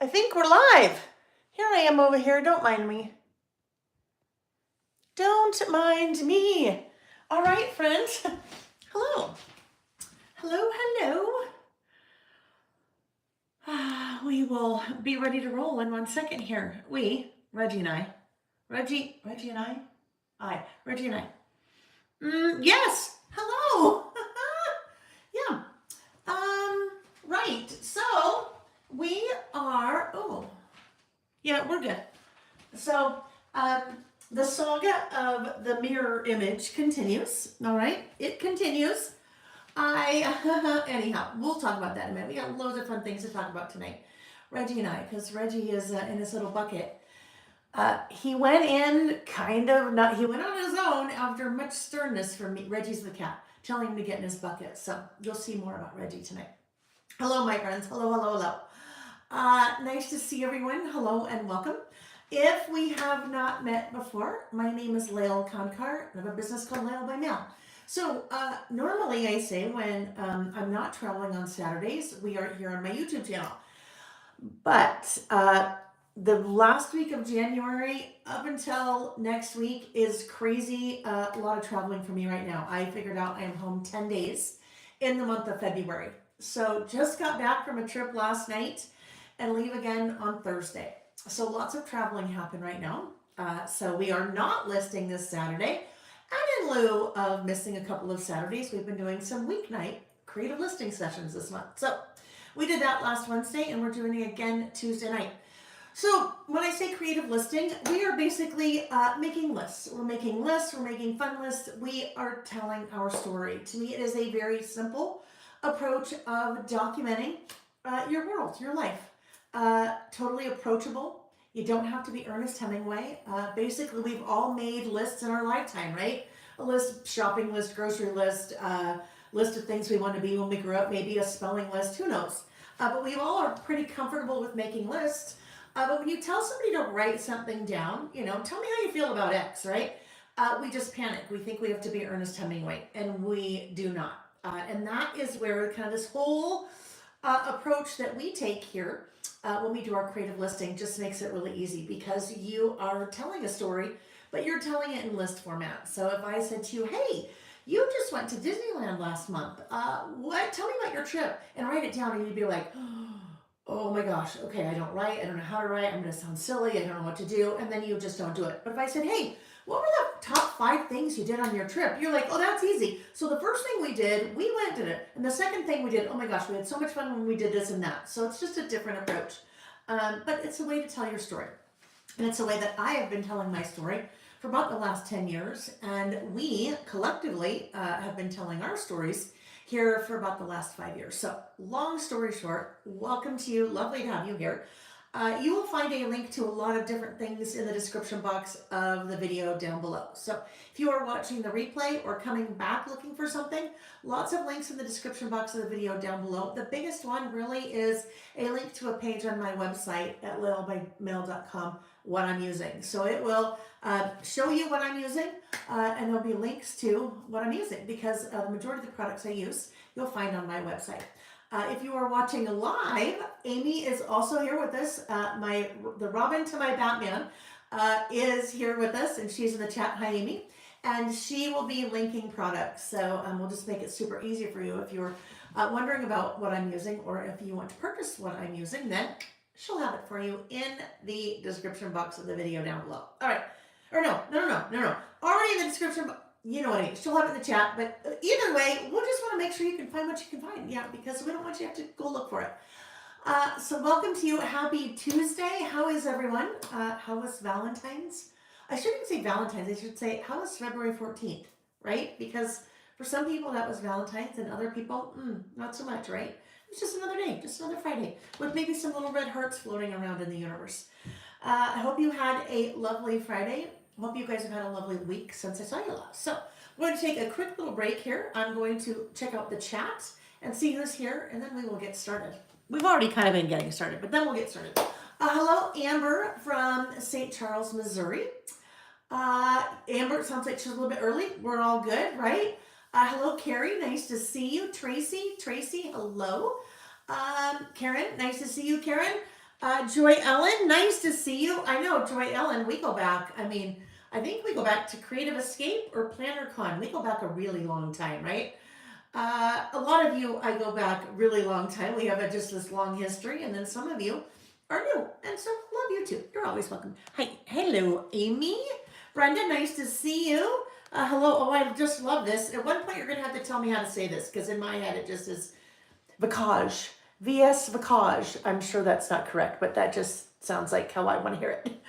think we're live. Here I am over here. Don't mind me. Don't mind me. All right, friends. Hello. Hello, hello. We will be ready to roll in 1 second here. Reggie and I. Reggie and I? Reggie and I. Yes. Hello. Yeah. Right. So we are, yeah, we're good. So, the saga of the mirror image continues. All right, it continues. Anyhow, we'll talk about that in a minute. We got loads of fun things to talk about tonight. Reggie and I, because Reggie is in his little bucket. He went in he went on his own after much sternness from me. Reggie's the cat, telling him to get in his bucket. So you'll see more about Reggie tonight. Hello, my friends. Hello, hello, hello. Nice to see everyone. Hello and welcome. If we have not met before, my name is Lael Kankar. I have a business called Lael by Mail. So normally I say when I'm not traveling on Saturdays, we are here on my YouTube channel. But the last week of January up until next week is crazy. A lot of traveling for me right now. I figured out I am home 10 days in the month of February. So just got back from a trip last night and leave again on Thursday. So lots of traveling happen right now. So we are not listing this Saturday. And in lieu of missing a couple of Saturdays, we've been doing some weeknight creative listing sessions this month. So we did that last Wednesday and we're doing it again Tuesday night. So when I say creative listing, we are basically making lists. We're making lists, we're making fun lists. We are telling our story. To me, it is a very simple approach of documenting your world, your life. Totally approachable. You don't have to be Ernest Hemingway. Basically, we've all made lists in our lifetime, right? A list, shopping list, grocery list, list of things we want to be when we grow up, maybe a spelling list, who knows? But we all are pretty comfortable with making lists. But when you tell somebody to write something down, tell me how you feel about X, right? We just panic. We think we have to be Ernest Hemingway, and we do not. And that is where kind of this whole approach that we take here when we do our creative listing just makes it really easy, because you are telling a story, but you're telling it in list format. So if I said to you, hey, you just went to Disneyland last month, tell me about your trip, and write it down, and you'd be like, oh my gosh, okay, I don't know how to write, I'm going to sound silly, I don't know what to do, and then you just don't do it. But if I said, hey, what were the top 5 things you did on your trip? You're like, oh, that's easy. So the first thing we did, we went and did it. And the second thing we did, oh my gosh, we had so much fun when we did this and that. So it's just a different approach. But it's a way to tell your story. And it's a way that I have been telling my story for about the last 10 years. And we collectively have been telling our stories here for about the last 5 years. So long story short, welcome to you. Lovely to have you here. You will find a link to a lot of different things in the description box of the video down below. So if you are watching the replay or coming back looking for something, lots of links in the description box of the video down below. The biggest one really is a link to a page on my website at littlebymail.com, what I'm using. So it will show you what I'm using, and there'll be links to what I'm using, because the majority of the products I use you'll find on my website. If you are watching live, Amy is also here with us. The Robin to my Batman is here with us, and she's in the chat. Hi, Amy. And she will be linking products. So we'll just make it super easy for you. If you're wondering about what I'm using, or if you want to purchase what I'm using, then she'll have it for you in the description box of the video down below. All right. Or no. Already in the description box. You know what I mean. She'll have it in the chat, but either way, we'll just want to make sure you can find what you can find. Yeah, because we don't want you to have to go look for it. So welcome to you. Happy Tuesday. How is everyone? How was Valentine's? I shouldn't say Valentine's. I should say, how was February 14th, right? Because for some people that was Valentine's, and other people, not so much, right? It's just another day, just another Friday, with maybe some little red hearts floating around in the universe. I hope you had a lovely Friday. Hope you guys have had a lovely week since I saw you last. So I'm going to take a quick little break here. I'm going to check out the chat and see who's here, and then we will get started. We've already kind of been getting started, but then we'll get started. Hello, Amber from St. Charles, Missouri. Amber, it sounds like she's a little bit early. We're all good, right? Hello, Carrie. Nice to see you. Tracy, hello. Karen, nice to see you, Karen. Joy Ellen, nice to see you. I know, Joy Ellen, we go back. I mean, I think we go back to Creative Escape or Planner Con. We go back a really long time, right? A lot of you, I go back really long time. We have just this long history, and then some of you are new, and so love you too. You're always welcome. Hi, hello, Amy. Brenda, nice to see you. Hello. Oh, I just love this. At one point, you're gonna have to tell me how to say this because in my head it just is Vicage. VS Vicage. I'm sure that's not correct, but that just sounds like how I want to hear it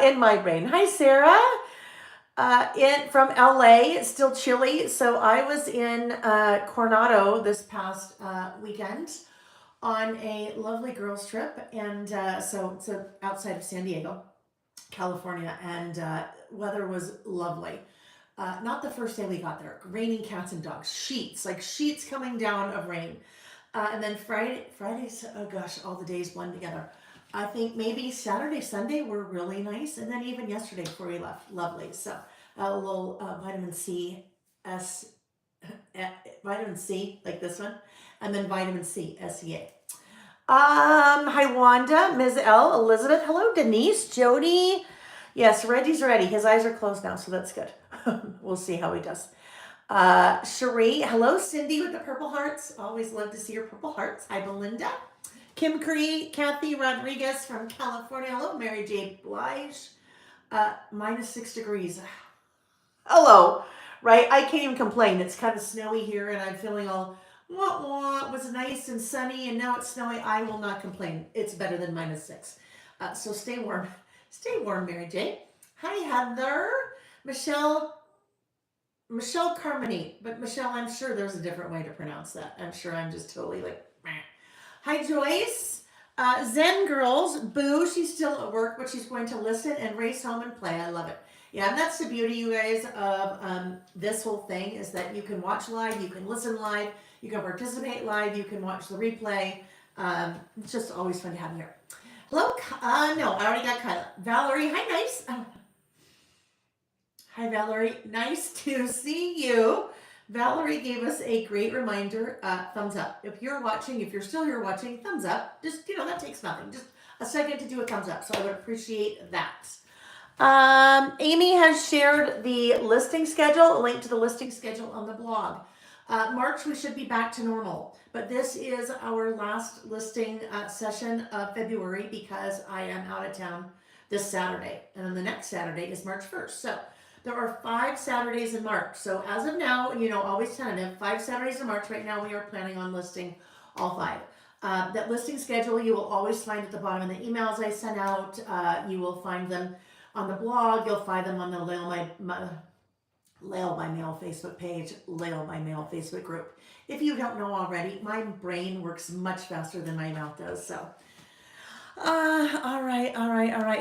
in my brain. Hi, Sarah. From LA. It's still chilly. So I was in Coronado this past weekend on a lovely girls trip, and so outside of San Diego, California, and weather was lovely. Not the first day we got there. Raining cats and dogs, sheets, like sheets coming down of rain. And then Fridays, oh gosh, all the days blend together. I think maybe Saturday, Sunday were really nice, and then even yesterday before we left, lovely. So a little vitamin C, S, vitamin C like this one, and then vitamin C, SEA. Hi Wanda, Ms. L, Elizabeth, hello Denise, Jody. Yes, Reggie's ready. His eyes are closed now, so that's good. We'll see how he does. Cherie, hello Cindy with the purple hearts. Always love to see your purple hearts. Hi Belinda. Kim Cree, Kathy Rodriguez from California. Hello Mary J. Blige. -6 degrees. Hello. Right? I can't even complain. It's kind of snowy here and I'm feeling all it was nice and sunny and now it's snowy. I will not complain. It's better than -6. So stay warm. Stay warm, Mary J. Hi, Heather. Michelle Carmody. But Michelle, I'm sure there's a different way to pronounce that. I'm sure I'm just totally like, meh. Hi, Joyce. Zen Girls. Boo, she's still at work, but she's going to listen and race home and play. I love it. Yeah, and that's the beauty, you guys, of this whole thing is that you can watch live, you can listen live, you can participate live, you can watch the replay. It's just always fun to have you here. Hello, no, I already got Kyla. Valerie, hi, nice. Hi, Valerie, nice to see you. Valerie gave us a great reminder, thumbs up. If you're watching, if you're still here watching, thumbs up. Just, that takes nothing. Just a second to do a thumbs up, so I would appreciate that. Amy has shared the listing schedule, a link to the listing schedule on the blog. March, we should be back to normal, but this is our last listing session of February because I am out of town this Saturday, and then the next Saturday is March 1st. So there are 5 Saturdays in March. So as of now, always tentative, 5 Saturdays in March. Right now we are planning on listing all 5. That listing schedule you will always find at the bottom of the emails I sent out. You will find them on the blog. You'll find them on the Lail by Mail Facebook page, Lail by Mail Facebook group. If you don't know already, my brain works much faster than my mouth does. So, all right.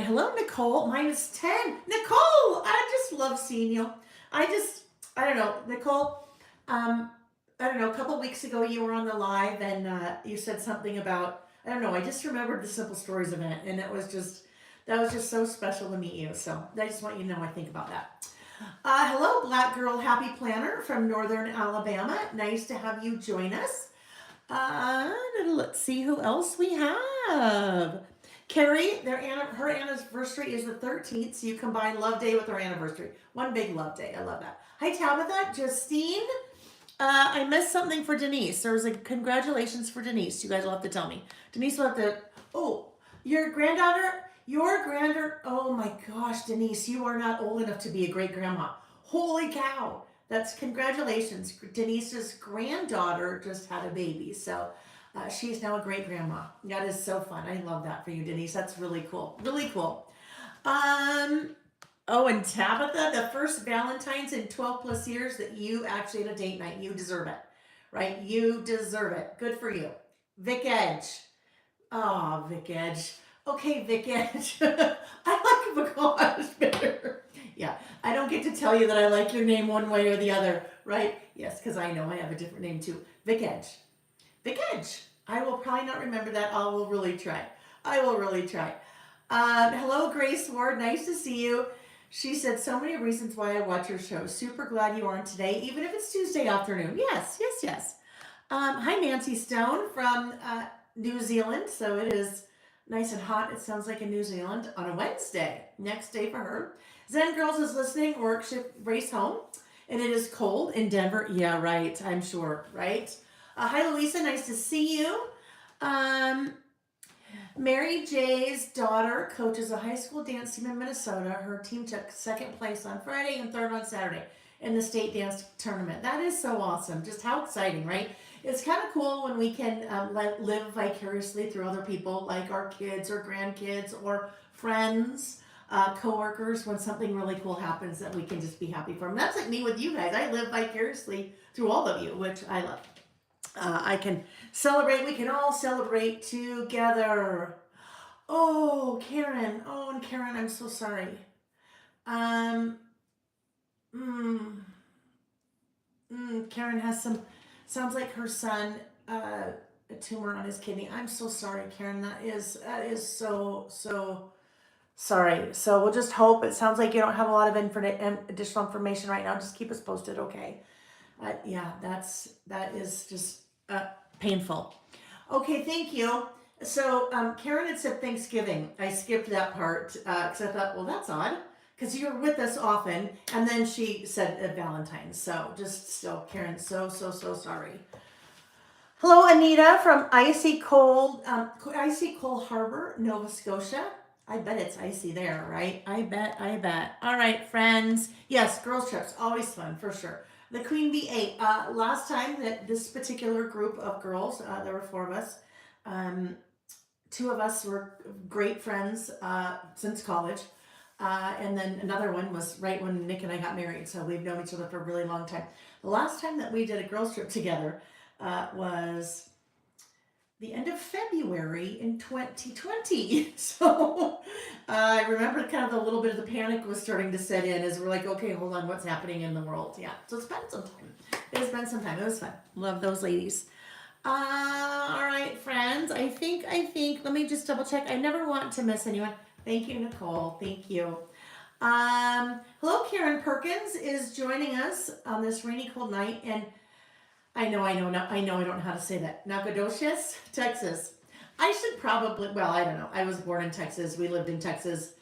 Hello, Nicole. -10. Nicole, I just love seeing you. I don't know, Nicole. I don't know. A couple weeks ago, you were on the live and you said something about, I don't know. I just remembered the Simple Stories event, and that was just so special to meet you. So I just want you to know I think about that. Hello, Black Girl Happy Planner from Northern Alabama. Nice to have you join us. Let's see who else we have. Carrie, her anniversary is the 13th, so you combine Love Day with her anniversary. One big love day. I love that. Hi, Tabitha. Justine. I missed something for Denise. There was a congratulations for Denise. You guys will have to tell me. Denise will have to. Oh, your granddaughter. Oh my gosh, Denise, you are not old enough to be a great grandma. Holy cow. That's congratulations. Denise's granddaughter just had a baby. So she's now a great grandma. That is so fun. I love that for you, Denise. That's really cool. Really cool. Oh, and Tabitha, the first Valentine's in 12 plus years that you actually had a date night. You deserve it, right? You deserve it. Good for you. Vic Edge. Oh, Vic Edge. Okay, Vic Edge. I like Vicage better. Yeah, I don't get to tell you that I like your name one way or the other, right? Yes, because I know I have a different name too. Vic Edge. Vic Edge. I will probably not remember that. I will really try. Hello, Grace Ward. Nice to see you. She said, so many reasons why I watch your show. Super glad you are on today, even if it's Tuesday afternoon. Yes. Hi, Nancy Stone from New Zealand. So it is Nice and hot, it sounds like in New Zealand on a Wednesday. Next day for her. Zen Girls is listening, work shift race home. And it is cold in Denver. Yeah, right. I'm sure, right? Hi, Louisa. Nice to see you. Um, Mary J's daughter coaches a high school dance team in Minnesota. Her team took second place on Friday and third on Saturday in the state dance tournament. That is so awesome. Just how exciting, right? It's kind of cool when we can live vicariously through other people, like our kids or grandkids or friends, coworkers, when something really cool happens that we can just be happy for them. That's like me with you guys. I live vicariously through all of you, which I love. I can celebrate. We can all celebrate together. Oh, Karen. Oh, and Karen, I'm so sorry. Um, mm, Karen has some, sounds like her son, a tumor on his kidney. I'm so sorry, Karen. That is so sorry. So we'll just hope. It sounds like you don't have a lot of additional information right now. Just keep us posted, okay? Yeah, that is just painful. Okay, thank you. So Karen had said Thanksgiving. I skipped that part because I thought, well, that's odd because you're with us often. And then she said Valentine's. So just still, Karen, so sorry. Hello, Anita from icy cold Harbor, Nova Scotia. I bet it's icy there, right? I bet. All right, friends. Yes, girls trips, always fun for sure. The Queen Bee 8. Last time that this particular group of girls, there were 4 of us. Two of us were great friends since college. And then another one was right when Nick and I got married. So we've known each other for a really long time. The last time that we did a girls trip together was the end of February in 2020. So I remember kind of the little bit of the panic was starting to set in as we're like, okay, hold on, what's happening in the world? Yeah, so it's been some time. It's been some time. It was fun. Love those ladies. All right, friends. I think, let me just double check. I never want to miss anyone. Thank you, Nicole. Thank you. Hello, Karen Perkins is joining us on this rainy, cold night. And I know, I don't know how to say that. Nacogdoches, Texas. I should probably, well, I don't know. I was born in Texas. We lived in Texas,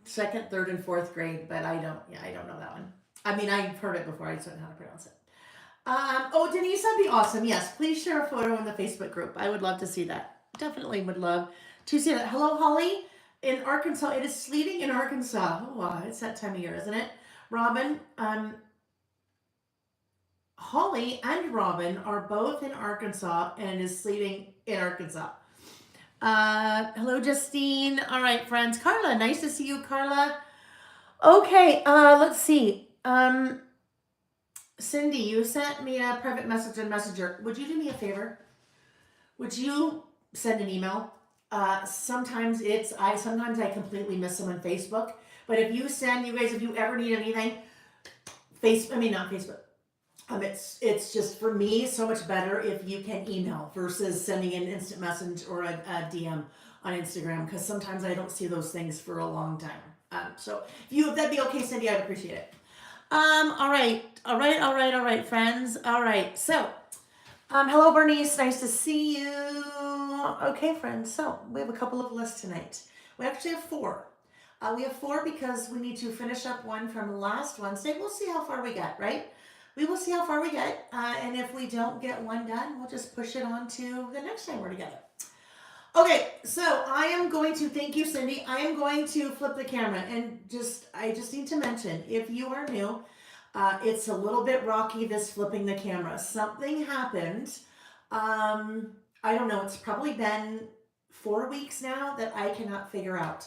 second, third, and fourth grade, but I don't know that one. I mean, I've heard it before. I just don't know how to pronounce it. Oh, Denise, that'd be awesome. Yes, please share a photo in the Facebook group. I would love to see that. Definitely would love to see that. Hello, Holly, in Arkansas. It is sleeting in Arkansas. Oh, wow, it's that time of year, isn't it? Robin, Holly and Robin are both in Arkansas, and it is sleeting in Arkansas. Hello, Justine. All right, friends. Carla, nice to see you, Carla. Okay, let's see. Cindy, you sent me a private message on Messenger. Would you do me a favor? Would you send an email? Sometimes I completely miss them on Facebook. But if you send, you guys, if you ever need anything, not Facebook. It's just for me so much better if you can email versus sending an instant message or a DM on Instagram, because sometimes I don't see those things for a long time. So if that'd be okay, Cindy, I'd appreciate it. All right, friends. All right, so, hello, Bernice. Nice to see you. Okay, friends. So we have a couple of lists tonight. We actually have 4. We have 4 because we need to finish up one from last Wednesday. We'll see how far we get, right? We will see how far we get. And if we don't get one done, we'll just push it on to the next time we're together. Okay, so I am going to, thank you, Cindy. I am going to flip the camera and I just need to mention, if you are new, it's a little bit rocky, this flipping the camera. Something happened. I don't know, it's probably been 4 weeks now that I cannot figure out.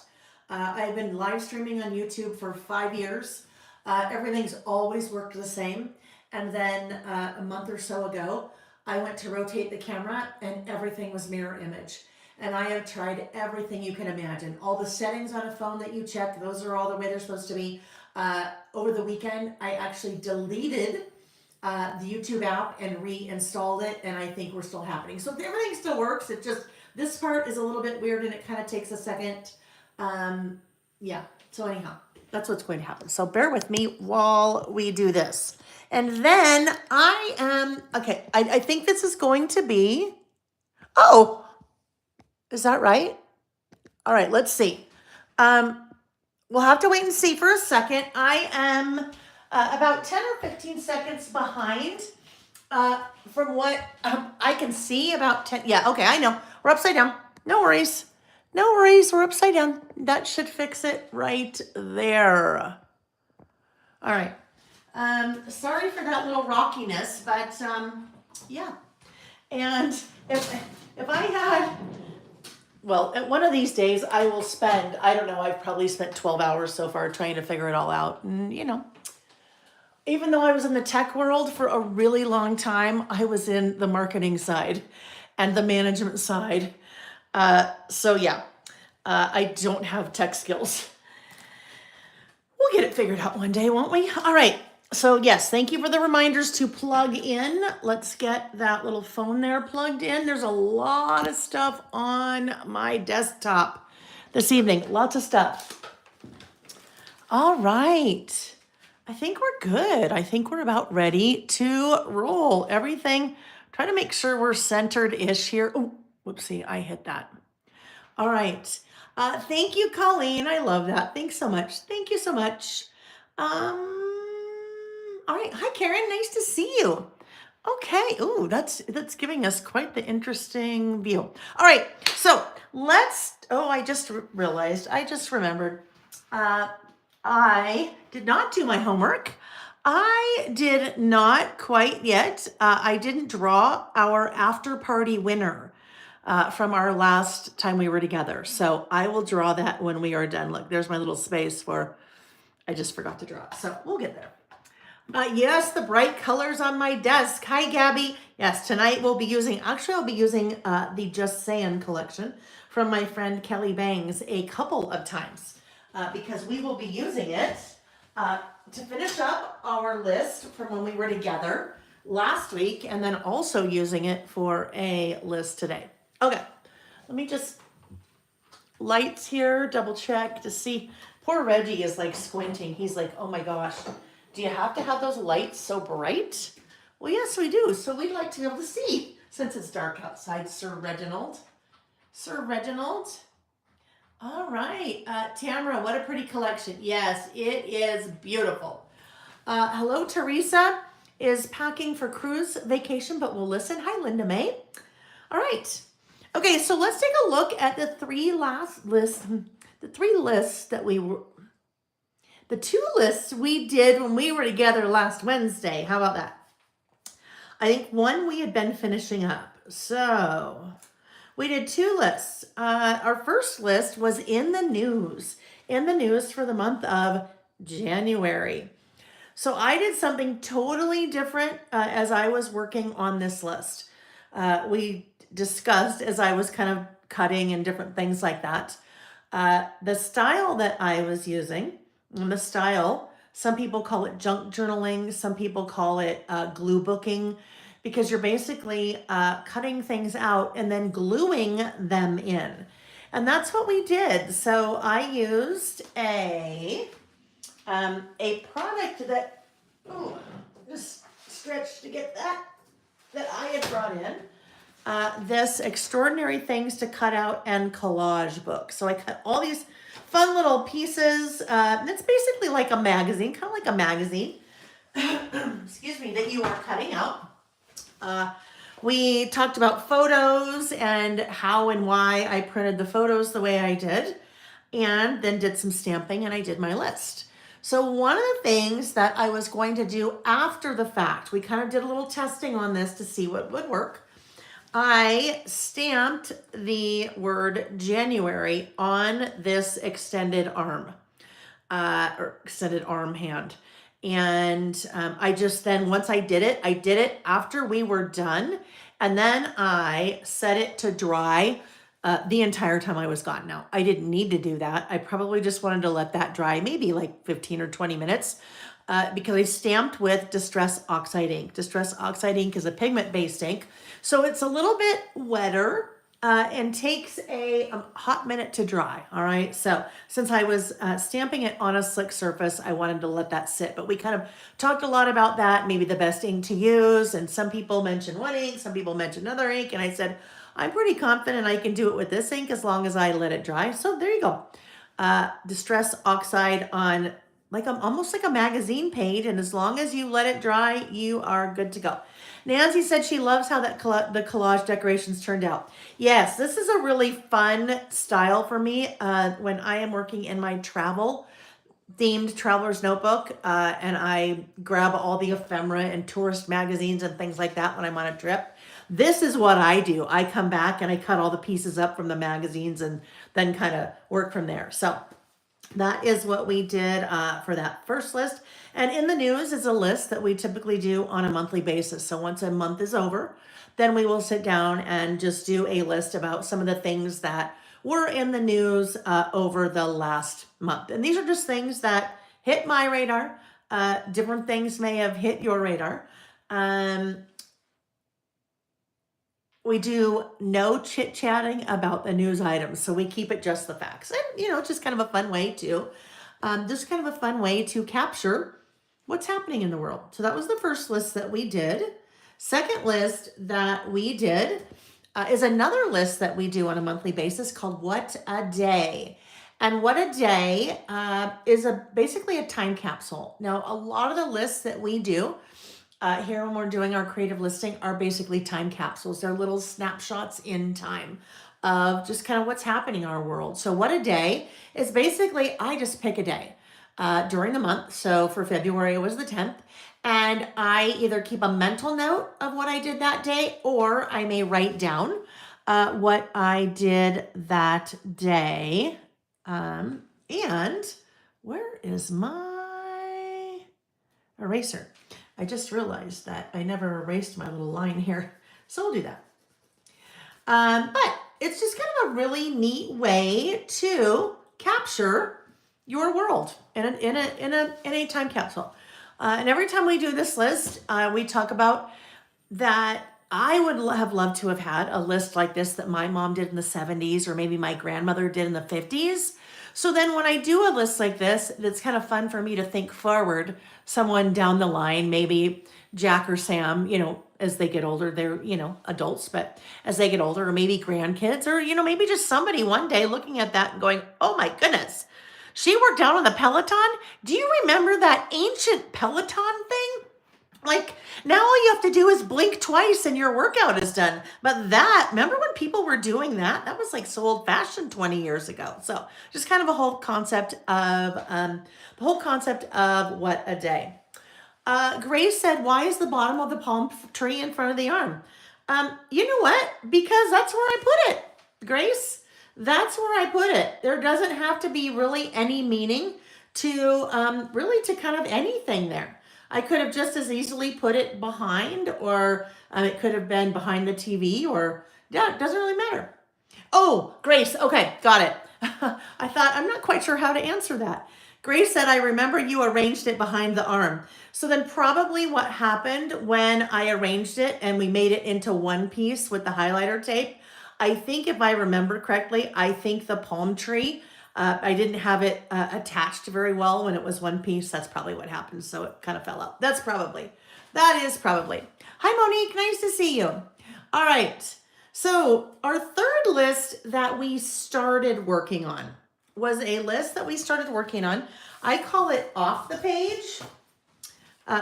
I've been live streaming on YouTube for 5 years. Everything's always worked the same. And then a month or so ago, I went to rotate the camera and everything was mirror image. And I have tried everything you can imagine. All the settings on a phone that you check, those are all the way they're supposed to be. Over the weekend, I actually deleted the YouTube app and reinstalled it, and I think we're still happening. So everything still works. It just, this part is a little bit weird and it kind of takes a second. Yeah, so anyhow, that's what's going to happen. So bear with me while we do this. And then I think this is going to be, oh, Is that right? All right, let's see. Um, we'll have to wait and see for a second. I am about 10 or 15 seconds behind from what I can see. About 10. Yeah, okay, I know. We're upside down. No worries. No worries. We're upside down. That should fix it right there. All right. Sorry for that little rockiness, but yeah. And if I had, well, at one of these days I will spend, I don't know, I've probably spent 12 hours so far trying to figure it all out. And even though I was in the tech world for a really long time, I was in the marketing side and the management side. So yeah, I don't have tech skills. We'll get it figured out one day, won't we? All right. So yes, thank you for the reminders to plug in. Let's get that little phone there plugged in. There's a lot of stuff on my desktop this evening. Lots of stuff. All right. I think we're good. I think we're about ready to roll. Everything, try to make sure we're centered-ish here. Oh, whoopsie, I hit that. All right. Thank you, Colleen. I love that. Thanks so much. Thank you so much. All right. Hi, Karen. Nice to see you. Okay. Ooh, that's giving us quite the interesting view. All right. So let's. Oh, I just realized. I just remembered. I did not do my homework. I did not quite yet. I didn't draw our after party winner from our last time we were together. So I will draw that when we are done. Look, there's my little space for, I just forgot to draw. So we'll get there. Yes, the bright colors on my desk. Hi, Gabby. Yes, tonight we'll be using, actually I'll be using the Just Sayin' collection from my friend Kelly Bangs a couple of times because we will be using it to finish up our list from when we were together last week and then also using it for a list today. Okay, let me just, lights here, double check to see. Poor Reggie is like squinting. He's like, oh my gosh, do you have to have those lights so bright? Well, yes, we do. So we'd like to be able to see since it's dark outside, Sir Reginald. Sir Reginald. All right, Tamara, what a pretty collection. Yes, it is beautiful. Hello, Teresa is packing for cruise vacation, but we'll listen. Hi, Linda May. All right. Okay, so let's take a look at the the two lists we did when we were together last Wednesday. How about that? I think one we had been finishing up. So we did two lists. Our first list was in the news for the month of January. So I did something totally different as I was working on this list. We discussed as I was kind of cutting and different things like that. The style that I was using, and the style, some people call it junk journaling, some people call it glue booking, because you're basically cutting things out and then gluing them in. And that's what we did. So I used a product that, just stretched to get that I had brought in. This Extraordinary Things to Cut Out and Collage book. So I cut all these fun little pieces. It's basically like a magazine, kind of like a magazine, excuse me, that you are cutting out. We talked about photos and how and why I printed the photos the way I did, and then did some stamping and I did my list. So one of the things that I was going to do after the fact, we kind of did a little testing on this to see what would work. I stamped the word January on this extended arm, or extended arm hand. And I just then, once I did it after we were done. And then I set it to dry the entire time I was gone. Now, I didn't need to do that. I probably just wanted to let that dry maybe like 15 or 20 minutes because I stamped with Distress Oxide ink. Distress Oxide ink is a pigment-based ink. So it's a little bit wetter and takes a hot minute to dry, all right? So since I was stamping it on a slick surface, I wanted to let that sit. But we kind of talked a lot about that, maybe the best ink to use. And some people mentioned one ink, some people mentioned another ink. And I said, I'm pretty confident I can do it with this ink as long as I let it dry. So there you go. Distress oxide on like almost like a magazine page, and as long as you let it dry, you are good to go. Nancy said she loves how the collage decorations turned out. Yes, this is a really fun style for me when I am working in my travel themed traveler's notebook, and I grab all the ephemera and tourist magazines and things like that when I'm on a trip. This is what I do. I come back and I cut all the pieces up from the magazines and then kind of work from there. So that is what we did for that first list. And in the news is a list that we typically do on a monthly basis. So once a month is over, then we will sit down and just do a list about some of the things that were in the news over the last month. And these are just things that hit my radar. Different things may have hit your radar. We do no chit chatting about the news items, so we keep it just the facts. And it's just kind of a fun way to capture what's happening in the world. So that was the first list that we did. Second list that we did is another list that we do on a monthly basis called What a Day. And What a Day is basically a time capsule. Now, a lot of the lists that we do here when we're doing our creative listing are basically time capsules. They're little snapshots in time of just kind of what's happening in our world. So What a Day is basically, I just pick a day during the month. So for February, it was the 10th. And I either keep a mental note of what I did that day, or I may write down what I did that day. And where is my eraser? I just realized that I never erased my little line here. So we'll do that. But it's just kind of a really neat way to capture your world in a time capsule. And every time we do this list, we talk about that I would have loved to have had a list like this that my mom did in the 70s, or maybe my grandmother did in the 50s. So then when I do a list like this, it's kind of fun for me to think forward, someone down the line, maybe Jack or Sam, as they get older, they're, adults, but as they get older, or maybe grandkids, or, maybe just somebody one day looking at that and going, oh my goodness, she worked out on the Peloton. Do you remember that ancient Peloton thing? Like, now all you have to do is blink twice and your workout is done. But remember when people were doing that? That was like so old fashioned 20 years ago. So just kind of the whole concept of What a Day. Grace said, why is the bottom of the palm tree in front of the arm? You know what? Because that's where I put it, Grace. That's where I put it. There doesn't have to be really any meaning to kind of anything there. I could have just as easily put it behind, or it could have been behind the TV, or it doesn't really matter. Oh, Grace. Okay, got it. I thought, I'm not quite sure how to answer that. Grace said, I remember you arranged it behind the arm. So then probably what happened when I arranged it and we made it into one piece with the highlighter tape, I think if I remember correctly, I think the palm tree, I didn't have it attached very well when it was one piece. That's probably what happened. So it kind of fell out. That is probably. Hi, Monique. Nice to see you. All right. So our third list that we started working on was a list that we started working on. I call it Off the Page.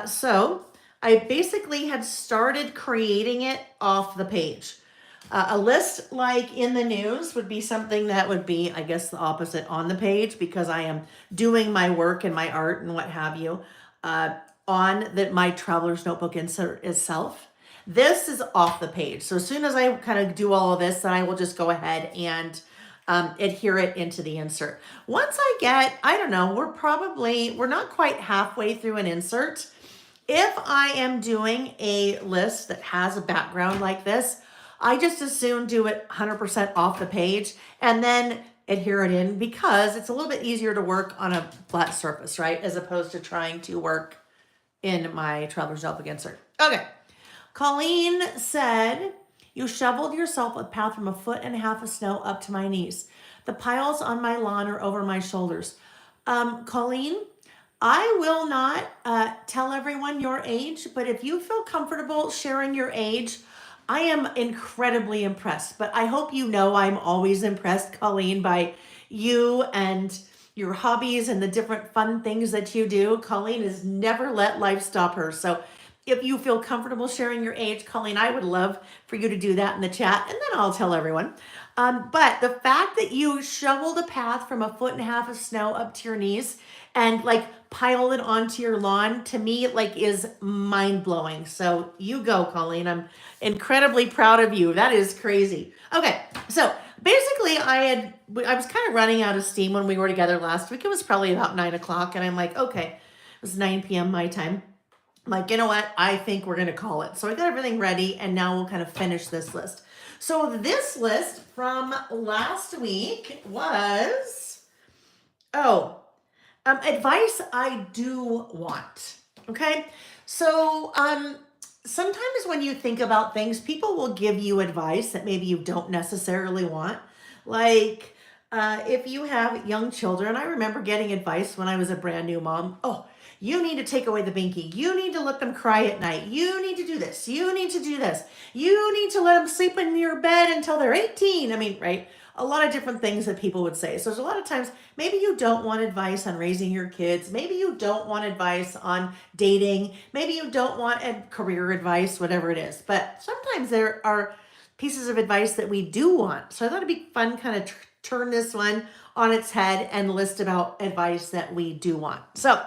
So I basically had started creating it off the page. A list like in the news would be something that would be, I guess, the opposite on the page, because I am doing my work and my art and what have you on my traveler's notebook insert itself. This is off the page. So as soon as I kind of do all of this, then I will just go ahead and adhere it into the insert. Once I get, I don't know, we're not quite halfway through an insert. If I am doing a list that has a background like this, I just as soon do it 100% off the page and then adhere it in, because it's a little bit easier to work on a flat surface, right? As opposed to trying to work in my traveler's notebook insert. Okay. Colleen said, you shoveled yourself a path from 1.5 feet of snow up to my knees. The piles on my lawn are over my shoulders. Colleen, I will not tell everyone your age, but if you feel comfortable sharing your age, I am incredibly impressed, but I hope you know I'm always impressed, Colleen, by you and your hobbies and the different fun things that you do. Colleen has never let life stop her. So if you feel comfortable sharing your age, Colleen, I would love for you to do that in the chat, and then I'll tell everyone. But the fact that you shoveled a path from 1.5 feet of snow up to your knees and like piled it onto your lawn, to me, like is mind blowing. So you go, Colleen. I'm incredibly proud of you. That is crazy. Okay, so basically, I was kind of running out of steam when we were together last week. It was probably about 9 o'clock, and I'm like, okay, it was 9 p.m. my time. I'm like, you know what? I think we're gonna call it. So I got everything ready, and now we'll kind of finish this list. So this list from last week was, advice I do want. Okay. So, sometimes when you think about things, people will give you advice that maybe you don't necessarily want. Like, if you have young children, I remember getting advice when I was a brand new mom. Oh, you need to take away the binky. You need to let them cry at night. You need to do this. You need to do this. You need to let them sleep in your bed until they're 18. I mean, right? A lot of different things that people would say. So there's a lot of times, maybe you don't want advice on raising your kids. Maybe you don't want advice on dating. Maybe you don't want career advice, whatever it is. But sometimes there are pieces of advice that we do want. So I thought it'd be fun kind of turn this one on its head and list about advice that we do want. So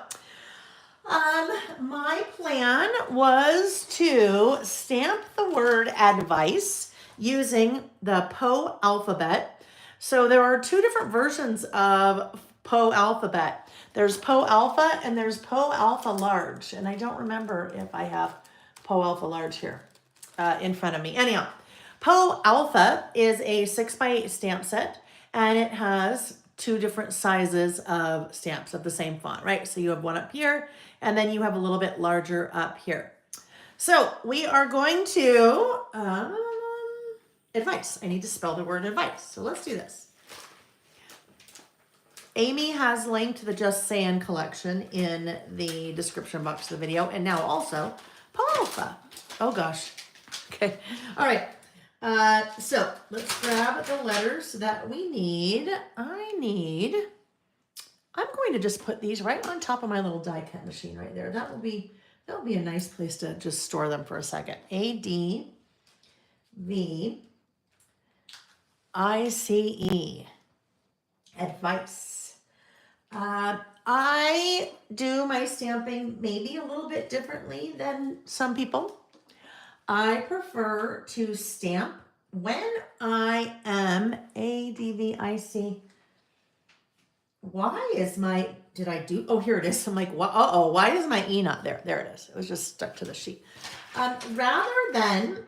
my plan was to stamp the word advice using the Poe alphabet. So there are two different versions of Poe alphabet. There's Poe alpha and there's Poe alpha large. And I don't remember if I have Poe alpha large here in front of me. Anyhow, Poe alpha is a 6x8 stamp set, and it has two different sizes of stamps of the same font, right? So you have one up here, and then you have a little bit larger up here. So we are going to, advice. I need to spell the word advice. So let's do this. Amy has linked the Just Saying collection in the description box of the video, and now also Poe alpha. Oh gosh. Okay. All right. So let's grab the letters that we need. I'm going to just put these right on top of my little die cut machine right there. That will be a nice place to just store them for a second. ADVICE. Advice. I do my stamping maybe a little bit differently than some people. I prefer to stamp when I am ADVICE. Why is my, here it is. I'm like, why is my E not there? There it is. It was just stuck to the sheet. Rather than,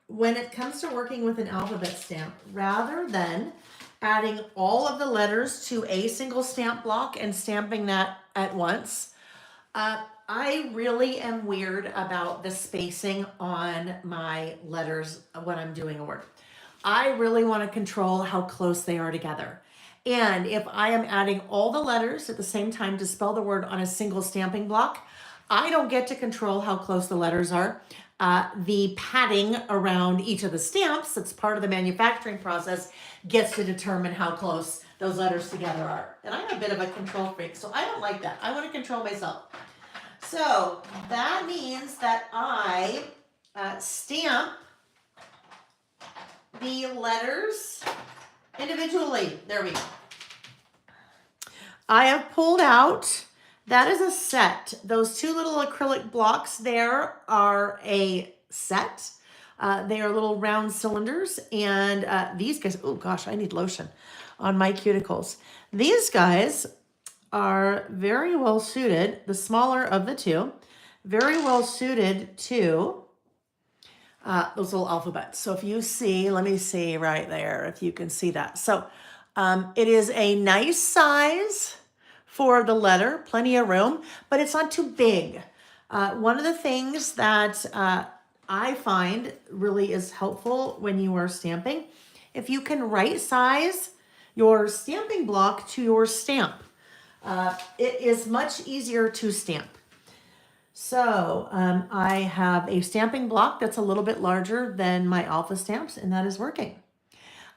when it comes to working with an alphabet stamp, rather than adding all of the letters to a single stamp block and stamping that at once, I really am weird about the spacing on my letters when I'm doing a word. I really want to control how close they are together. And if I am adding all the letters at the same time to spell the word on a single stamping block, I don't get to control how close the letters are. The padding around each of the stamps, that's part of the manufacturing process, gets to determine how close those letters together are. And I'm a bit of a control freak, so I don't like that. I want to control myself. So that means that I stamp the letters individually. There we go. I have pulled out, that is a set. Those two little acrylic blocks there are a set. They are little round cylinders, and these guys, oh gosh, I need lotion on my cuticles. These guys are very well suited, the smaller of the two, very well suited to those little alphabets. So if you see, let me see right there, if you can see that. So it is a nice size for the letter, plenty of room, but it's not too big. One of the things that I find really is helpful when you are stamping, if you can right size your stamping block to your stamp, it is much easier to stamp. So I have a stamping block that's a little bit larger than my alpha stamps, and that is working.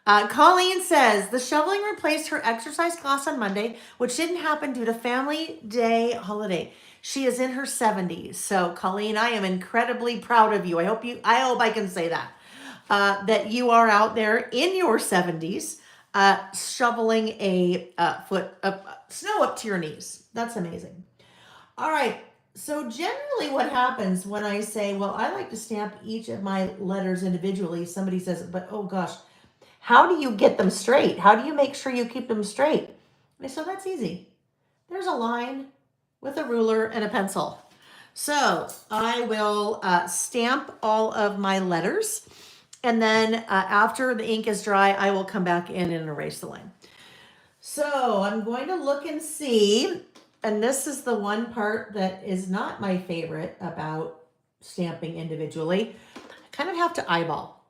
Colleen says the shoveling replaced her exercise class on Monday, which didn't happen due to family day holiday. She is in her 70s. So Colleen, I am incredibly proud of you. I hope I can say that. That you are out there in your 70s shoveling a foot of snow up to your knees. That's amazing. All right. So generally what happens when I say, well, I like to stamp each of my letters individually, somebody says, but oh gosh, how do you get them straight? How do you make sure you keep them straight? And so that's easy. There's a line with a ruler and a pencil. So I will stamp all of my letters. And then after the ink is dry, I will come back in and erase the line. So I'm going to look and see. And this is the one part that is not my favorite about stamping individually. I kind of have to eyeball.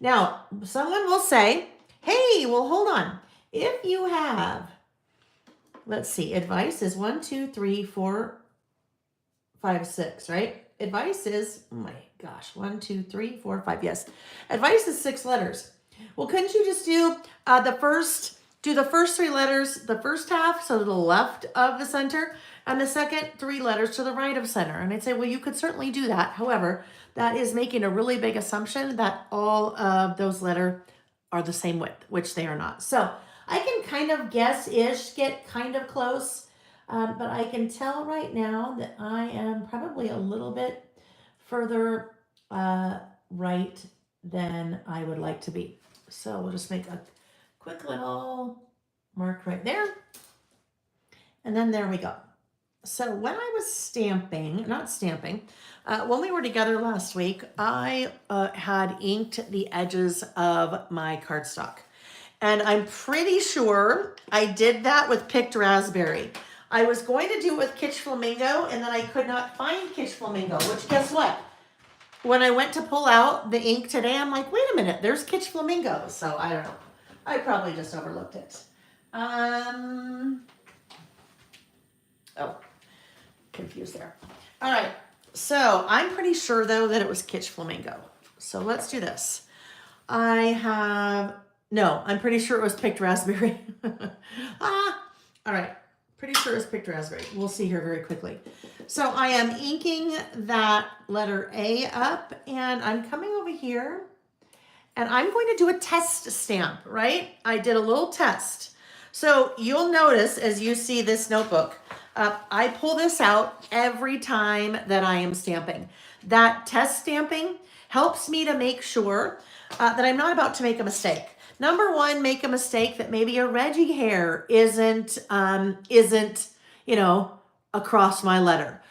Now, someone will say, hey, well, hold on. If you have, let's see, advice is 1, 2, 3, 4, 5, 6, right? Advice is, oh my gosh, 1, 2, 3, 4, 5. Yes. Advice is 6 letters. Well, couldn't you just do the first 3 letters, the first half, so to the left of the center, and the second 3 letters to the right of center? And I'd say, well, you could certainly do that. However, that is making a really big assumption that all of those letters are the same width, which they are not. So I can kind of guess-ish, get kind of close, but I can tell right now that I am probably a little bit further right than I would like to be. So we'll just make a quick little mark right there. And then there we go. So when I was when we were together last week, I had inked the edges of my cardstock. And I'm pretty sure I did that with picked raspberry. I was going to do it with Kitsch Flamingo, and then I could not find Kitsch Flamingo, which guess what? When I went to pull out the ink today, I'm like, wait a minute, there's Kitsch Flamingo. So I don't know. I probably just overlooked it. Oh, confused there. All right. So I'm pretty sure, though, that it was Kitsch Flamingo. So let's do this. I'm pretty sure it was picked raspberry. All right. Pretty sure it's picked raspberry. We'll see here very quickly. So I am inking that letter A up, and I'm coming over here, and I'm going to do a test stamp, right? I did a little test. So you'll notice as you see this notebook, I pull this out every time that I am stamping. That test stamping helps me to make sure that I'm not about to make a mistake. Number one, make a mistake that maybe a Reggie hair isn't, across my letter.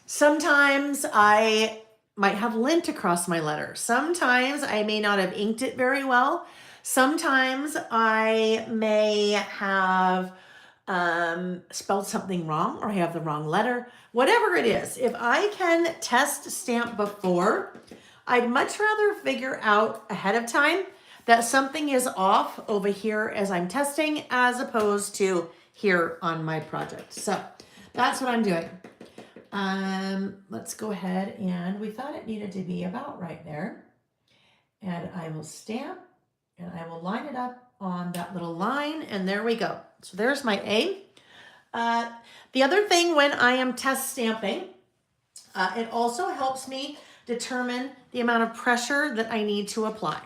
Sometimes I might have lint across my letter. Sometimes I may not have inked it very well. Sometimes I may have spelled something wrong, or I have the wrong letter. Whatever it is, if I can test stamp before, I'd much rather figure out ahead of time that something is off over here as I'm testing, as opposed to here on my project. So that's what I'm doing. Let's go ahead, and we thought it needed to be about right there. And I will stamp, and I will line it up on that little line, and there we go. So there's my A. The other thing when I am test stamping, it also helps me determine the amount of pressure that I need to apply.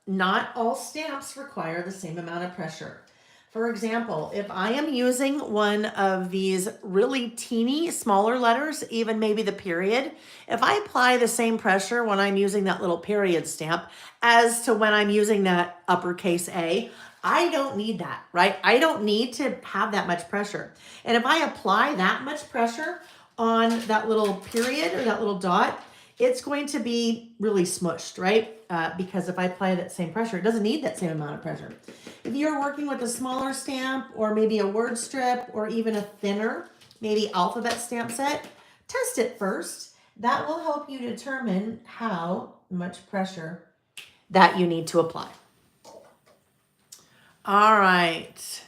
Not all stamps require the same amount of pressure. For example, if I am using one of these really teeny, smaller letters, even maybe the period, if I apply the same pressure when I'm using that little period stamp as to when I'm using that uppercase A, I don't need that, right? I don't need to have that much pressure. And if I apply that much pressure on that little period or that little dot, it's going to be really smushed, right? Because if I apply that same pressure, it doesn't need that same amount of pressure. If you're working with a smaller stamp, or maybe a word strip, or even a thinner, maybe alphabet stamp set, test it first. That will help you determine how much pressure that you need to apply. All right.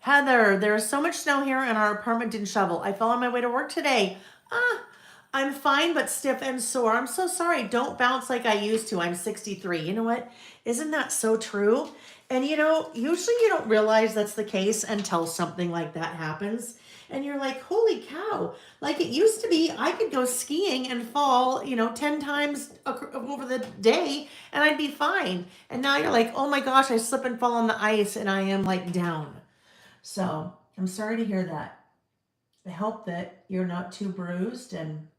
Heather, there's so much snow here and our apartment didn't shovel. I fell on my way to work today. Ah, I'm fine but stiff and sore. I'm so sorry. Don't bounce like I used to. I'm 63. You know what? Isn't that so true? And usually you don't realize that's the case until something like that happens. And you're like, holy cow. Like it used to be, I could go skiing and fall, 10 times over the day and I'd be fine. And now you're like, oh my gosh, I slip and fall on the ice and I am like down. So I'm sorry to hear that. I hope that you're not too bruised and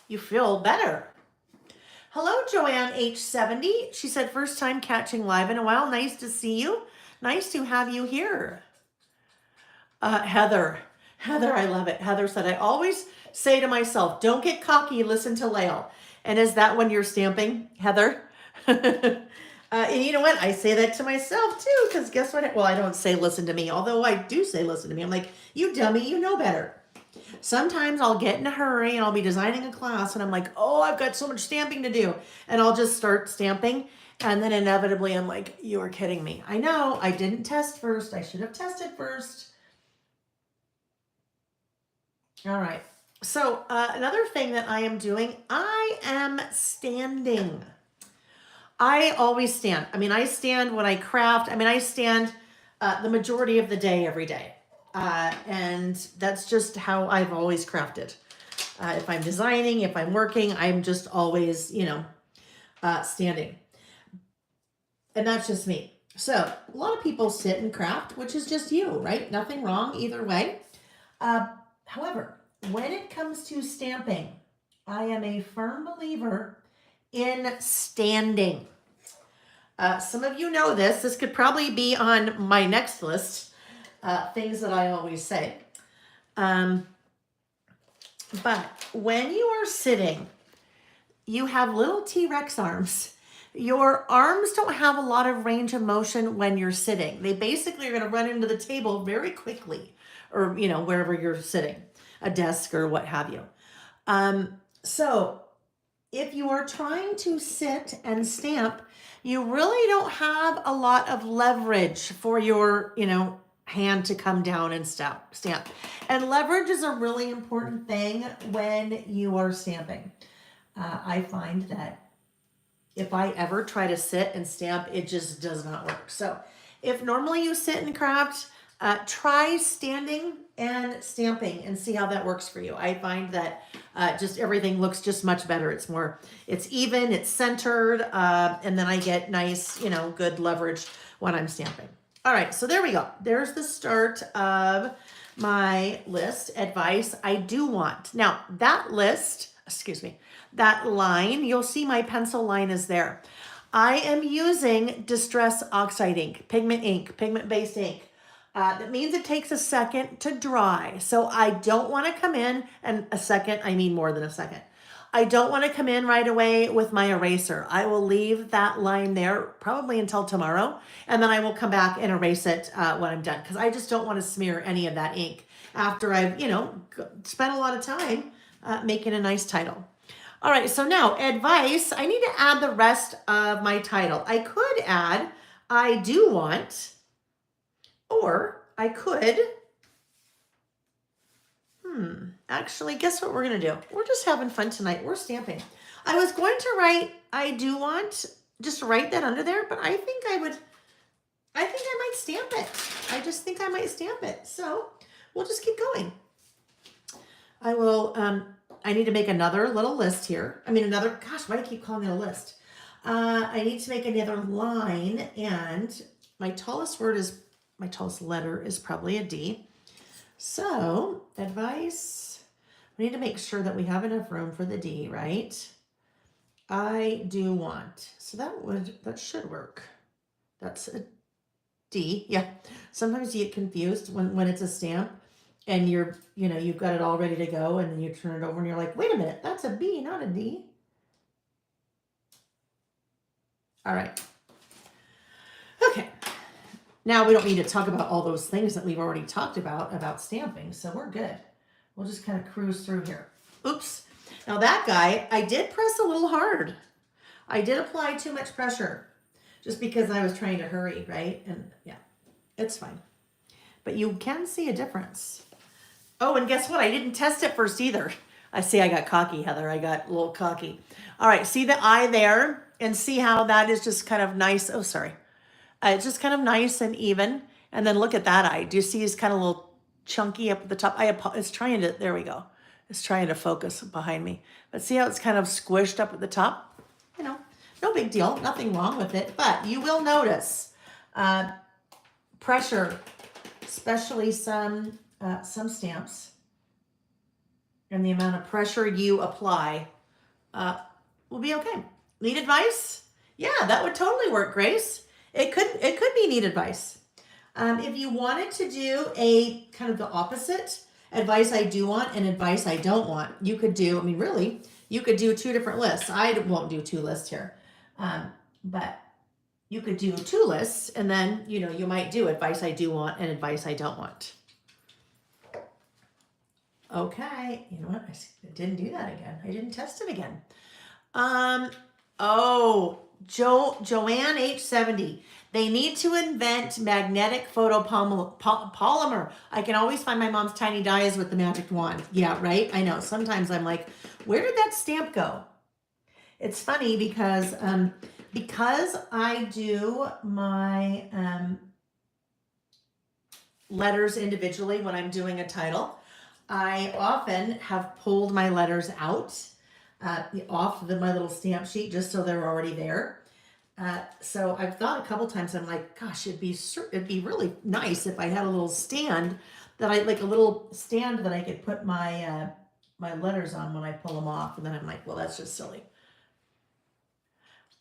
you feel better. Hello, Joanne H70. She said, first time catching live in a while. Nice to see you. Nice to have you here. Heather, I love it. Heather said, I always say to myself, don't get cocky, listen to Lael. And is that when you're stamping, Heather? And you know what? I say that to myself too, because guess what? Well, I don't say listen to me, although I do say listen to me. I'm like, you dummy, you know better. Sometimes I'll get in a hurry and I'll be designing a class and I'm like, oh, I've got so much stamping to do. And I'll just start stamping. And then inevitably I'm like, you are kidding me. I know, I didn't test first. I should have tested first. All right. So another thing that I am doing, I am standing. I always stand. I mean, I stand when I craft. I mean, I stand the majority of the day every day. And that's just how I've always crafted. If I'm designing, if I'm working, I'm just always, standing. And that's just me. So a lot of people sit and craft, which is just you, right? Nothing wrong either way. However, when it comes to stamping, I am a firm believer in standing. Some of you know this. This could probably be on my next list, things that I always say. But when you are sitting, you have little T-Rex arms. Your arms don't have a lot of range of motion when you're sitting. They basically are going to run into the table very quickly, or, wherever you're sitting, a desk or what have you. So if you are trying to sit and stamp, you really don't have a lot of leverage for your, hand to come down and stamp. And leverage is a really important thing when you are stamping. I find that if I ever try to sit and stamp, it just does not work. So if normally you sit and craft, try standing and stamping and see how that works for you. I find that just everything looks just much better. It's even, it's centered, and then I get nice, good leverage when I'm stamping. All right, so there we go. There's the start of my list. Advice I do want. Now that list, that line, you'll see my pencil line is there. I am using Distress Oxide ink, pigment-based ink. That means it takes a second to dry. So I don't want to come in, and a second, I mean more than a second. I don't want to come in right away with my eraser. I will leave that line there probably until tomorrow, and then I will come back and erase it when I'm done, because I just don't want to smear any of that ink after I've, spent a lot of time making a nice title. All right, so now advice, I need to add the rest of my title. I could add, I do want, or I could, actually, guess what we're going to do? We're just having fun tonight. We're stamping. I was going to write, I do want, just write that under there, but I think I might stamp it. I just think I might stamp it. So we'll just keep going. I will, I need to make another little list here. Why do I keep calling it a list? I need to make another line, and my tallest letter is probably a D. So advice, we need to make sure that we have enough room for the D, right? I do want, so that should work. That's a D, yeah. Sometimes you get confused when it's a stamp and you've got it all ready to go, and then you turn it over and you're like, wait a minute, that's a B, not a D. All right. Okay. Now we don't need to talk about all those things that we've already talked about stamping, so we're good. We'll just kind of cruise through here. Oops. Now that guy, I did press a little hard. I did apply too much pressure just because I was trying to hurry, right? And yeah. It's fine. But you can see a difference. Oh, and guess what? I didn't test it first either. I see I got cocky, Heather. I got a little cocky. All right, see the eye there? And see how that is just kind of nice. Oh, sorry. It's just kind of nice and even. And then look at that eye. Do you see it's kind of a little chunky up at the top? It's trying to, there we go. It's trying to focus behind me. But see how it's kind of squished up at the top? You know, no big deal. Nothing wrong with it. But you will notice pressure, especially some stamps, and the amount of pressure you apply will be okay. Need advice? Yeah, that would totally work, Grace. It could be need advice. If you wanted to do a kind of the opposite, advice I do want and advice I don't want, you could do, I mean, really, you could do 2 different lists. I won't do 2 lists here, but you could do 2 lists, and then, you know, you might do advice I do want and advice I don't want. Okay, you know what? I didn't do that again. I didn't test it again. Joanne H70. They need to invent magnetic photopolymer. I can always find my mom's tiny dies with the magic wand. Yeah, right? I know. Sometimes I'm like, where did that stamp go? It's funny because I do my letters individually when I'm doing a title. I often have pulled my letters out off my little stamp sheet just so they're already there. So I've thought a couple times, I'm like, gosh, it'd be really nice if I had a little stand that a little stand that I could put my my letters on when I pull them off. And then I'm like, well, that's just silly.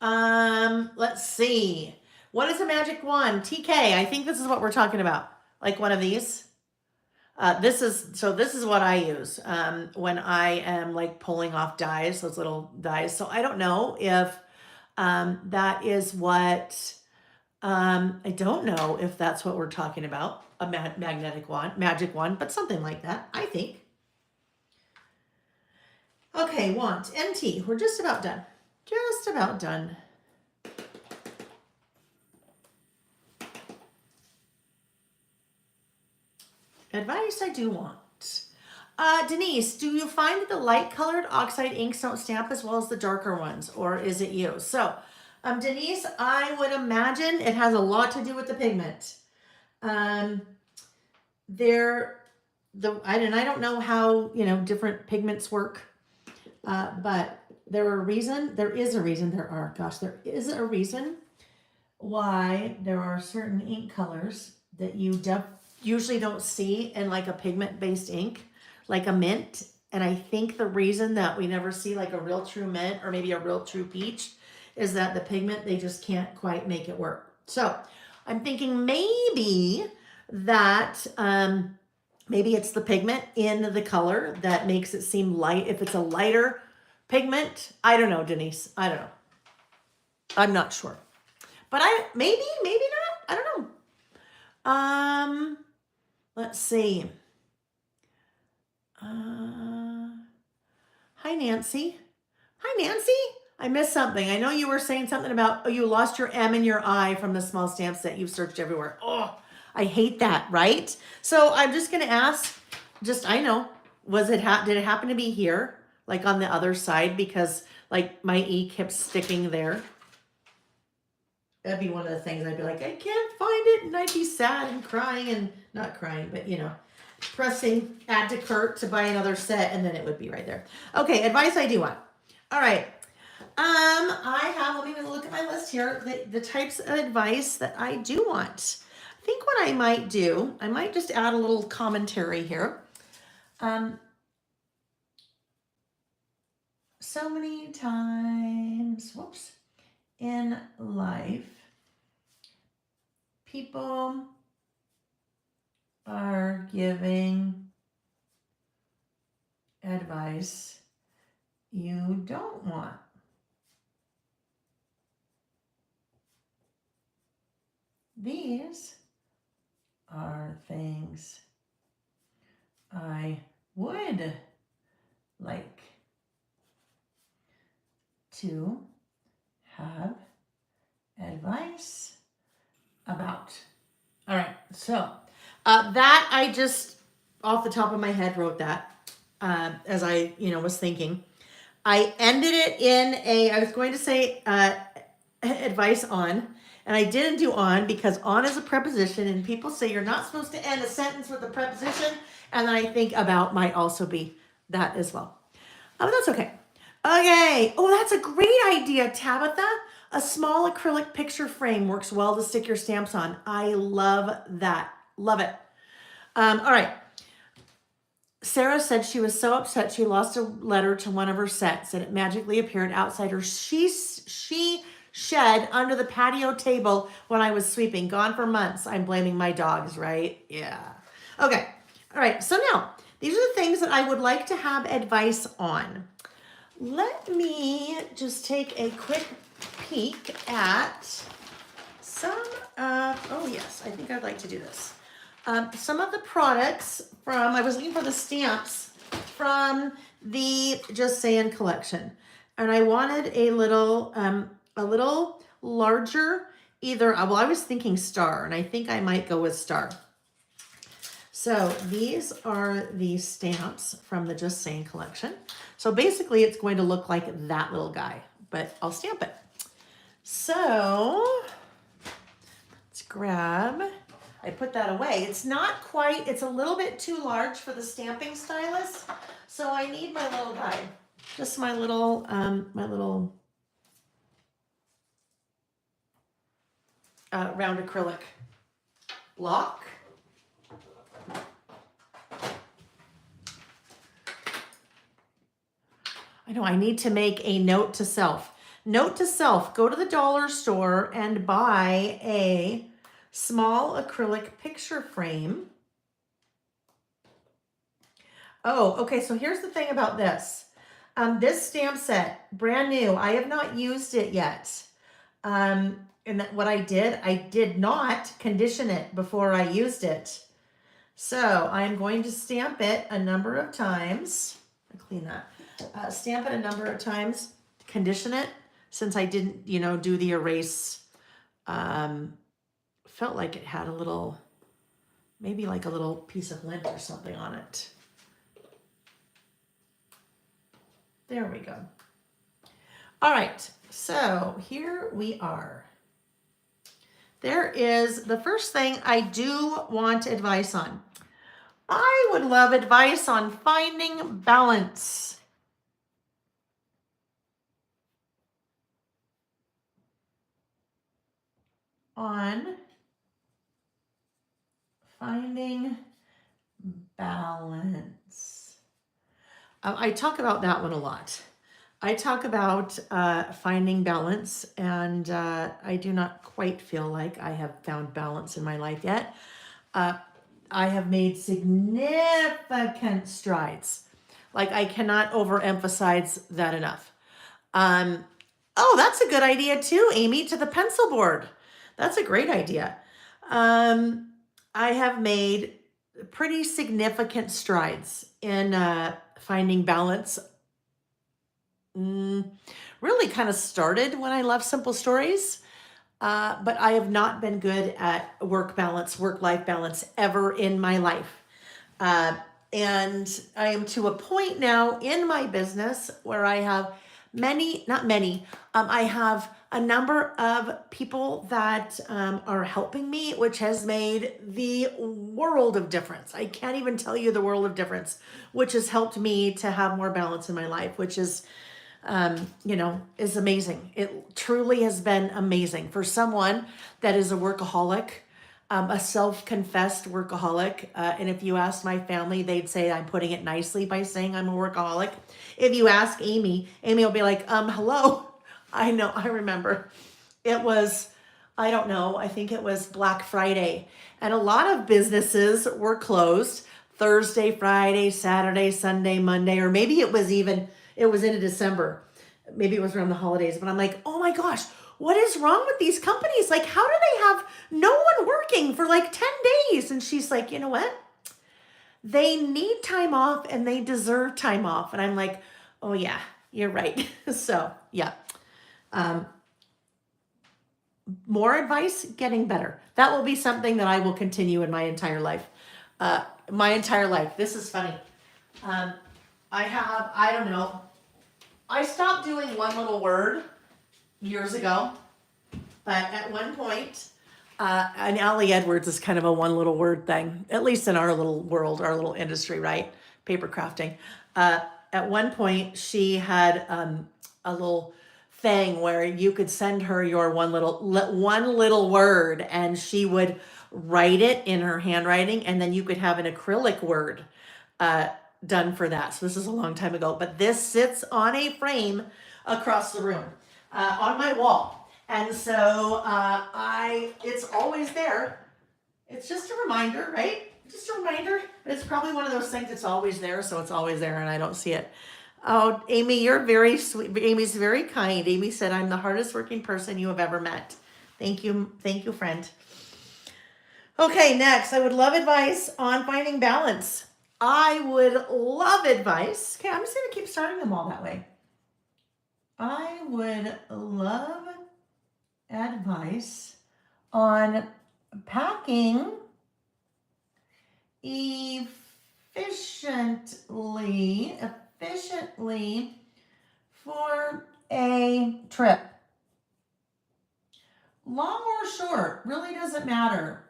Let's see. What is a magic wand? TK, I think this is what we're talking about. Like one of these. This is what I use when I am like pulling off dies, those little dies. So I don't know if that is what, I don't know if that's what we're talking about, a magic wand, but something like that, I think. Okay, want, NT, we're just about done. Just about done. Advice I do want. Denise, do you find that the light colored oxide inks don't stamp as well as the darker ones, or is it you? So, Denise, I would imagine it has a lot to do with the pigment. I don't know how, different pigments work, but there is a reason why there are certain ink colors that you usually don't see in like a pigment-based ink, like a mint. And I think the reason that we never see like a real true mint or maybe a real true peach is that the pigment, they just can't quite make it work. So I'm thinking maybe that maybe it's the pigment in the color that makes it seem light. If it's a lighter pigment, I don't know, Denise. I don't know. I'm not sure. But maybe not. I don't know. Let's see. Hi, Nancy. Hi, Nancy. I missed something. I know you were saying something about, you lost your M in your eye from the small stamp set you've searched everywhere. Oh, I hate that, right? So I'm just going to ask, did it happen to be here? Like on the other side? Because like my E kept sticking there. That'd be one of the things I'd be like, I can't find it. And I'd be sad and crying and not crying, but pressing add to cart to buy another set. And then it would be right there. Okay. Advice I do want. All right. Let me look at my list here. The types of advice that I do want. I think what I might do, I might just add a little commentary here. So many times, in life, people are giving advice you don't want. These are things I would like to have advice about. All right. So that I just off the top of my head wrote that as I was thinking. I ended it in I was going to say advice on, and I didn't do on because on is a preposition, and people say you're not supposed to end a sentence with a preposition, and I think about might also be that as well. Oh, that's okay. Okay. Oh, that's a great idea, Tabitha. A small acrylic picture frame works well to stick your stamps on. I love that. Love it. All right. Sarah said she was so upset she lost a letter to one of her sets and it magically appeared outside her she shed under the patio table when I was sweeping. Gone for months. I'm blaming my dogs, right? Yeah. Okay. All right. So now, these are the things that I would like to have advice on. Let me just take a quick peek at some of, oh yes, I think I'd like to do this. Some of the products I was looking for the stamps from the Just Saying collection. And I wanted a little larger, I was thinking star, and I think I might go with star. So these are the stamps from the Just Saying collection. So basically it's going to look like that little guy, but I'll stamp it. So let's grab, I put that away. It's not quite, it's a little bit too large for the stamping stylus. So I need my little guy, just my little round acrylic block. I know I need to make a note to self. Note to self, go to the dollar store and buy a small acrylic picture frame. Oh, okay, so here's the thing about this. This stamp set, brand new. I have not used it yet. And what I did not condition it before I used it. So I'm going to stamp it a number of times. I'll clean that. Stamp it a number of times, condition it, since I didn't, do the erase. Felt like it had a little, maybe like a little piece of lint or something on it. There we go. All right, so here we are. There is the first thing I do want advice on. I would love advice on finding balance. On finding balance. I talk about that one a lot. I talk about finding balance, and I do not quite feel like I have found balance in my life yet. I have made significant strides. Like, I cannot overemphasize that enough. Oh, that's a good idea too, Amy, to the pencil board. That's a great idea. I have made pretty significant strides in finding balance. Really kind of started when I left Simple Stories, but I have not been good at work-life balance ever in my life. And I am to a point now in my business where I have I have a number of people that are helping me, which has made the world of difference. I can't even tell you the world of difference, which has helped me to have more balance in my life, which is, is amazing. It truly has been amazing for someone that is a workaholic. A self-confessed workaholic. And if you ask my family, they'd say I'm putting it nicely by saying I'm a workaholic. If you ask Amy will be like, hello. I know, I remember. It was, I don't know, I think it was Black Friday. And a lot of businesses were closed Thursday, Friday, Saturday, Sunday, Monday, or maybe it was into December. Maybe it was around the holidays. But I'm like, oh my gosh, what is wrong with these companies? Like, how do they have no one working for like 10 days? And she's like, you know what? They need time off and they deserve time off. And I'm like, oh yeah, you're right. So yeah. more advice, getting better. That will be something that I will continue in my entire life. My entire life. This is funny. Um, I don't know. I stopped doing one little word years ago, but at one point, and Allie Edwards is kind of a one little word thing, at least in our little world, our little industry, right? Paper crafting. At one point, she had a little thing where you could send her your one little word, and she would write it in her handwriting, and then you could have an acrylic word uh, done for that. So this is a long time ago, but this sits on a frame across the room on my wall. And so it's always there. It's just a reminder, right? Just a reminder. It's probably one of those things that's always there, so it's always there and I don't see it. Oh, Amy, you're very sweet. Amy's very kind. Amy said, I'm the hardest working person you have ever met. Thank you. Thank you, friend. Okay, next, I would love advice on finding balance. I would love advice. Okay, I'm just going to keep starting them all that way. I would love advice on packing efficiently for a trip. Long or short, really doesn't matter.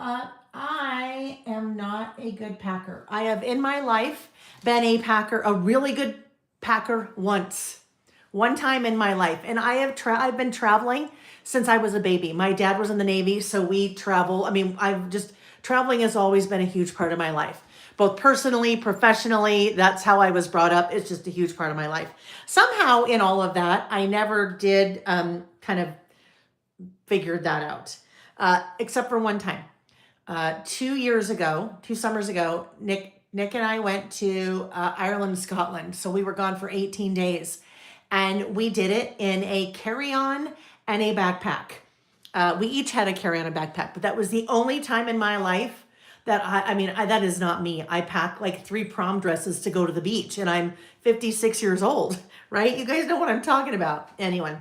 I am not a good packer. I have in my life been a packer, a really good packer one time in my life. And I've been traveling since I was a baby. My dad was in the Navy, so we travel. I mean, traveling has always been a huge part of my life, both personally, professionally. That's how I was brought up. It's just a huge part of my life. Somehow in all of that, I never did kind of figured that out, except for one time. 2 summers ago, Nick and I went to Ireland, Scotland. So we were gone for 18 days. And we did it in a carry-on and a backpack. We each had a carry-on and backpack, but that was the only time in my life that that is not me. I pack like 3 prom dresses to go to the beach, and I'm 56 years old, right? You guys know what I'm talking about. Anyhow,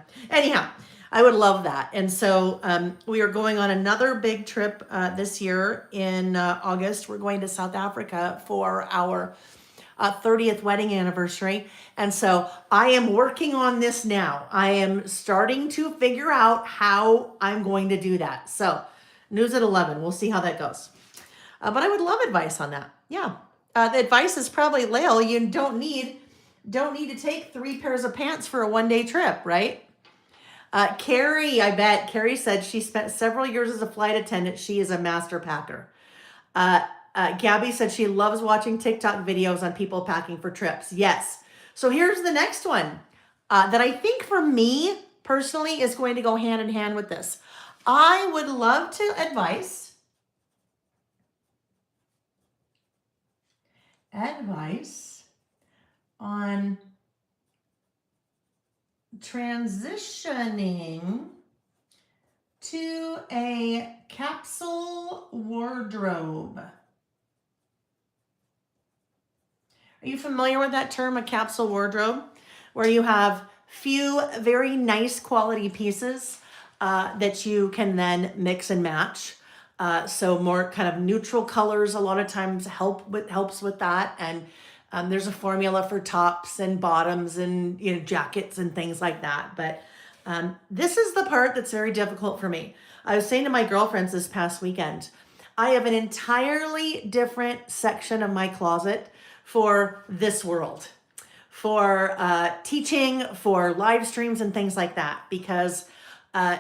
I would love that. And so we are going on another big trip this year in August. We're going to South Africa for our 30th wedding anniversary. And so I am working on this now. I am starting to figure out how I'm going to do that. So news at 11. We'll see how that goes. But I would love advice on that. Yeah. The advice is probably, Lael, you don't need to take 3 pairs of pants for a one-day trip, right? Carrie, I bet. Carrie said she spent several years as a flight attendant. She is a master packer. Gabby said she loves watching TikTok videos on people packing for trips. Yes. So here's the next one that I think for me personally is going to go hand in hand with this. I would love to advice on transitioning to a capsule wardrobe. Are you familiar with that term, a capsule wardrobe? Where you have few very nice quality pieces that you can then mix and match. So more kind of neutral colors a lot of times helps with that. And there's a formula for tops and bottoms and jackets and things like that. But this is the part that's very difficult for me. I was saying to my girlfriends this past weekend, I have an entirely different section of my closet for this world, for teaching, for live streams and things like that, because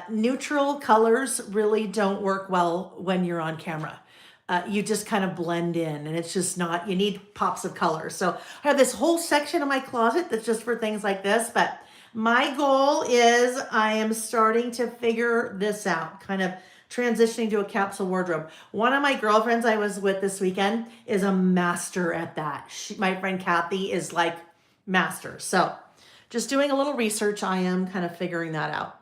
neutral colors really don't work well when you're on camera. You just kind of blend in, and it's just not, you need pops of color. So I have this whole section of my closet that's just for things like this, but my goal is I am starting to figure this out, kind of transitioning to a capsule wardrobe. One of my girlfriends I was with this weekend is a master at that. My friend Kathy is like master. So just doing a little research, I am kind of figuring that out.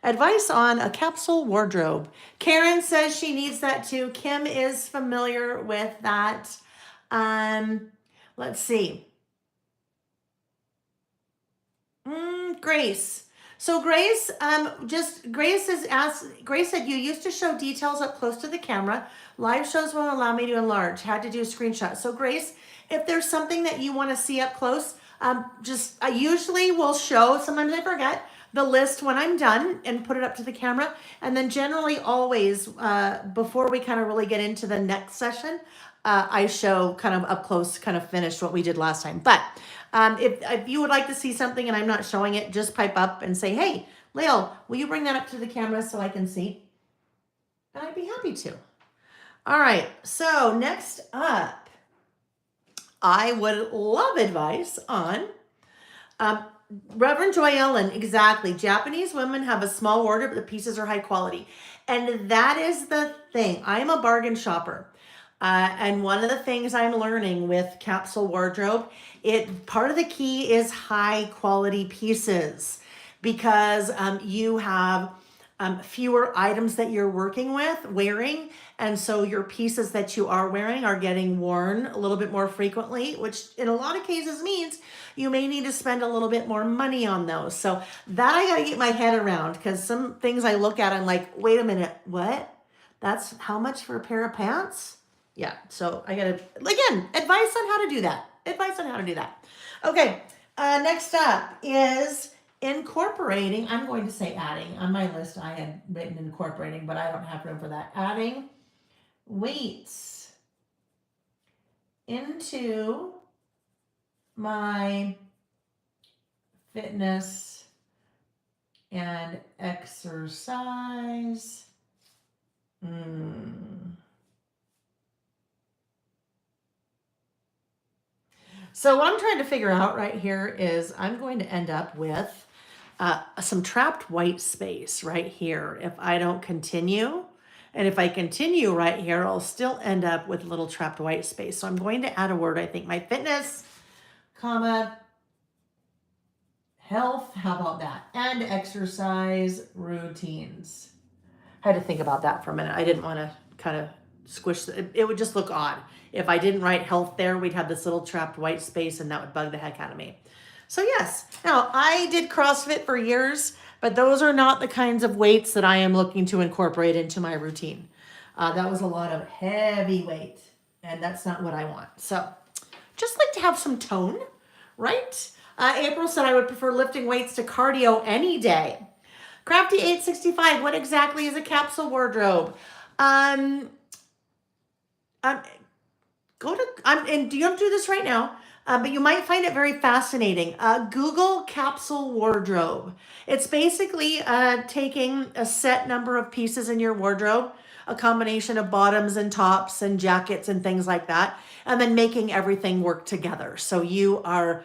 Advice on a capsule wardrobe. Karen says she needs that too. Kim is familiar with that. Let's see. Grace. So Grace, Grace said you used to show details up close to the camera. Live shows won't allow me to enlarge. Had to do a screenshot. So Grace, if there's something that you want to see up close, I usually will show, sometimes I forget, the list when I'm done and put it up to the camera. And then generally always, before we kind of really get into the next session, I show kind of up close, kind of finished what we did last time. But if you would like to see something and I'm not showing it, just pipe up and say, hey, Lil, will you bring that up to the camera so I can see? And I'd be happy to. All right, so next up, I would love advice on Reverend Joy Ellen, exactly. Japanese women have a small wardrobe, but the pieces are high quality. And that is the thing. I am a bargain shopper. And one of the things I'm learning with capsule wardrobe, part of the key is high quality pieces, because you have fewer items that you're wearing. And so your pieces that you are wearing are getting worn a little bit more frequently, which in a lot of cases means you may need to spend a little bit more money on those. So that I got to get my head around, because some things I look at, I'm like, wait a minute, what? That's how much for a pair of pants? Yeah, so I got to, again, advice on how to do that. Okay, next up is incorporating. I'm going to say adding. On my list, I had written incorporating, but I don't have room for that. Adding weights into my fitness and exercise. So what I'm trying to figure out right here is I'm going to end up with some trapped white space right here if I don't continue. And if I continue right here, I'll still end up with a little trapped white space. So I'm going to add a word, I think, my fitness, comma, health, how about that? And exercise routines. I had to think about that for a minute. I didn't want to kind of squish, it would just look odd. If I didn't write health there, we'd have this little trapped white space and that would bug the heck out of me. So yes, now I did CrossFit for years, but those are not the kinds of weights that I am looking to incorporate into my routine. That was a lot of heavy weight, and that's not what I want. So just like to have some tone, right? April said I would prefer lifting weights to cardio any day. Crafty 865, what exactly is a capsule wardrobe? And you don't do this right now, but you might find it very fascinating. Google capsule wardrobe. It's basically taking a set number of pieces in your wardrobe, a combination of bottoms and tops and jackets and things like that, and then making everything work together. So you are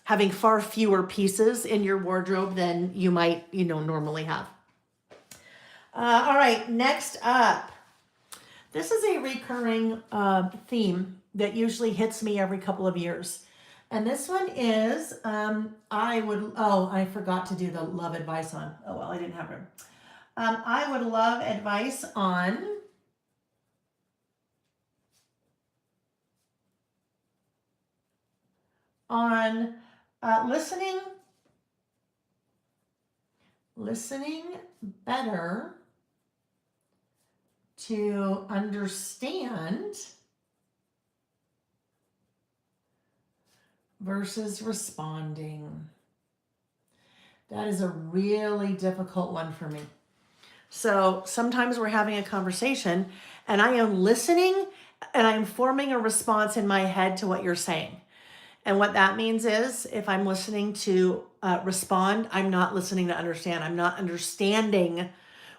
having far fewer pieces in your wardrobe than you might, normally have. All right, next up. This is a recurring theme that usually hits me every couple of years. And this one is, I forgot to do the love advice on. Oh, well, I didn't have room. I would love advice on listening better to understand versus responding. That is a really difficult one for me. So sometimes we're having a conversation and I am listening and I'm forming a response in my head to what you're saying. And what that means is if I'm listening to respond, I'm not listening to understand. I'm not understanding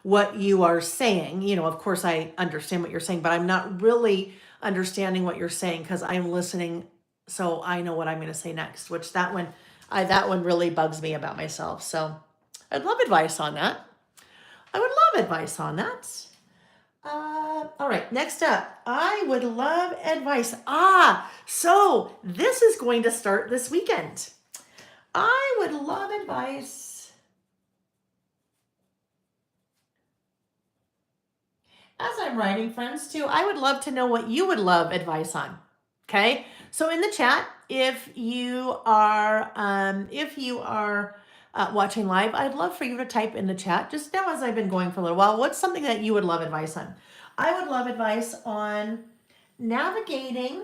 what you are saying. Of course I understand what you're saying, but I'm not really understanding what you're saying because I'm listening so I know what I'm going to say next, which that one really bugs me about myself. So I'd love advice on that. All right, next up, I would love advice. So this is going to start this weekend. I would love advice as I'm writing, friends, too. I would love to know what you would love advice on. Okay, so in the chat, if you are watching live, I'd love for you to type in the chat just now as I've been going for a little while. What's something that you would love advice on? I would love advice on navigating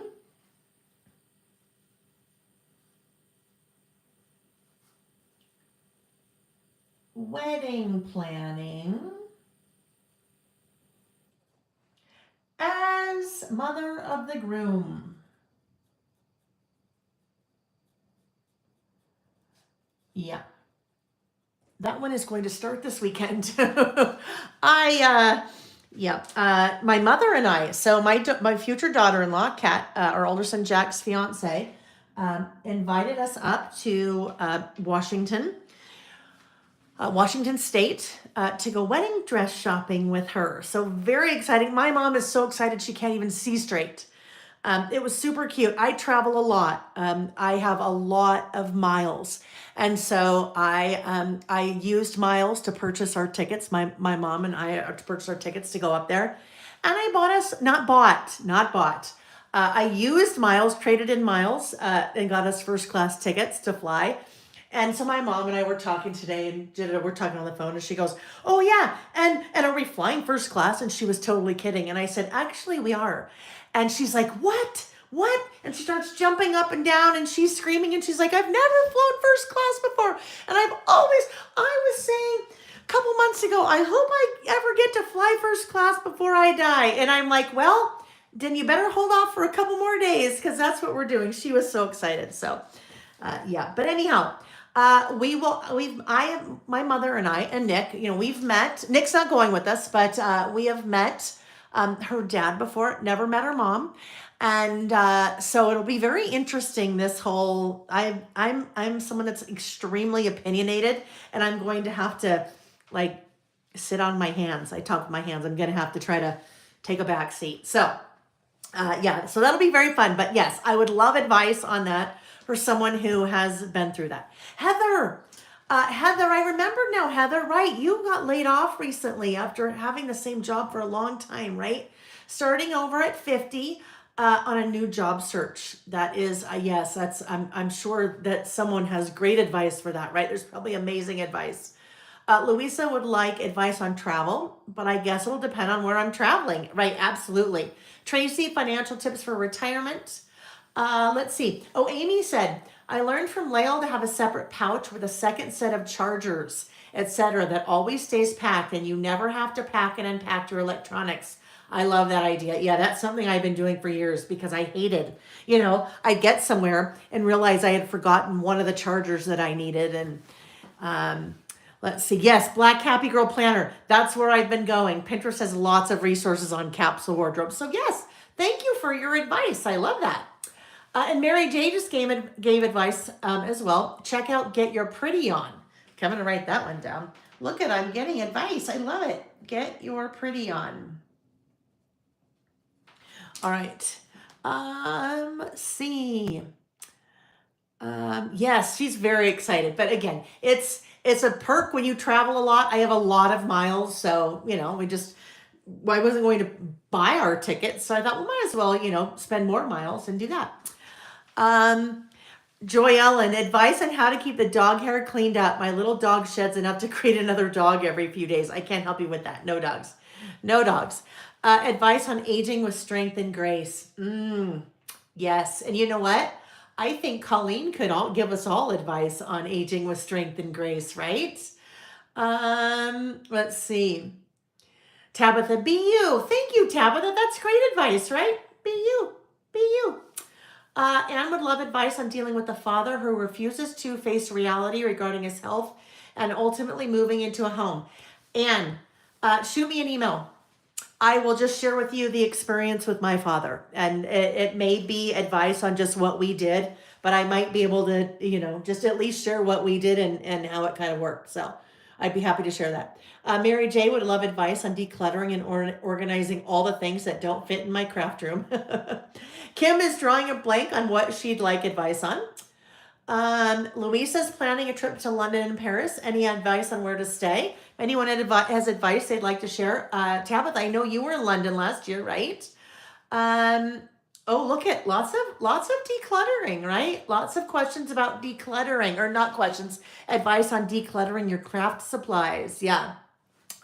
wedding planning as mother of the groom. Yeah, that one is going to start this weekend. My mother and I, so my future daughter-in-law, Kat, our older son Jack's fiance, invited us up to Washington State, to go wedding dress shopping with her. So very exciting. My mom is so excited she can't even see straight. It was super cute. I travel a lot. I have a lot of miles, and so I used miles to purchase our tickets. My mom and I to purchase our tickets to go up there, and I bought us not bought. I used miles, traded in miles, and got us first class tickets to fly. And so my mom and I were talking today, and we're talking on the phone, and she goes, "Oh yeah, and are we flying first class?" And she was totally kidding, and I said, "Actually, we are." And she's like, "What? What?" And she starts jumping up and down, and she's screaming, and she's like, "I've never flown first class before, and I was saying a couple months ago, I hope I ever get to fly first class before I die." And I'm like, "Well, then you better hold off for a couple more days, because that's what we're doing." She was so excited. So, yeah. But anyhow. My mother and I and Nick, we've met. Nick's not going with us, but we have met her dad before. Never met her mom, and so it'll be very interesting. This whole I'm someone that's extremely opinionated, and I'm going to have to like sit on my hands. I talk with my hands. I'm going to have to try to take a back seat. So yeah, so that'll be very fun. But yes, I would love advice on that for someone who has been through that. Heather, I remember now, Heather, right? You got laid off recently after having the same job for a long time, right? Starting over at 50 on a new job search. That is, yes, I'm sure that someone has great advice for that, right? There's probably amazing advice. Louisa would like advice on travel, but I guess it'll depend on where I'm traveling, right? Absolutely. Tracy, financial tips for retirement. Let's see. Oh, Amy said, I learned from Lael to have a separate pouch with a second set of chargers, etc., that always stays packed, and you never have to pack and unpack your electronics. I love that idea. Yeah, that's something I've been doing for years because I hated, I'd get somewhere and realize I had forgotten one of the chargers that I needed. And let's see. Yes, Black Happy Girl Planner. That's where I've been going. Pinterest has lots of resources on capsule wardrobe. So yes, thank you for your advice. I love that. And Mary J just gave advice as well. Check out Get Your Pretty On. Okay, I'm going to write that one down. Look at, I'm getting advice. I love it. Get Your Pretty On. All right. Let's see. Yes, she's very excited. But again, it's a perk when you travel a lot. I have a lot of miles. So, I wasn't going to buy our tickets. So I thought, well, might as well, spend more miles and do that. Joy Ellen, advice on how to keep the dog hair cleaned up. My little dog sheds enough to create another dog every few days. I can't help you with that. No dogs. No dogs. Advice on aging with strength and grace. Yes. And you know what? I think Colleen could give us all advice on aging with strength and grace, right? Let's see. Tabitha, be you. Thank you, Tabitha. That's great advice, right? Be you. Be you. Anne would love advice on dealing with the father who refuses to face reality regarding his health and ultimately moving into a home. Anne, shoot me an email. I will just share with you the experience with my father. And it may be advice on just what we did, but I might be able to, just at least share what we did and how it kind of worked. So I'd be happy to share that. Mary J would love advice on decluttering and organizing all the things that don't fit in my craft room. Kim is drawing a blank on what she'd like advice on. Louisa's planning a trip to London and Paris. Any advice on where to stay? If anyone has advice they'd like to share. Tabitha, I know you were in London last year, right? Oh, look at lots of decluttering, right? Lots of questions about decluttering, or not questions, advice on decluttering your craft supplies. Yeah.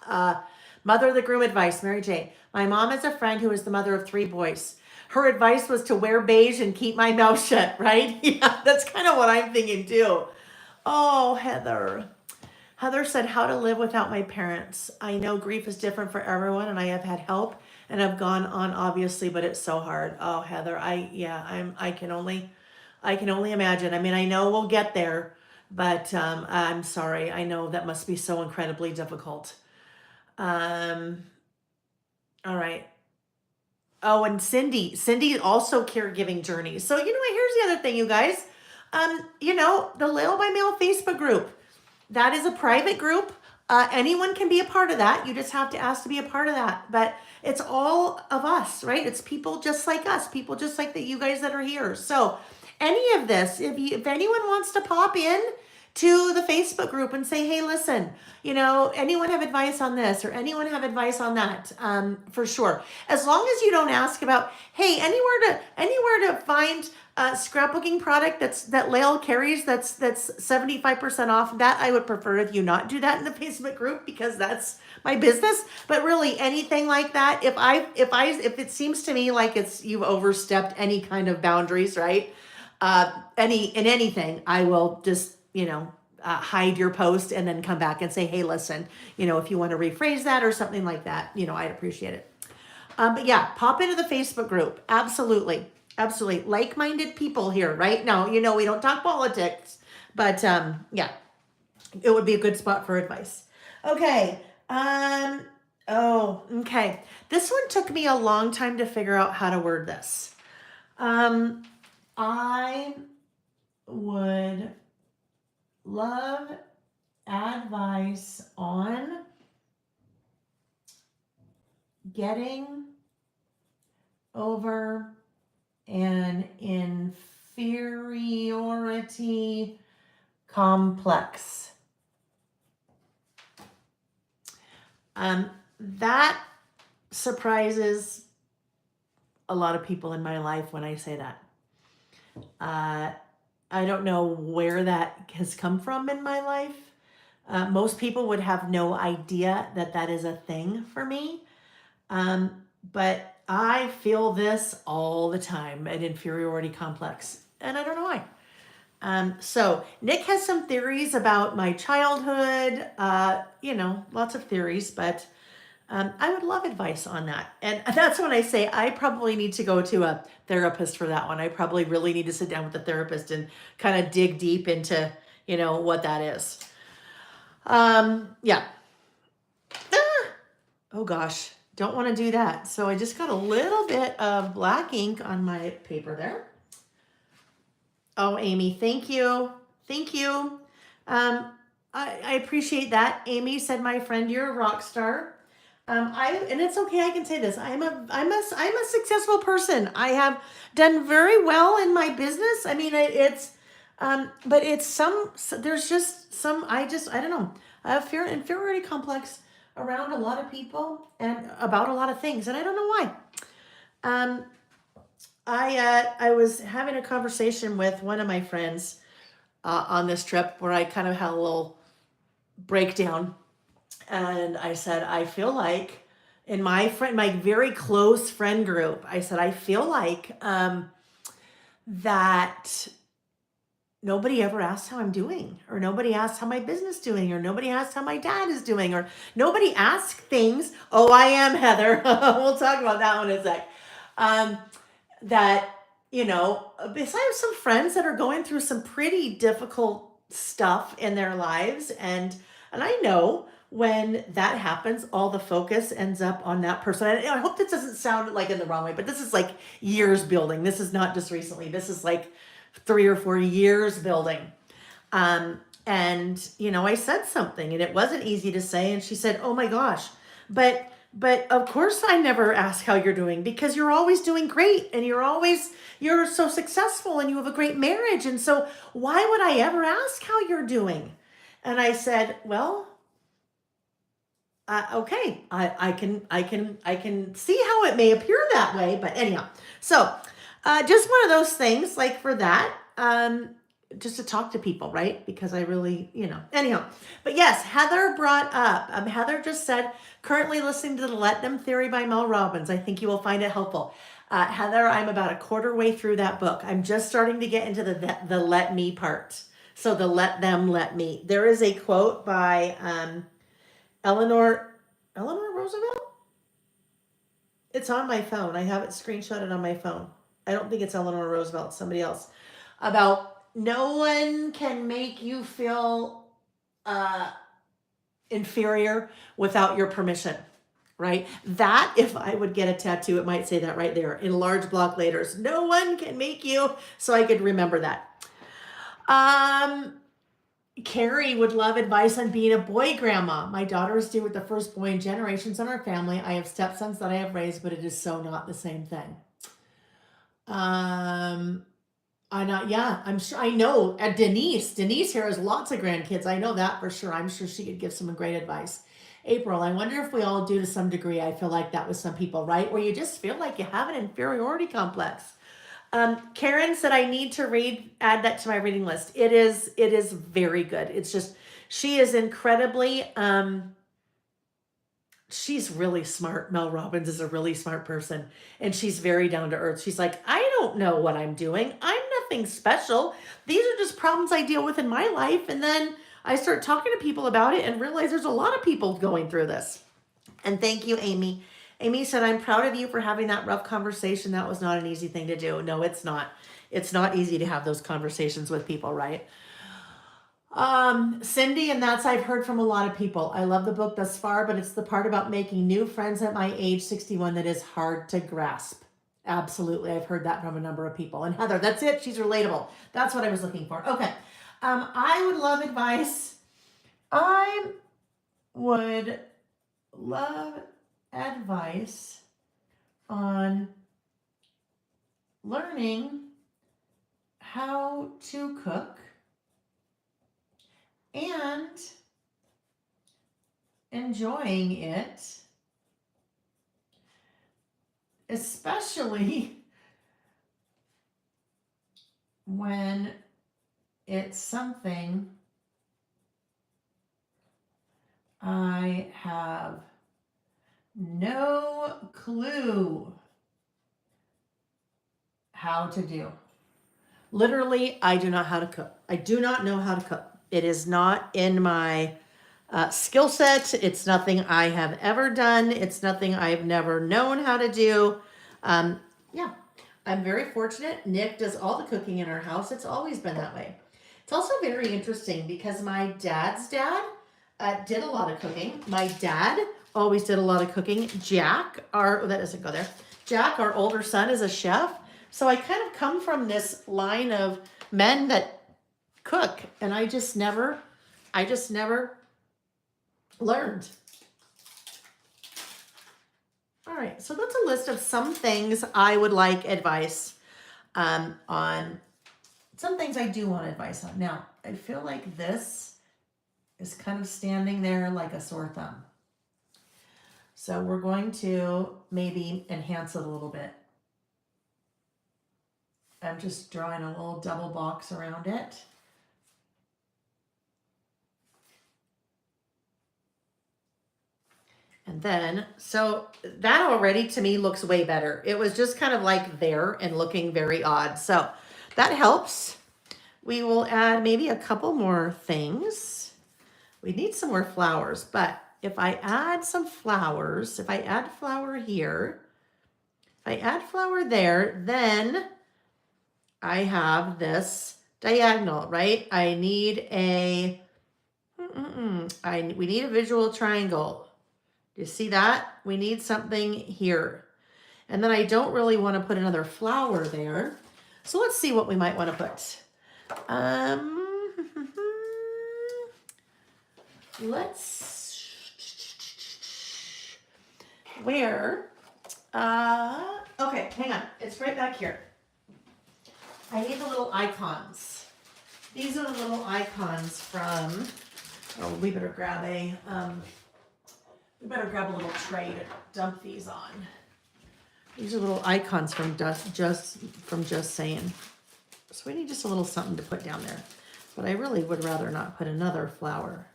Uh, Mother of the groom advice, Mary J. My mom is a friend who is the mother of three boys. Her advice was to wear beige and keep my mouth shut, right? Yeah, that's kind of what I'm thinking too. Oh, Heather. Heather said, how to live without my parents. I know grief is different for everyone, and I have had help and I've gone on obviously, but it's so hard. Oh, Heather, I can only imagine. I mean, I know we'll get there, but I'm sorry. I know that must be so incredibly difficult. Um, all right. Oh, and Cindy also caregiving journeys. So, here's the other thing, you guys. The Little by Mail Facebook group. That is a private group. Anyone can be a part of that. You just have to ask to be a part of that. But it's all of us, right? It's people just like us, people just like you guys that are here. So any of this, if anyone wants to pop in to the Facebook group and say, hey, listen, anyone have advice on this or anyone have advice on that? For sure. As long as you don't ask about, hey, anywhere to find scrapbooking product that Lael carries that's 75% off. That I would prefer if you not do that in the Facebook group, because that's my business. But really anything like that, if it seems to me like you've overstepped any kind of boundaries, right? Anything, I will just hide your post and then come back and say, hey, listen, if you want to rephrase that or something like that, I'd appreciate it. But yeah, pop into the Facebook group. Absolutely. Absolutely. Like-minded people here, right? Now, we don't talk politics, but yeah, it would be a good spot for advice. Okay. Okay. This one took me a long time to figure out how to word this. I would love advice on getting over an inferiority complex. That surprises a lot of people in my life when I say that. I don't know where that has come from in my life. Most people would have no idea that is a thing for me. But I feel this all the time, an inferiority complex, and I don't know why. So Nick has some theories about my childhood, lots of theories, but I would love advice on that. And that's when I say I probably need to go to a therapist for that one. I probably really need to sit down with a therapist and kind of dig deep into, what that is. Yeah. Oh gosh, don't want to do that. So I just got a little bit of black ink on my paper there. Oh, Amy, thank you. Thank you. I appreciate that. Amy said, my friend, you're a rock star. And it's okay. I can say this. I'm a successful person. I have done very well in my business. I mean, but there's just some, I don't know. I have inferiority complex around a lot of people and about a lot of things. And I don't know why. I was having a conversation with one of my friends on this trip where I kind of had a little breakdown, and I said, I feel like in my very close friend group, I said, I feel like that nobody ever asks how I'm doing, or nobody asks how my business is doing, or nobody asks how my dad is doing, or nobody asks things. Oh, I am Heather. We'll talk about that one in a sec. That, besides some friends that are going through some pretty difficult stuff in their lives. And I know when that happens, all the focus ends up on that person. And I hope this doesn't sound like in the wrong way, but this is like years building. This is not just recently. This is like 3 or 4 years building. And, I said something and it wasn't easy to say. And she said, oh my gosh, but of course I never ask how you're doing, because you're always doing great and you're so successful and you have a great marriage. And so why would I ever ask how you're doing? And I said, well, okay, I can see how it may appear that way, but anyhow, so Just one of those things, like for that, just to talk to people, right? Because I really, anyhow. But yes, Heather brought up, Heather just said, currently listening to the Let Them Theory by Mel Robbins. I think you will find it helpful. Heather, I'm about a quarter way through that book. I'm just starting to get into the let me part. So the let them, let me. There is a quote by Eleanor Roosevelt? It's on my phone. I have it screenshotted on my phone. I don't think it's Eleanor Roosevelt, it's somebody else. About no one can make you feel inferior without your permission, right? That, if I would get a tattoo, it might say that right there in large block letters. No one can make you, so I could remember that. Carrie would love advice on being a boy grandma. My daughter is due with the first boy in generations in our family. I have stepsons that I have raised, but it is so not the same thing. I'm sure I know Denise here has lots of grandkids. I know that for sure. I'm sure she could give some great advice. April, I wonder if we all do to some degree. I feel like that with some people, right? Where you just feel like you have an inferiority complex. Karen said I need to add that to my reading list. It is very good. It's just, she is incredibly, she's really smart. Mel Robbins is a really smart person, and she's very down to earth. She's like, I don't know what I'm doing. I'm nothing special. These are just problems I deal with in my life. And then I start talking to people about it and realize there's a lot of people going through this. And thank you, Amy. Amy said, I'm proud of you for having that rough conversation. That was not an easy thing to do. No, it's not. It's not easy to have those conversations with people, right? Cindy, and that's I've heard from a lot of people. I love the book thus far, but it's the part about making new friends at my age, 61, that is hard to grasp. Absolutely. I've heard that from a number of people. And Heather, that's it. She's relatable. That's what I was looking for. Okay. I would love advice. I would love advice on learning how to cook and enjoying it, especially when it's something I have no clue how to do. Literally, I do not know how to cook. I do not know how to cook. It is not in my skill set. It's nothing I have ever done. It's nothing I've never known how to do. Yeah, I'm very fortunate. Nick does all the cooking in our house. It's always been that way. It's also very interesting because my dad's dad did a lot of cooking. My dad always did a lot of cooking. Jack, that doesn't go there. Jack, our older son, is a chef. So I kind of come from this line of men that cook, and I just never learned. All right, so that's a list of some things I would like advice on. Some things I do want advice on. Now, I feel like this is kind of standing there like a sore thumb. So we're going to maybe enhance it a little bit. I'm just drawing a little double box around it. And then, so that already to me looks way better. It was just kind of like there and looking very odd. So that helps. We will add maybe a couple more things. We need some more flowers, but if I add some flowers, if I add flower here, if I add flower there, then I have this diagonal, right? I need a, we need a visual triangle. You see that? We need something here. And then I don't really want to put another flower there. So let's see what we might want to put. Let's, okay, hang on. It's right back here. I need the little icons. These are the little icons from, we better grab a little tray to dump these on. These are little icons from Just Saying. So we need just a little something to put down there. But I really would rather not put another flower.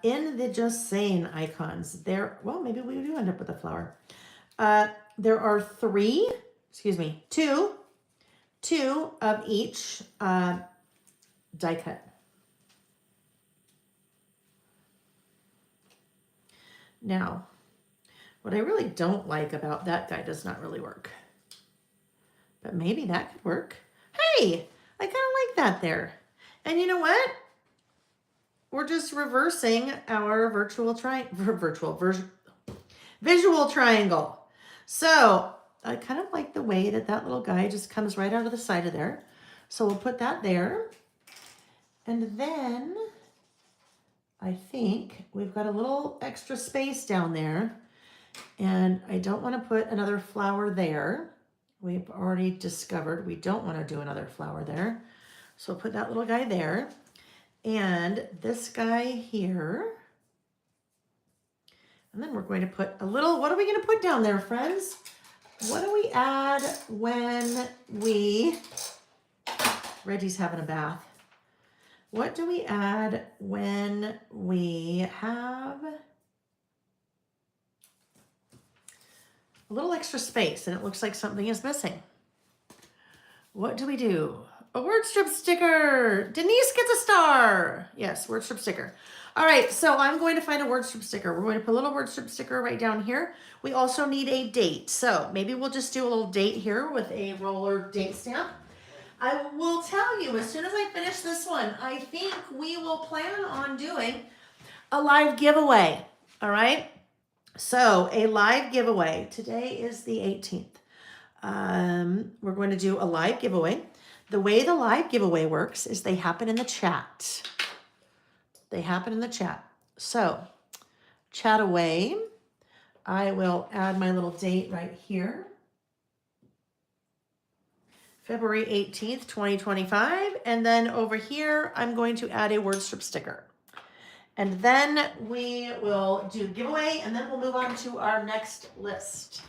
In the Just Saying icons, well, maybe we do end up with a flower. There are two of each die cut. Now, what I really don't like about that guy does not really work. But maybe that could work. Hey, I kind of like that there. And you know what? We're just reversing our visual triangle. So I kind of like the way that little guy just comes right out of the side of there. So we'll put that there. And then I think we've got a little extra space down there. And I don't want to put another flower there. We've already discovered we don't want to do another flower there. So we'll put that little guy there. And this guy here. And then we're going to put a little, what are we going to put down there, friends? What do we add when Reggie's having a bath. What do we add when we have a little extra space and it looks like something is missing? What do we do? A word strip sticker. Denise gets a star. Yes, word strip sticker. All right, so I'm going to find a word strip sticker. We're going to put a little word strip sticker right down here. We also need a date. So maybe we'll just do a little date here with a roller date stamp. I will tell you, as soon as I finish this one, I think we will plan on doing a live giveaway. All right, so a live giveaway. Today is the 18th. We're going to do a live giveaway. The way the live giveaway works is they happen in the chat. They happen in the chat. So chat away. I will add my little date right here. February 18th, 2025. And then over here, I'm going to add a word strip sticker. And then we will do giveaway and then we'll move on to our next list.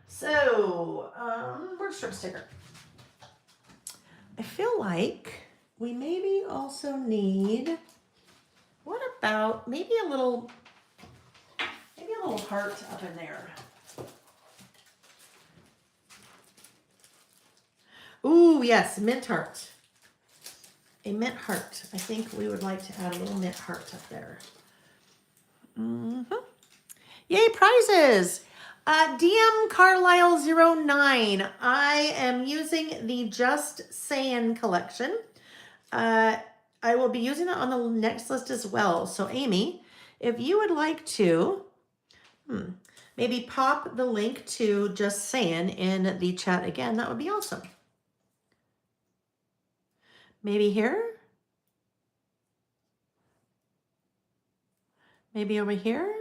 So, word strip sticker. I feel like we maybe also need, what about maybe a little heart up in there. Ooh, yes, mint heart. A mint heart. I think we would like to add a little mint heart up there. Yay, prizes! DM Carlisle09. I am using the Just Saying collection. I will be using it on the next list as well. So Amy, if you would like to, maybe pop the link to Just Saying in the chat again, that would be awesome. Maybe here? Maybe over here?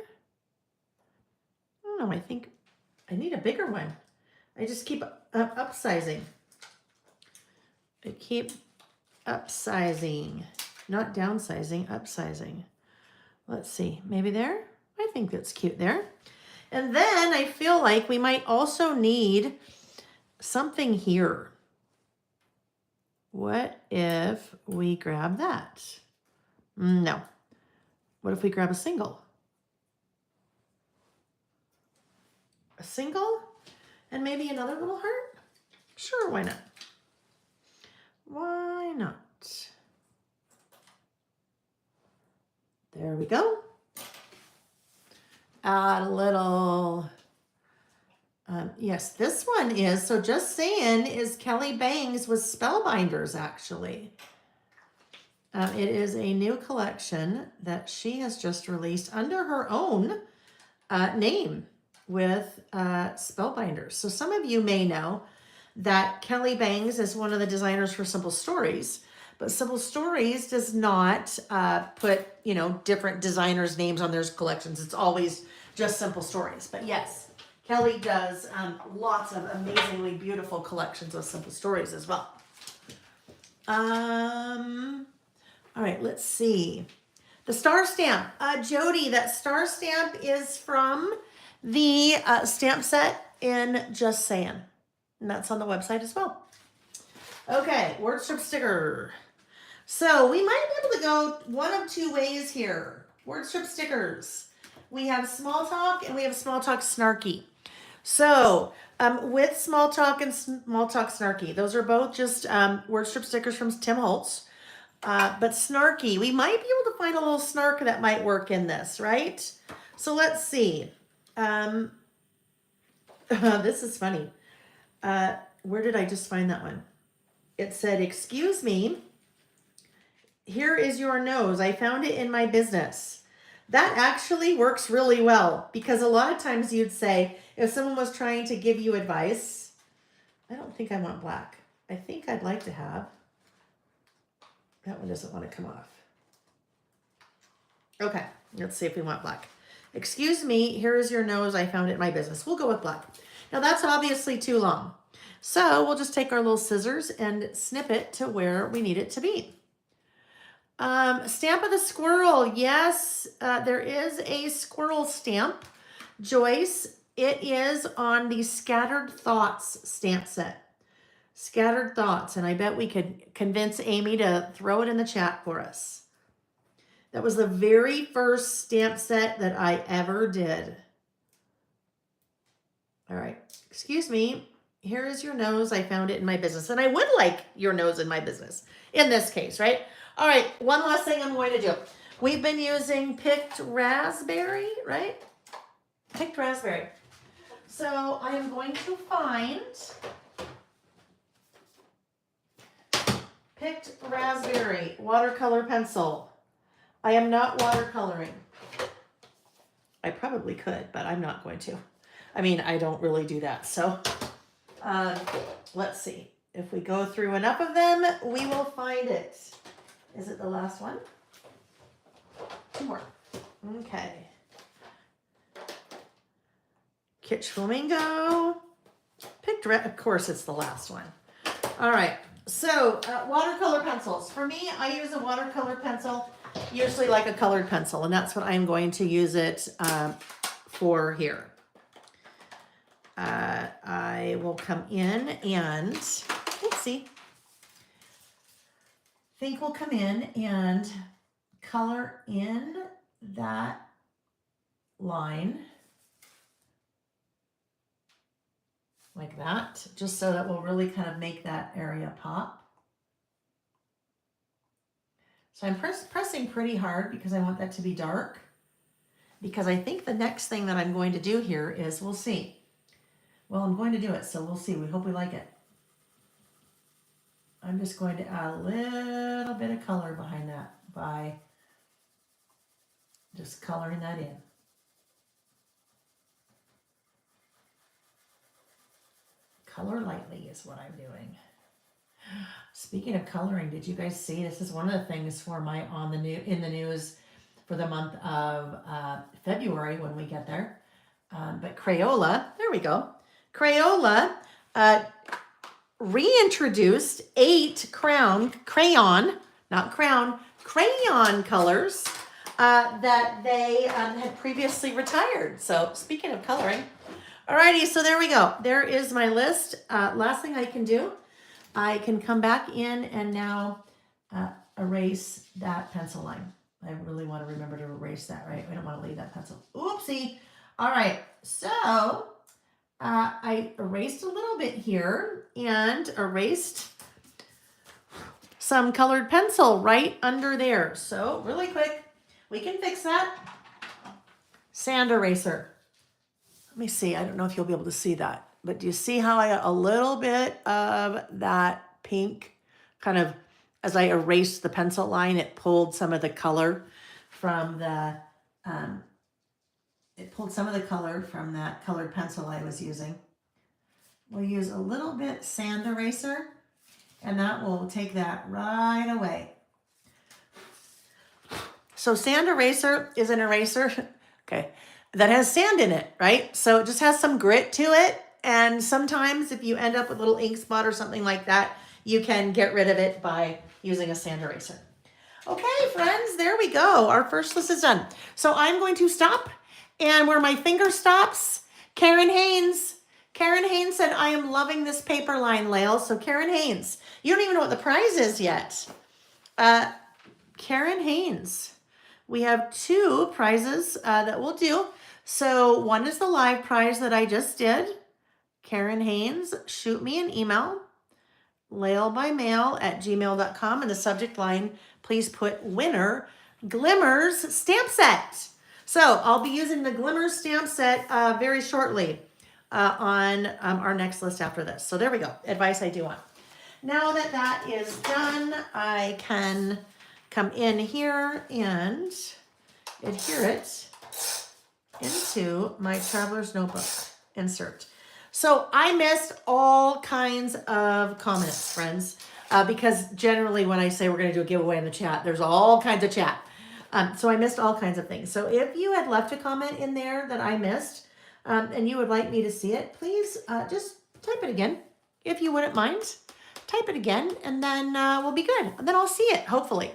I don't know, I think I need a bigger one. I just keep upsizing. I keep upsizing, not downsizing, upsizing. Let's see, maybe there? I think that's cute there. And then I feel like we might also need something here. What if we grab that? No. What if we grab a single? A single and maybe another little heart? Sure, why not? Why not? There we go. Add a little, yes, this one is, so Just Saying is Kelly Bangs with Spellbinders, actually. It is a new collection that she has just released under her own name with Spellbinders. So some of you may know that Kelly Bangs is one of the designers for Simple Stories, but Simple Stories does not put, different designers' names on their collections. It's always just Simple Stories. But yes, Kelly does lots of amazingly beautiful collections of Simple Stories as well. All right, let's see. The star stamp. Jody, that star stamp is from the stamp set in Just Saying. And that's on the website as well. Okay, word strip sticker. So we might be able to go one of two ways here. Word strip stickers. We have small talk and we have small talk snarky. So with small talk and small talk snarky, those are both just word strip stickers from Tim Holtz. But snarky, we might be able to find a little snark that might work in this, right? So let's see. This is funny. Where did I just find that one? It said, "Excuse me, here is your nose. I found it in my business." That actually works really well because a lot of times you'd say, if someone was trying to give you advice, I don't think I want black. I think I'd like to have, that one doesn't want to come off. Okay, let's see if we want black. "Excuse me, here is your nose. I found it in my business." We'll go with black. Now that's obviously too long. So we'll just take our little scissors and snip it to where we need it to be. Stamp of the squirrel. Yes, there is a squirrel stamp. Joyce, it is on the Scattered Thoughts stamp set. Scattered Thoughts, and I bet we could convince Amy to throw it in the chat for us. That was the very first stamp set that I ever did. All right, "Excuse me, here is your nose. I found it in my business." And I would like your nose in my business in this case, right? All right, one last thing I'm going to do. We've been using Picked Raspberry, right? Picked Raspberry. So I am going to find Picked Raspberry watercolor pencil. I am not watercoloring. I probably could, but I'm not going to. I mean, I don't really do that. So let's see. If we go through enough of them, we will find it. Is it the last one? Two more. Okay. Kitsch Flamingo. Picked Red. Of course, it's the last one. All right. So watercolor pencils. For me, I use a watercolor pencil, usually like a colored pencil, and that's what I'm going to use it for here. I will come in and, let's see. I think we'll come in and color in that line like that, just so that we'll really kind of make that area pop. So I'm pressing pretty hard because I want that to be dark, because I think the next thing that I'm going to do here is, we'll see. Well, I'm going to do it, so we'll see. We hope we like it. I'm just going to add a little bit of color behind that by just coloring that in. Color lightly is what I'm doing. Speaking of coloring, did you guys see? This is one of the things for my in the news for the month of February when we get there. But Crayola, there we go. Crayola reintroduced 8 crayon colors that they had previously retired. So speaking of coloring, alrighty, so there we go. There is my list. Last thing I can do, I can come back in and now erase that pencil line. I really want to remember to erase that, right? We don't want to leave that pencil. Oopsie. All right, so I erased a little bit here and erased some colored pencil right under there. So really quick, we can fix that. Sand eraser. Let me see. I don't know if you'll be able to see that, but do you see how I got a little bit of that pink kind of, as I erased the pencil line, it pulled some of the color from the, that colored pencil I was using. We'll use a little bit sand eraser, and that will take that right away. So sand eraser is an eraser, okay, that has sand in it, right? So it just has some grit to it. And sometimes if you end up with a little ink spot or something like that, you can get rid of it by using a sand eraser. Okay, friends, there we go. Our first list is done. So I'm going to stop, and where my finger stops, Karen Haynes, Karen Haynes said, I am loving this paper line, Lael. So Karen Haynes, you don't even know what the prize is yet. Karen Haynes, we have 2 prizes that we'll do. So one is the live prize that I just did. Karen Haynes, shoot me an email, laelbymail@gmail.com. In the subject line, please put winner Glimmers stamp set. So I'll be using the Glimmers stamp set very shortly on our next list after this. So there we go. Advice I do want. Now that that is done, I can come in here and adhere it into my Traveler's Notebook insert. So I missed all kinds of comments, friends, because generally when I say we're going to do a giveaway in the chat, there's all kinds of chat. So I missed all kinds of things. So if you had left a comment in there that I missed and you would like me to see it, please just type it again. If you wouldn't mind, type it again and then we'll be good. And then I'll see it, hopefully.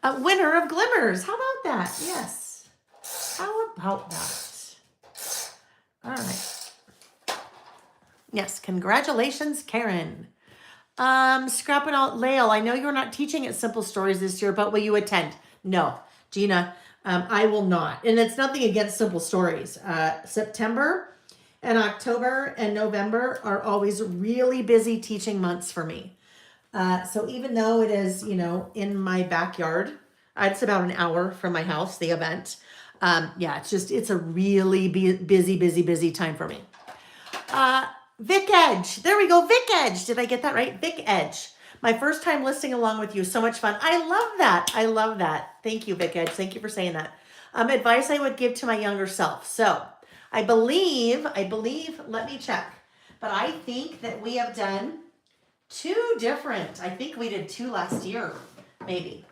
Winner of Glimmers. How about that? Yes. How about that? All right. Yes, congratulations, Karen. Scrapping out Lael, I know you're not teaching at Simple Stories this year, but will you attend? No, Gina, I will not. And it's nothing against Simple Stories. September and October and November are always really busy teaching months for me. So even though it is, in my backyard, it's about an hour from my house, the event. Yeah, it's a really busy time for me. Vic Edge. There we go. Vic Edge. Did I get that right? Vic Edge. My first time listing along with you. So much fun. I love that. I love that. Thank you, Vic Edge. Thank you for saying that. Advice I would give to my younger self. So I believe, let me check. But I think that we have done 2 different. I think we did 2 last year, maybe.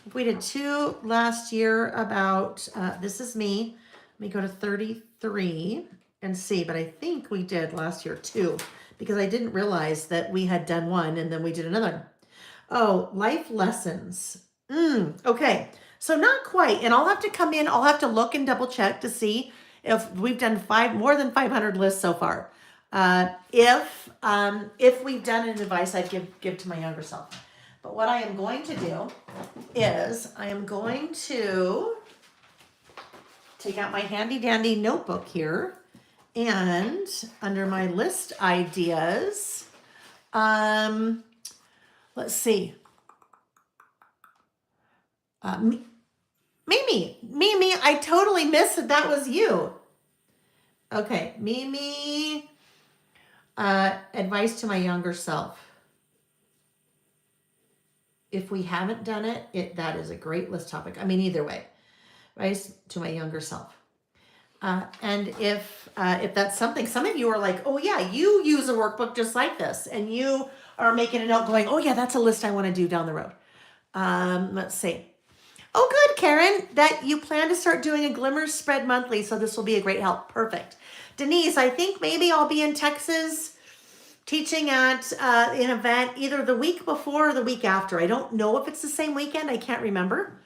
If we did 2 last year about, this is me. Let me go to 33 and see, but I think we did last year 2 because I didn't realize that we had done 1 and then we did another. Oh, life lessons. Okay, so not quite. And I'll have to come in, I'll have to look and double check to see if we've done more than 500 lists so far. If we've done an advice I'd give to my younger self. But what I am going to do is I am going to take out my handy dandy notebook here. And under my list ideas, let's see. Mimi, I totally missed that was you. Okay, Mimi, advice to my younger self. If we haven't done it, that is a great list topic. I mean, either way, advice to my younger self. And if that's something, some of you are like, oh yeah, you use a workbook just like this, and you are making a note going, oh yeah, that's a list I want to do down the road. Let's see. Oh, good, Karen, that you plan to start doing a Glimmers spread monthly, so this will be a great help. Perfect. Denise, I think maybe I'll be in Texas teaching at an event either the week before or the week after. I don't know if it's the same weekend. I can't remember.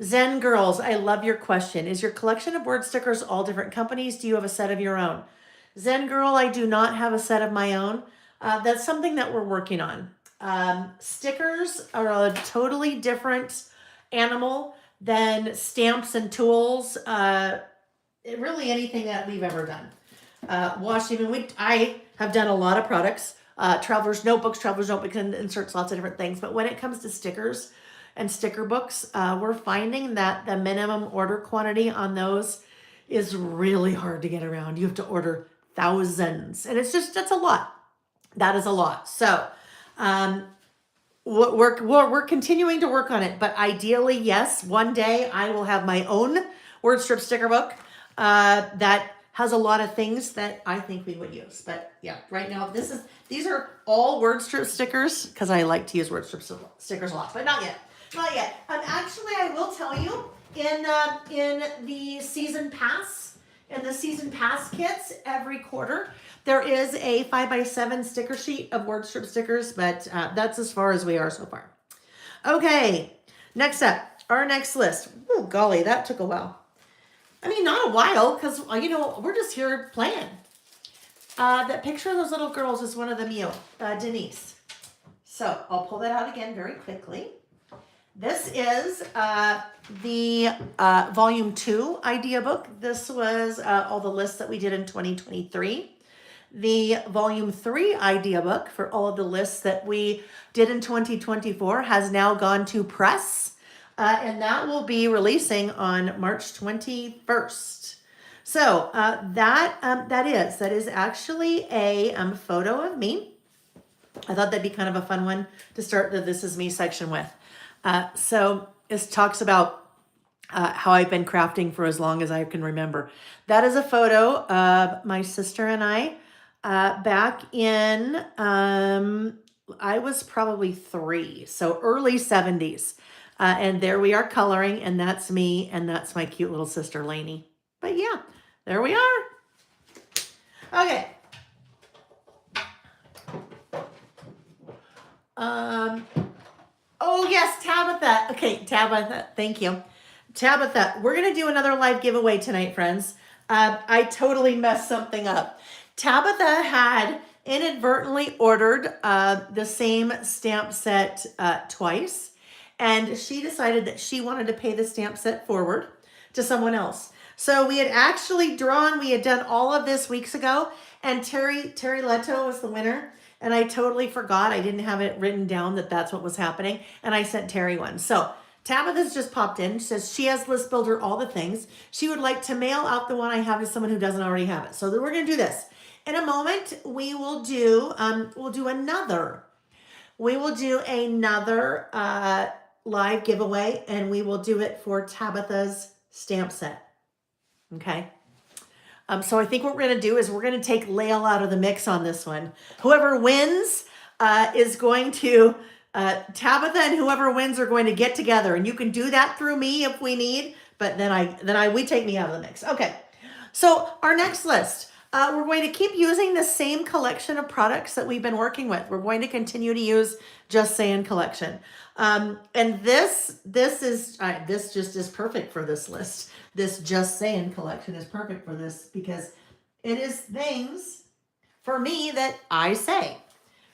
Zen Girls, I love your question. Is your collection of word stickers all different companies? Do you have a set of your own? Zen Girl, I do not have a set of my own. That's something that we're working on. Stickers are a totally different animal than stamps and tools. Really anything that we've ever done. Washing, I have done a lot of products. Traveler's Notebooks and inserts lots of different things. But when it comes to stickers and sticker books, we're finding that the minimum order quantity on those is really hard to get around. You have to order thousands, and that's a lot. That is a lot. So we're continuing to work on it, but ideally, yes, one day I will have my own word strip sticker book that has a lot of things that I think we would use. But yeah, right now these are all word strip stickers because I like to use word strip stickers a lot, but not yet. Not yet. Actually, I will tell you, in the season pass kits every quarter, there is a 5x7 sticker sheet of word strip stickers, but that's as far as we are so far. Okay, next up, our next list. Oh, golly, that took a while. I mean, not a while, because, we're just here playing. That picture of those little girls is one of them, Denise. So I'll pull that out again very quickly. This is the Volume 2 idea book. This was all the lists that we did in 2023. The Volume 3 idea book for all of the lists that we did in 2024 has now gone to press, and that will be releasing on March 21st. So that is actually a photo of me. I thought that'd be kind of a fun one to start the This Is Me section with. So this talks about how I've been crafting for as long as I can remember. That is a photo of my sister and I back in, I was probably 3, so early 70s. And there we are coloring, and that's me, and that's my cute little sister, Lainey. But yeah, there we are. Okay. Oh yes, Tabitha. Okay, Tabitha, thank you. Tabitha, we're going to do another live giveaway tonight, friends. I totally messed something up. Tabitha had inadvertently ordered the same stamp set twice, and she decided that she wanted to pay the stamp set forward to someone else. So we had actually we had done all of this weeks ago, and Terry Leto was the winner. And I totally forgot. I didn't have it written down that that's what was happening. And I sent Terry one. So Tabitha's just popped in. She says she has List Builder, all the things. She would like to mail out the one I have to someone who doesn't already have it. So we're going to do this. In a moment, we will do, another live giveaway, and we will do it for Tabitha's stamp set. Okay. So I think what we're going to do is we're going to take Lael out of the mix on this one. Whoever wins is going to, Tabitha and whoever wins are going to get together. And you can do that through me if we need, but we take me out of the mix. Okay, so our next list, we're going to keep using the same collection of products that we've been working with. We're going to continue to use Just Saying collection. And this just is perfect for this list. This Just Saying collection is perfect for this because it is things for me that I say,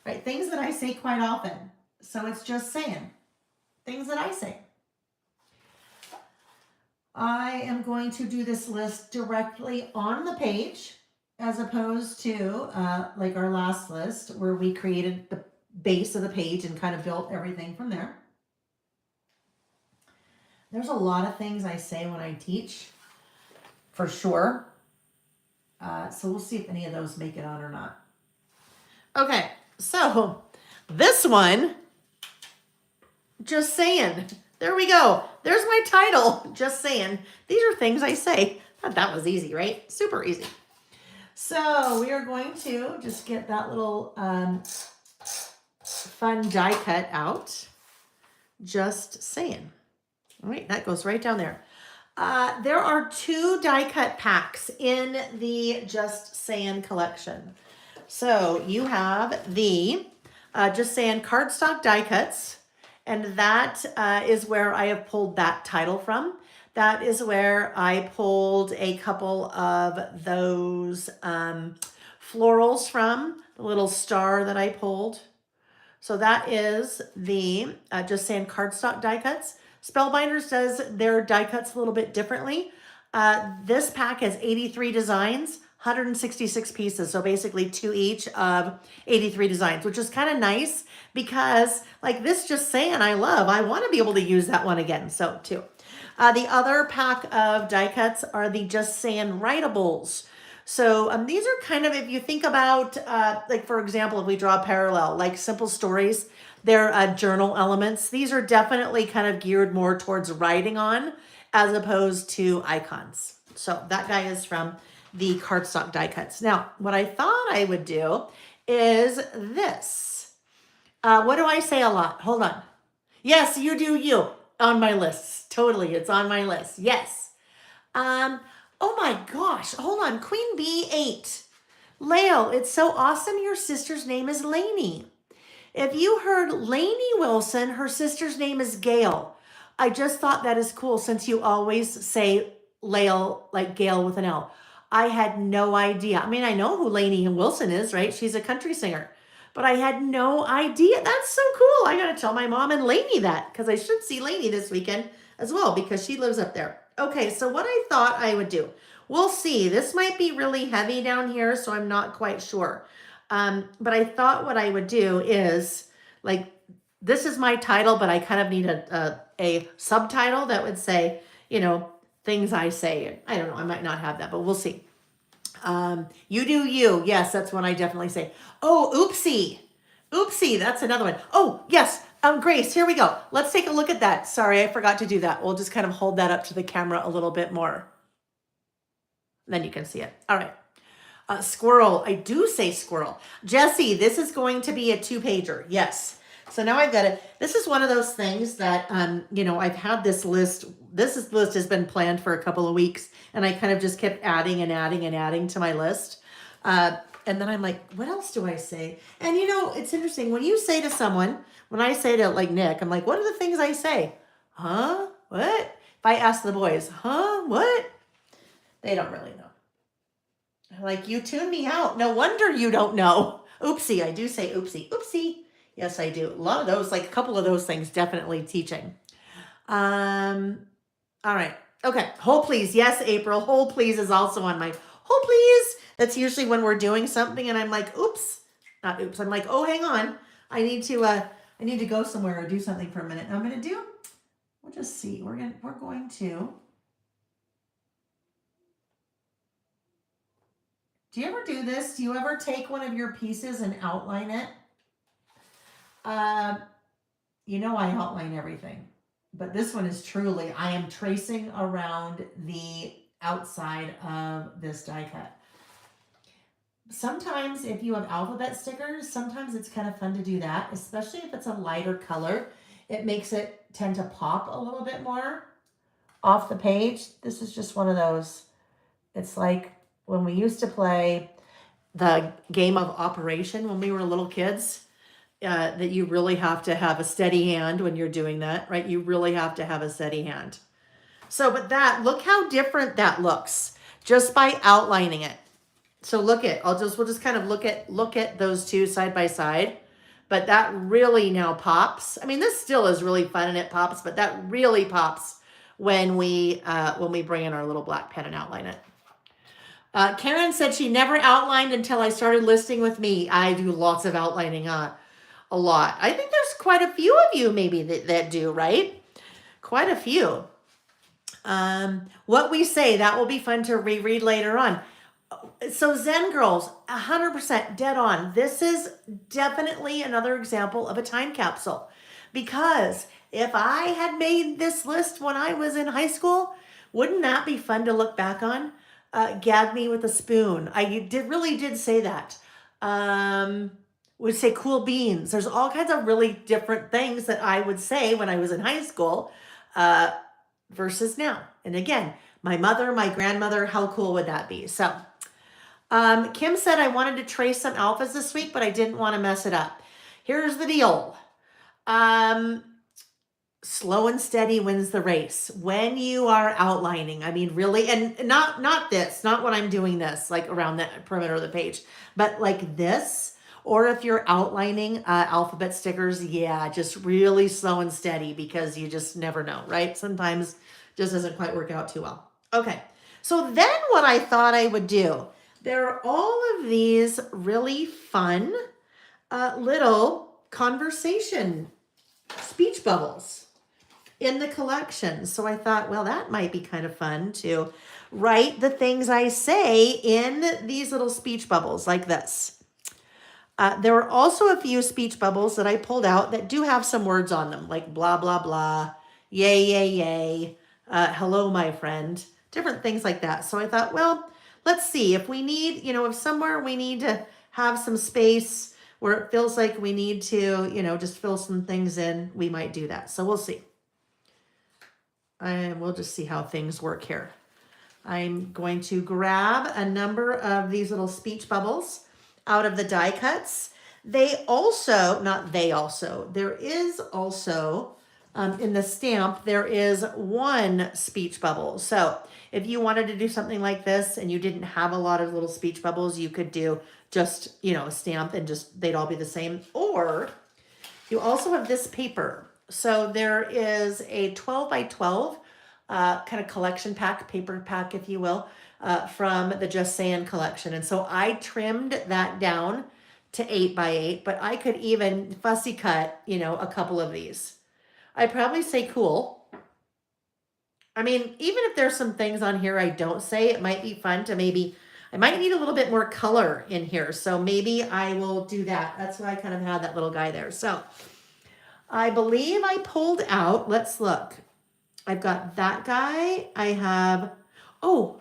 right? Things that I say quite often. So it's just saying things that I say. I am going to do this list directly on the page as opposed to like our last list where we created the base of the page and kind of built everything from there. There's a lot of things I say when I teach, for sure. So we'll see if any of those make it on or not. Okay, so this one, Just Saying. There we go. There's my title, Just Saying. These are things I say. That was easy, right? Super easy. So we are going to just get that little fun die cut out. Just Saying. All right, that goes right down there. There are 2 die cut packs in the Just Saying collection. So you have the Just Saying cardstock die cuts, and that is where I have pulled that title from. That is where I pulled a couple of those florals from, the little star that I pulled. So that is the Just Saying cardstock die cuts. Spellbinders does their die cuts a little bit differently. This pack has 83 designs, 166 pieces. So basically 2 each of 83 designs, which is kind of nice because like this Just Saying I want to be able to use that one again. So 2. The other pack of die cuts are the Just Saying writables. So these are kind of, if you think about, like for example, if we draw a parallel, like Simple Stories, they're journal elements. These are definitely kind of geared more towards writing on as opposed to icons. So that guy is from the cardstock die cuts. Now, what I thought I would do is this. What do I say a lot? Hold on. Yes, you do you on my list. Totally, it's on my list. Yes. Oh my gosh. Hold on. Queen Bee 8. Leo, it's so awesome. Your sister's name is Lainey. If you heard Lainey Wilson, her sister's name is Gail. I just thought that is cool since you always say like Gail with an L. I had no idea. I mean, I know who Lainey Wilson is, right? She's a country singer, but I had no idea. That's so cool. I got to tell my mom and Lainey that because I should see Lainey this weekend as well because she lives up there. Okay, so what I thought I would do, we'll see. This might be really heavy down here, so I'm not quite sure. But I thought what I would do is like, this is my title, but I kind of need a subtitle that would say, things I say. I don't know. I might not have that, but we'll see. You do you. Yes, that's one I definitely say. Oh, oopsie. Oopsie. That's another one. Oh, yes. Grace, here we go. Let's take a look at that. Sorry, I forgot to do that. We'll just kind of hold that up to the camera a little bit more. Then you can see it. All right. Squirrel. I do say squirrel. Jesse, this is going to be a 2-pager. Yes. So now I've got it. This is one of those things that, I've had this list. List has been planned for a couple of weeks, and I kind of just kept adding and adding and adding to my list. And then I'm like, what else do I say? And it's interesting when you say to someone, when I say to like Nick, I'm like, what are the things I say? Huh? What? If I ask the boys, huh? What? They don't really know. Like, you tune me out. No wonder you don't know. Oopsie. I do say oopsie. Oopsie. Yes, I do. A lot of those, like a couple of those things, definitely teaching. All right. Okay. Hold please. Yes, April. Hold please is also on my hold please. That's usually when we're doing something and I'm like, oops. Not oops. I'm like, oh, hang on. I need to go somewhere or do something for a minute. And I'm going to do, we'll just see. We're going to. Do you ever do this? Do you ever take one of your pieces and outline it? I outline everything, but this one is truly, I am tracing around the outside of this die cut. Sometimes if you have alphabet stickers, sometimes it's kind of fun to do that, especially if it's a lighter color. It makes it tend to pop a little bit more off the page. This is just one of those. It's like when we used to play the game of Operation when we were little kids. That you really have to have a steady hand when you're doing that, right? You really have to have a steady hand. So, but look how different that looks just by outlining it. So we'll just kind of look at those two side by side, but that really now pops. I mean, this still is really fun and it pops, but that really pops when we bring in our little black pen and outline it. Karen said she never outlined until I started listing with me. I do lots of outlining, a lot. I think there's quite a few of you maybe that do, right? Quite a few. What we say, that will be fun to reread later on. So Zen girls, 100% dead on. This is definitely another example of a time capsule. Because if I had made this list when I was in high school, wouldn't that be fun to look back on? Gag me with a spoon. I really did say that. Would say cool beans. There's all kinds of really different things that I would say when I was in high school versus now. And again, my mother, my grandmother, how cool would that be? So Kim said I wanted to trace some alphas this week, but I didn't want to mess it up. Here's the deal. Slow and steady wins the race. When you are outlining, I mean, really, and not when I'm doing this, like around the perimeter of the page, but like this, or if you're outlining alphabet stickers, yeah, just really slow and steady because you just never know, right? Sometimes just doesn't quite work out too well. Okay, so then what I thought I would do, there are all of these really fun little conversation speech bubbles in the collection. So I thought, well, that might be kind of fun to write the things I say in these little speech bubbles like this. There were also a few speech bubbles that I pulled out that do have some words on them, like blah, blah, blah, yay, yay, yay, hello, my friend, different things like that. So I thought, well, let's see if we need, if somewhere we need to have some space where it feels like we need to, just fill some things in, we might do that. So we'll see. And we'll just see how things work here. I'm going to grab a number of these little speech bubbles out of the die cuts. There is also in the stamp, there is one speech bubble. So if you wanted to do something like this and you didn't have a lot of little speech bubbles, you could do just, a stamp and just, they'd all be the same. Or you also have this paper. So there is a 12 by 12 kind of collection pack, paper pack, if you will, from the Just Saying collection. And so I trimmed that down to 8 by 8, but I could even fussy cut, a couple of these. I'd probably say cool. I mean, even if there's some things on here I don't say, it might be fun to I might need a little bit more color in here. So maybe I will do that. That's why I kind of had that little guy there. So I believe I pulled out, let's look. I've got that guy. I have, oh,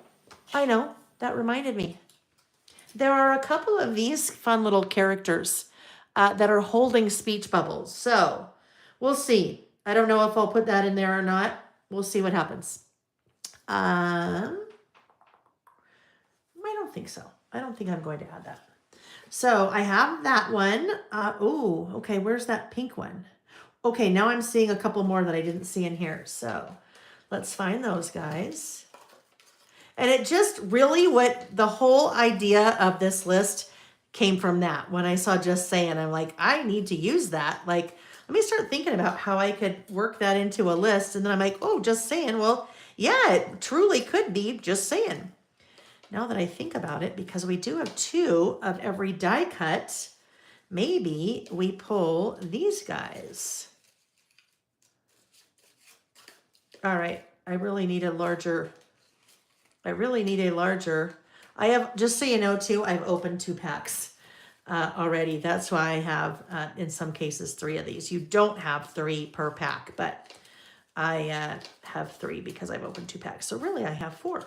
I know, that reminded me. There are a couple of these fun little characters that are holding speech bubbles. So we'll see. I don't know if I'll put that in there or not. We'll see what happens. I don't think so. I don't think I'm going to add that. So I have that one. Oh, okay. Where's that pink one? Okay, now I'm seeing a couple more that I didn't see in here. So let's find those guys. And it just really what the whole idea of this list came from that. When I saw Just Saying, I'm like, I need to use that. Like, let me start thinking about how I could work that into a list. And then I'm like, oh, Just Saying. Well, yeah, it truly could be Just Saying. Now that I think about it, because we do have 2 of every die cut, maybe we pull these guys. All right, I really need a larger, I have, just so you know too, I've opened 2 packs already. That's why I have, in some cases, 3 of these. You don't have 3 per pack, but I have 3 because I've opened 2 packs. So really I have 4.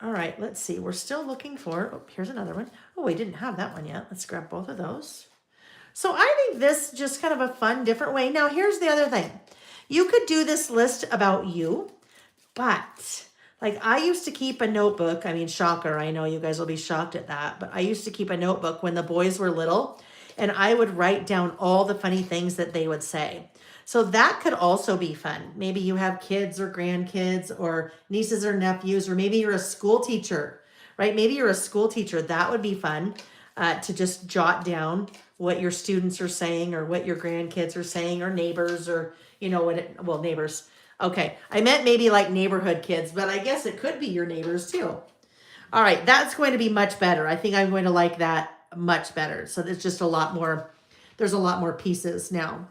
All right, let's see. We're still looking for, oh, here's another one. Oh, we didn't have that one yet. Let's grab both of those. So I think this just kind of a fun, different way. Now, here's the other thing. You could do this list about you, but like I used to keep a notebook. I mean, shocker. I know you guys will be shocked at that, but I used to keep a notebook when the boys were little and I would write down all the funny things that they would say. So that could also be fun. Maybe you have kids or grandkids or nieces or nephews, or maybe you're a school teacher, right? Maybe you're a school teacher. That would be fun to just jot down what your students are saying or what your grandkids are saying, or neighbors, or, neighbors. Okay, I meant maybe like neighborhood kids, but I guess it could be your neighbors too. All right, that's going to be much better. I think I'm going to like that much better. So there's just there's a lot more pieces now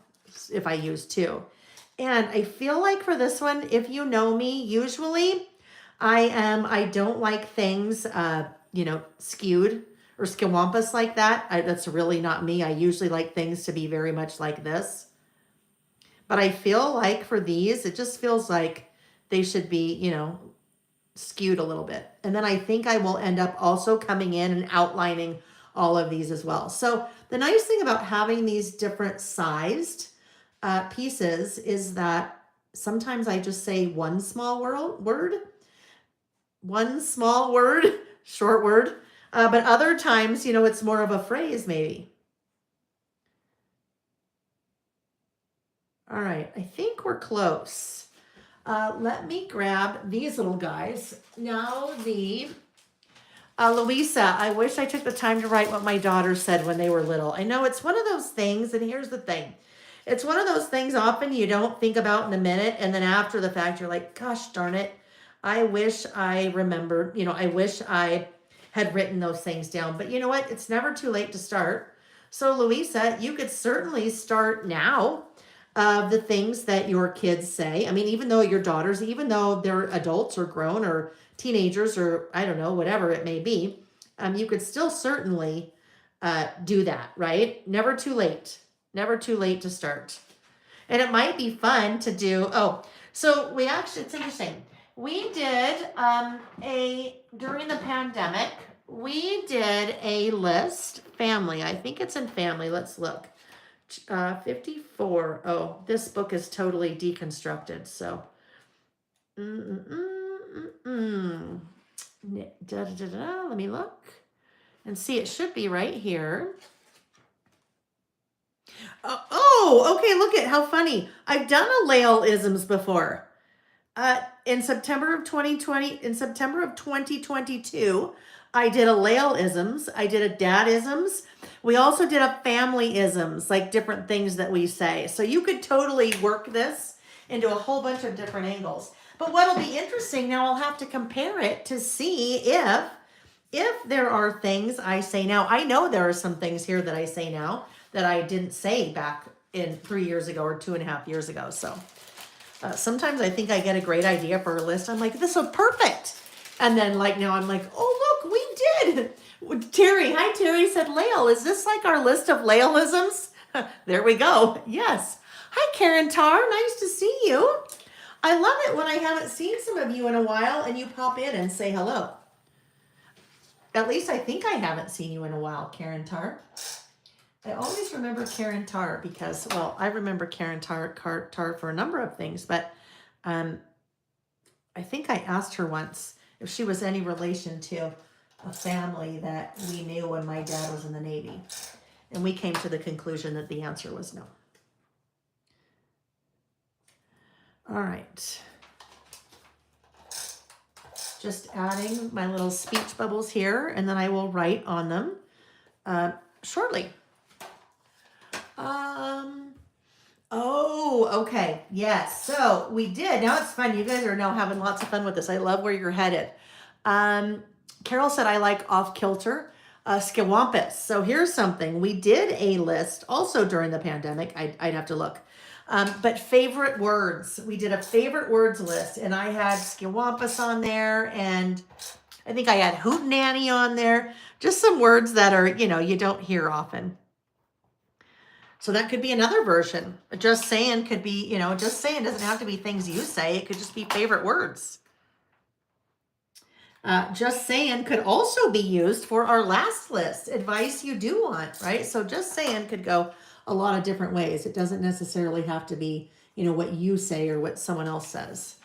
if I use 2. And I feel like for this one, if you know me, usually I don't like things, skewed or skiwampus like that. That's really not me. I usually like things to be very much like this. But I feel like for these, it just feels like they should be, skewed a little bit. And then I think I will end up also coming in and outlining all of these as well. So the nice thing about having these different sized pieces is that sometimes I just say one small word, short word. But other times, it's more of a phrase maybe. All right, I think we're close. Let me grab these little guys. Now Louisa, I wish I took the time to write what my daughter said when they were little. I know it's one of those things, and here's the thing. It's one of those things often you don't think about in a minute, and then after the fact, you're like, gosh darn it, I wish I remembered, I wish I had written those things down. But you know what? It's never too late to start. So Louisa, you could certainly start now of the things that your kids say. I mean, even though your daughters, even though they're adults or grown or teenagers or I don't know, whatever it may be, you could still certainly do that, right? Never too late. Never too late to start. And it might be fun to do. Oh, so it's interesting. We did during the pandemic, we did a list, family. I think it's in family. Let's look. 54. Oh, this book is totally deconstructed. So, let me look and see. It should be right here. Okay, look at how funny. I've done a Lael-isms before. In September of 2020, in September of 2022, I did a Lael-isms. I did a dad-isms. We also did a family-isms, like different things that we say. So you could totally work this into a whole bunch of different angles. But what'll be interesting, now I'll have to compare it to see if there are things I say now. I know there are some things here that I say now that I didn't say back in 3 years ago or 2.5 years ago. So sometimes I think I get a great idea for a list. I'm like, this is perfect. And then like now I'm like, oh, look, we did. Terry, hi, Terry said, Lael, is this like our list of Laelisms? There we go. Yes. Hi, Karen Tar. Nice to see you. I love it when I haven't seen some of you in a while and you pop in and say hello. At least I think I haven't seen you in a while, Karen Tar. I always remember Karen Tar because, well, I remember Karen Tar for a number of things, but I think I asked her once if she was any relation to a family that we knew when my dad was in the Navy. And we came to the conclusion that the answer was no. All right. Just adding my little speech bubbles here, and then I will write on them shortly. Oh, okay. Yes. So we did. Now it's fun. You guys are now having lots of fun with this. I love where you're headed. Carol said, I like off kilter, Skiwampus. So here's something. We did a list also during the pandemic. I'd have to look. But favorite words. We did a favorite words list, and I had Skiwampus on there, and I think I had hootenanny on there. Just some words that are, you don't hear often. So that could be another version. Just saying could be, just saying doesn't have to be things you say. It could just be favorite words. Just saying could also be used for our last list, advice you do want, right? So just saying could go a lot of different ways. It doesn't necessarily have to be, what you say or what someone else says.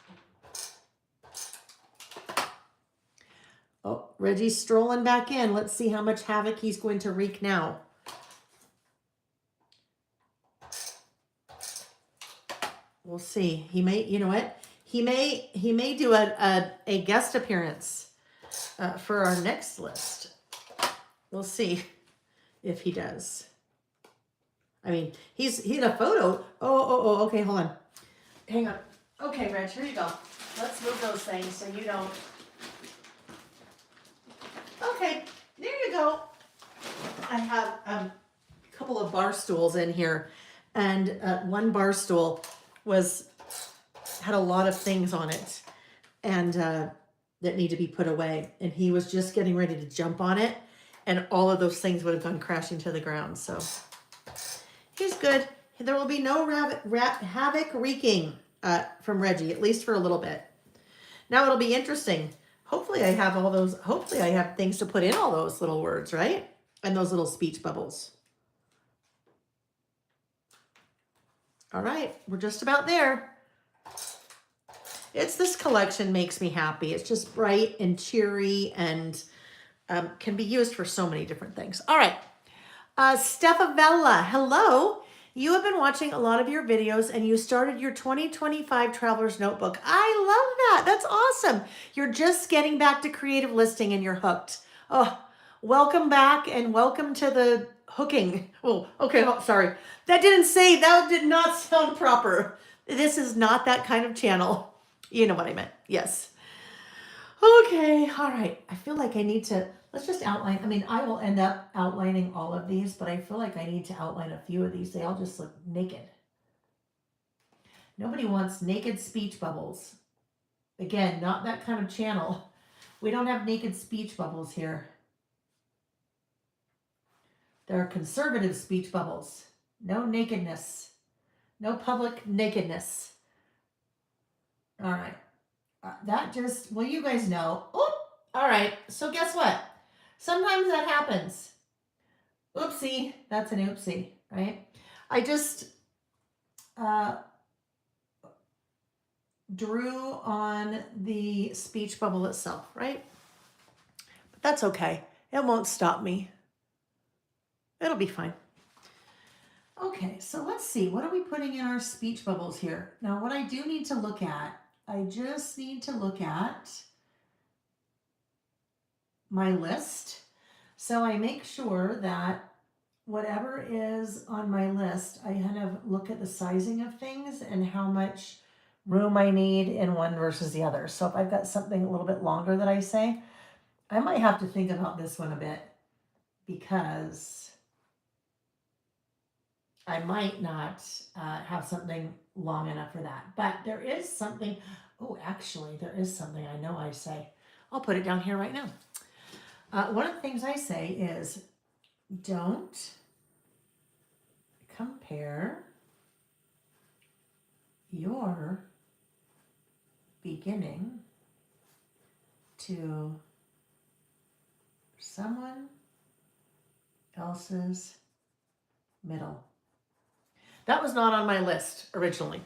Oh, Reggie's strolling back in. Let's see how much havoc he's going to wreak now. We'll see. He may, you know what? He may do a guest appearance for our next list. We'll see if he does. I mean, he's in a photo. Oh, okay, hold on. Hang on. Okay, Reg, here you go. Let's move those things so you don't. Okay, there you go. I have a couple of bar stools in here, and one bar stool had a lot of things on it, and that need to be put away. And he was just getting ready to jump on it, and all of those things would have gone crashing to the ground. So he's good. There will be no havoc wreaking from Reggie, at least for a little bit. Now it'll be interesting. Hopefully I have hopefully I have things to put in all those little words, right? And those little speech bubbles. All right, we're just about there. This collection makes me happy. It's just bright and cheery and can be used for so many different things. All right, Stefavella, hello. You have been watching a lot of your videos and you started your 2025 Traveler's Notebook. I love that. That's awesome. You're just getting back to creative listing and you're hooked. Oh, welcome back and welcome to the hooking. Oh, okay. Oh, sorry. That did not sound proper. This is not that kind of channel. You know what I meant. Yes. Okay. All right. I feel like I need to, let's just outline. I mean, I will end up outlining all of these, but I feel like I need to outline a few of these. They all just look naked. Nobody wants naked speech bubbles. Again, not that kind of channel. We don't have naked speech bubbles here. There are conservative speech bubbles. No nakedness. No public nakedness. All right. Well, you guys know. Oh, all right. So guess what? Sometimes that happens. Oopsie. That's an oopsie, right? I just drew on the speech bubble itself, right? But that's okay. It won't stop me. It'll be fine. Okay, so let's see. What are we putting in our speech bubbles here? Now, what I do need to look at, I just need to look at my list. So I make sure that whatever is on my list, I kind of look at the sizing of things and how much room I need in one versus the other. So if I've got something a little bit longer that I say, I might have to think about this one a bit because I might not have something long enough for that. But there is something, oh, actually, there is something I know I say. I'll put it down here right now. One of the things I say is don't compare your beginning to someone else's middle. That was not on my list originally.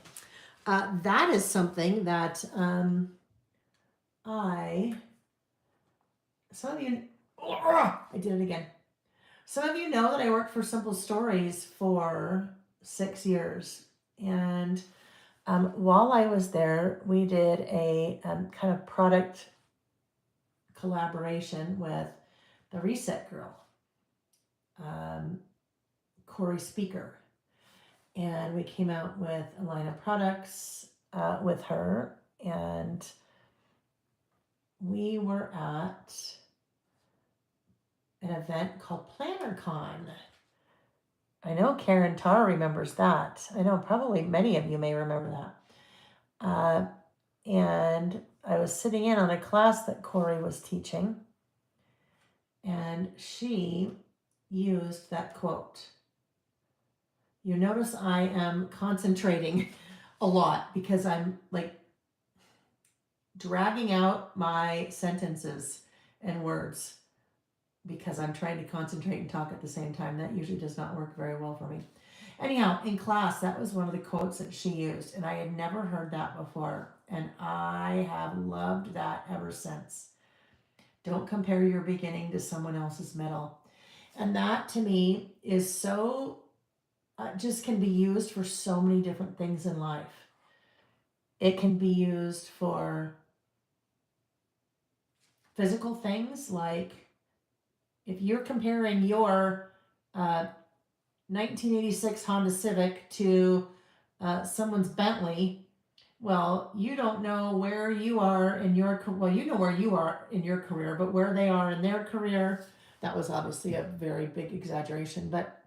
That is something that some of you, I did it again. Some of you know that I worked for Simple Stories for 6 years. And while I was there, we did a kind of product collaboration with the Reset Girl, Corey Speaker. And we came out with a line of products with her. And we were at an event called PlannerCon. I know Karen Tarr remembers that. I know probably many of you may remember that. And I was sitting in on a class that Corey was teaching, and she used that quote. You notice I am concentrating a lot because I'm like dragging out my sentences and words because I'm trying to concentrate and talk at the same time. That usually does not work very well for me. Anyhow, in class, that was one of the quotes that she used, and I had never heard that before, and I have loved that ever since. Don't compare your beginning to someone else's middle. And that to me is so, just can be used for so many different things in life. It can be used for physical things, like if you're comparing your 1986 Honda Civic to someone's Bentley, well, you don't know where you are in your, well, you know where you are in your career, but where they are in their career, that was obviously a very big exaggeration, but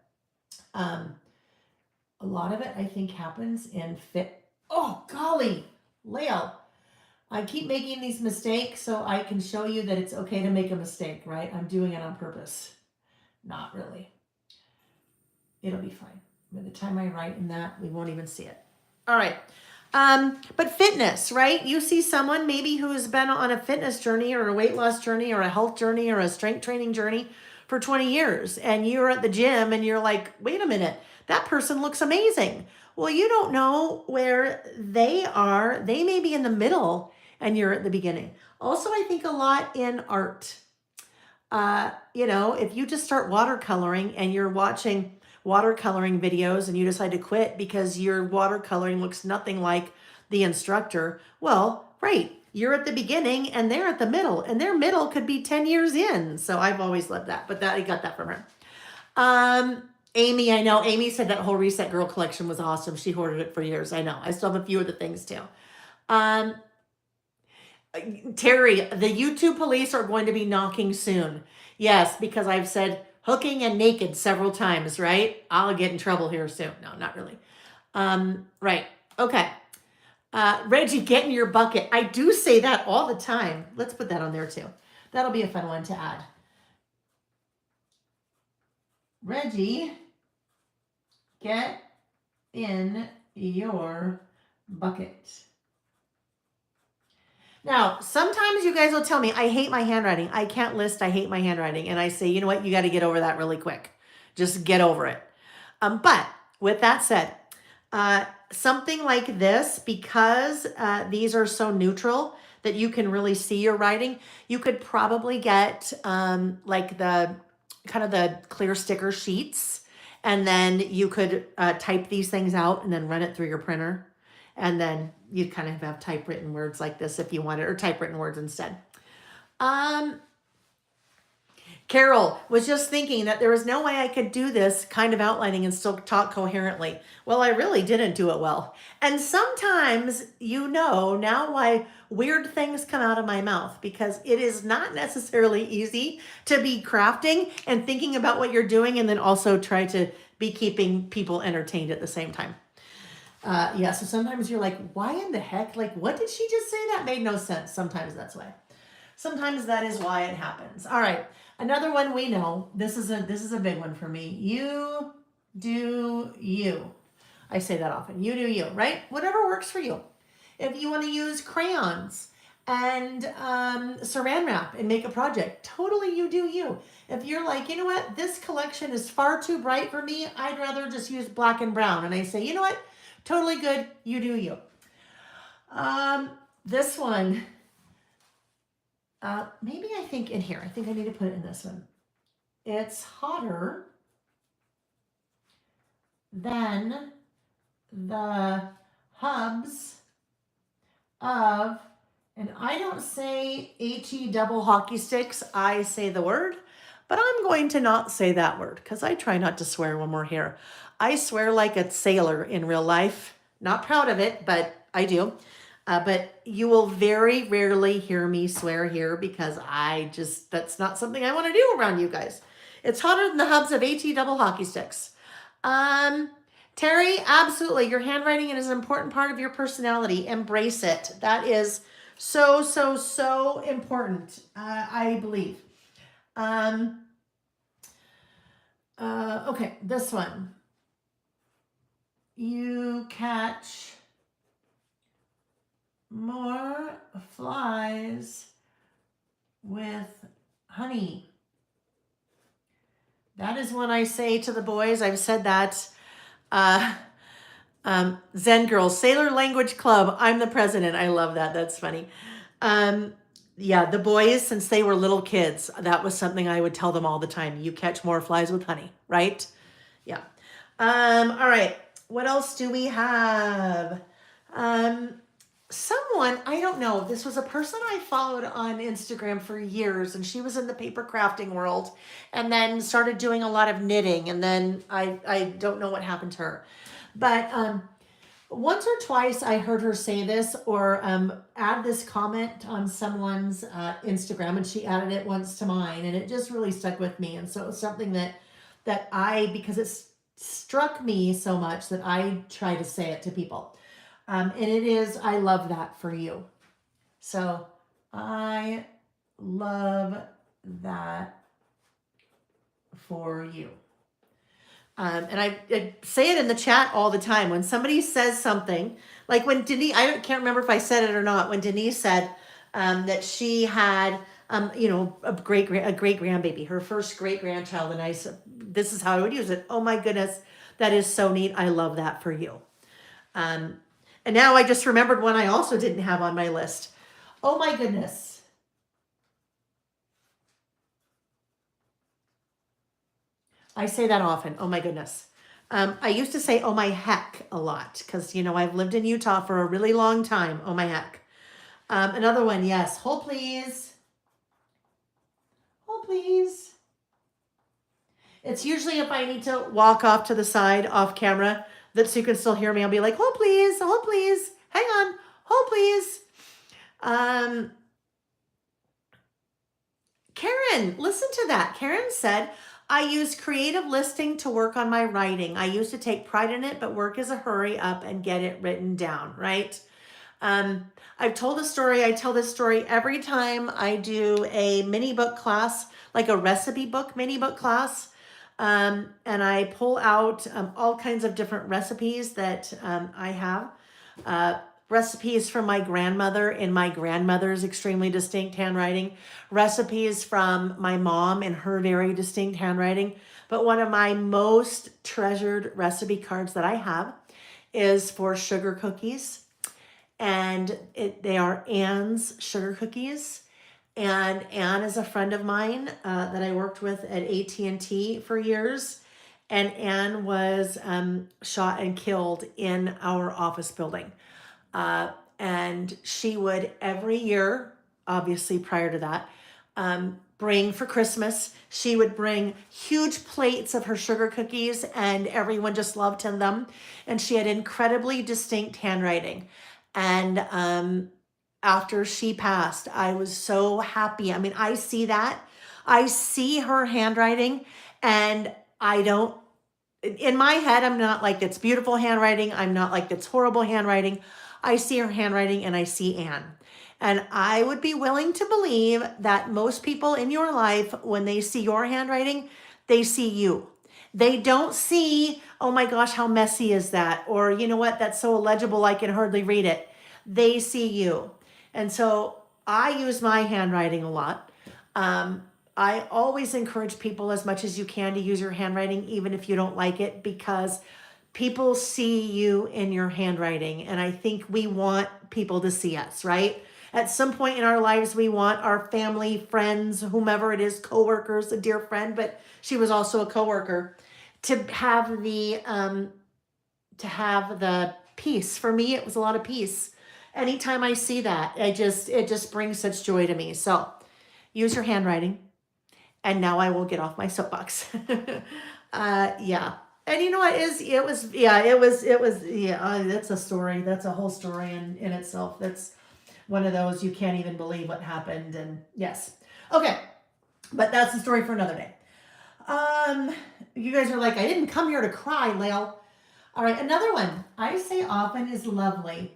a lot of it I think happens in oh golly, Leo, I keep making these mistakes so I can show you that it's okay to make a mistake, right? I'm doing it on purpose. Not really. It'll be fine. By the time I write in that, we won't even see it. All right. But fitness, right? You see someone maybe who's been on a fitness journey or a weight loss journey or a health journey or a strength training journey for 20 years, and you're at the gym and you're like, wait a minute, that person looks amazing. Well, you don't know where they are. They may be in the middle and you're at the beginning. Also, I think a lot in art. If you just start watercoloring and you're watching watercoloring videos and you decide to quit because your watercoloring looks nothing like the instructor, well, great. You're at the beginning and they're at the middle, and their middle could be 10 years in. So I've always loved that, but I got that from her. Amy, I know Amy said that whole Reset Girl collection was awesome. She hoarded it for years. I know. I still have a few of the things too. Terry, the YouTube police are going to be knocking soon. Yes, because I've said hooking and naked several times, right? I'll get in trouble here soon. No, not really. Right. Okay. Reggie, get in your bucket. I do say that all the time. Let's put that on there too. That'll be a fun one to add. Reggie, get in your bucket. Now, sometimes you guys will tell me, I hate my handwriting. I can't list, I hate my handwriting. And I say, you know what? You got to get over that really quick. Just get over it. But with that said, something like this, because these are so neutral that you can really see your writing, you could probably get like the kind of the clear sticker sheets And then you could type these things out and then run it through your printer. And then you'd kind of have typewritten words like this if you wanted, or typewritten words instead. Um, Carol was just thinking that there was no way I could do this kind of outlining and still talk coherently. Well, I really didn't do it well. And sometimes you know now why weird things come out of my mouth, because it is not necessarily easy to be crafting and thinking about what you're doing and then also try to be keeping people entertained at the same time. Yeah, so sometimes you're like, why in the heck? Like, what did she just say? That made no sense. Sometimes that's why. Sometimes that is why it happens. All right. Another one we know. This is a big one for me. You do you. I say that often. You do you, right? Whatever works for you. If you want to use crayons and saran wrap and make a project, totally you do you. If you're like, you know what, this collection is far too bright for me, I'd rather just use black and brown. And I say, you know what, totally good, you do you. This one, maybe I think in here. I think I need to put it in this one. It's hotter than the hubs of, and I don't say HE double hockey sticks, I say the word, but I'm going to not say that word because I try not to swear when we're here. I swear like a sailor in real life. Not proud of it, but I do. But you will very rarely hear me swear here because that's not something I want to do around you guys. It's hotter than the hubs of AT double hockey sticks. Terry, absolutely. Your handwriting is an important part of your personality. Embrace it. That is so, so, so important, I believe. Okay, this one. You catch more flies with honey. That is when I say to the boys, I've said that, Zen Girls, Sailor Language Club, I'm the president. I love that. That's funny. Yeah, the boys, since they were little kids, that was something I would tell them all the time. You catch more flies with honey, right? Yeah. All right. What else do we have? Someone, I don't know, this was a person I followed on Instagram for years, and she was in the paper crafting world and then started doing a lot of knitting, and then I don't know what happened to her. But once or twice I heard her say this or add this comment on someone's Instagram, and she added it once to mine, and it just really stuck with me. And so it was something that because it struck me so much that I try to say it to people. And it is, I love that for you. So I love that for you. And I say it in the chat all the time. When somebody says something, like when Denise, can't remember if I said it or not, when Denise said that she had, a great grandbaby, her first great grandchild. And I said, this is how I would use it. Oh my goodness, that is so neat. I love that for you. And now I just remembered one I also didn't have on my list. Oh my goodness. I say that often. Oh my goodness. I used to say, oh my heck, a lot because, I've lived in Utah for a really long time. Oh my heck. Another one. Yes. Hold please. Hold please. It's usually if I need to walk off to the side off camera so you can still hear me. I'll be like, hold please, hang on, hold please. Karen, listen to that. Karen said, I use creative listing to work on my writing. I used to take pride in it, but work is a hurry up and get it written down, right? I've told a story. I tell this story every time I do a mini book class, like a recipe book mini book class. And I pull out all kinds of different recipes that I have. Recipes from my grandmother in my grandmother's extremely distinct handwriting. Recipes from my mom in her very distinct handwriting. But one of my most treasured recipe cards that I have is for sugar cookies. And they are Anne's sugar cookies. And Anne is a friend of mine that I worked with at AT&T for years. and Anne was shot and killed in our office building. Uh, and she would every year, obviously prior to that, bring for Christmas, she would bring huge plates of her sugar cookies, and everyone just loved them. And she had incredibly distinct handwriting. And after she passed, I was so happy. I mean, I see that. I see her handwriting, and I don't, in my head, I'm not like, it's beautiful handwriting. I'm not like, it's horrible handwriting. I see her handwriting and I see Anne. And I would be willing to believe that most people in your life, when they see your handwriting, they see you. They don't see, oh my gosh, how messy is that? Or, you know what, that's so illegible, I can hardly read it. They see you. And so I use my handwriting a lot. I always encourage people as much as you can to use your handwriting, even if you don't like it, because people see you in your handwriting. And I think we want people to see us, right? At some point in our lives, we want our family, friends, whomever it is, coworkers, a dear friend, but she was also a coworker, to have the peace. For me, it was a lot of peace. Anytime I see that, it just brings such joy to me. So use your handwriting. And now I will get off my soapbox. Yeah. And you know what that's a story. That's a whole story in itself. That's one of those, you can't even believe what happened. And yes. Okay. But that's the story for another day. You guys are like, I didn't come here to cry, Lael. All right. Another one I say often is lovely.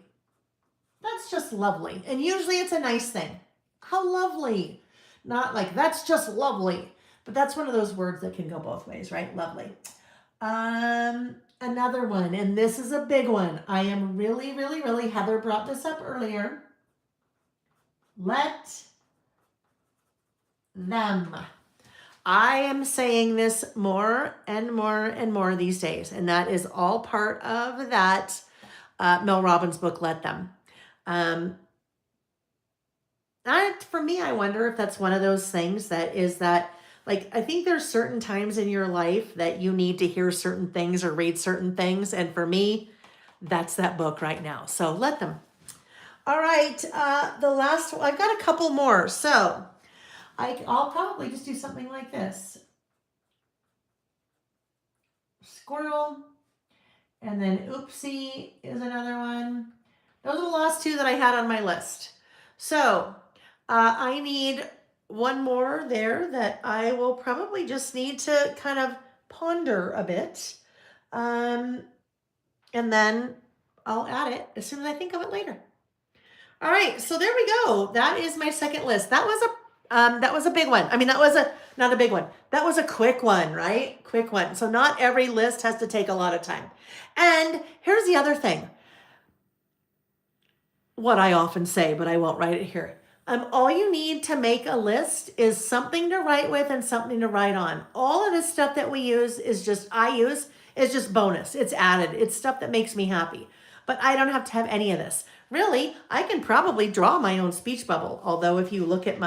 That's just lovely. And usually it's a nice thing. How lovely. Not like, that's just lovely. But that's one of those words that can go both ways, right? Lovely. Another one, and this is a big one. I am really, Heather brought this up earlier. Let them. I am saying this more and more these days. And that is all part of that Mel Robbins book, Let Them. For me, I wonder if that's one of those things like, I think there's certain times in your life that you need to hear certain things or read certain things. And for me, that's that book right now. So let them. All right. The last one, I've got a couple more. So I'll probably just do something like this. Squirrel. And then oopsie is another one. Those are the last two that I had on my list. So I need one more there that I will probably just need to kind of ponder a bit. And then I'll add it as soon as I think of it later. All right, so there we go. That is my second list. That was a big one. I mean, not a big one. That was a quick one, right? Quick one. So not every list has to take a lot of time. And here's the other thing. What I often say, but I won't write it here. All you need to make a list is something to write with and something to write on. All of this stuff that we use is just bonus. It's added. It's stuff that makes me happy. But I don't have to have any of this. Really, I can probably draw my own speech bubble. Although if you look at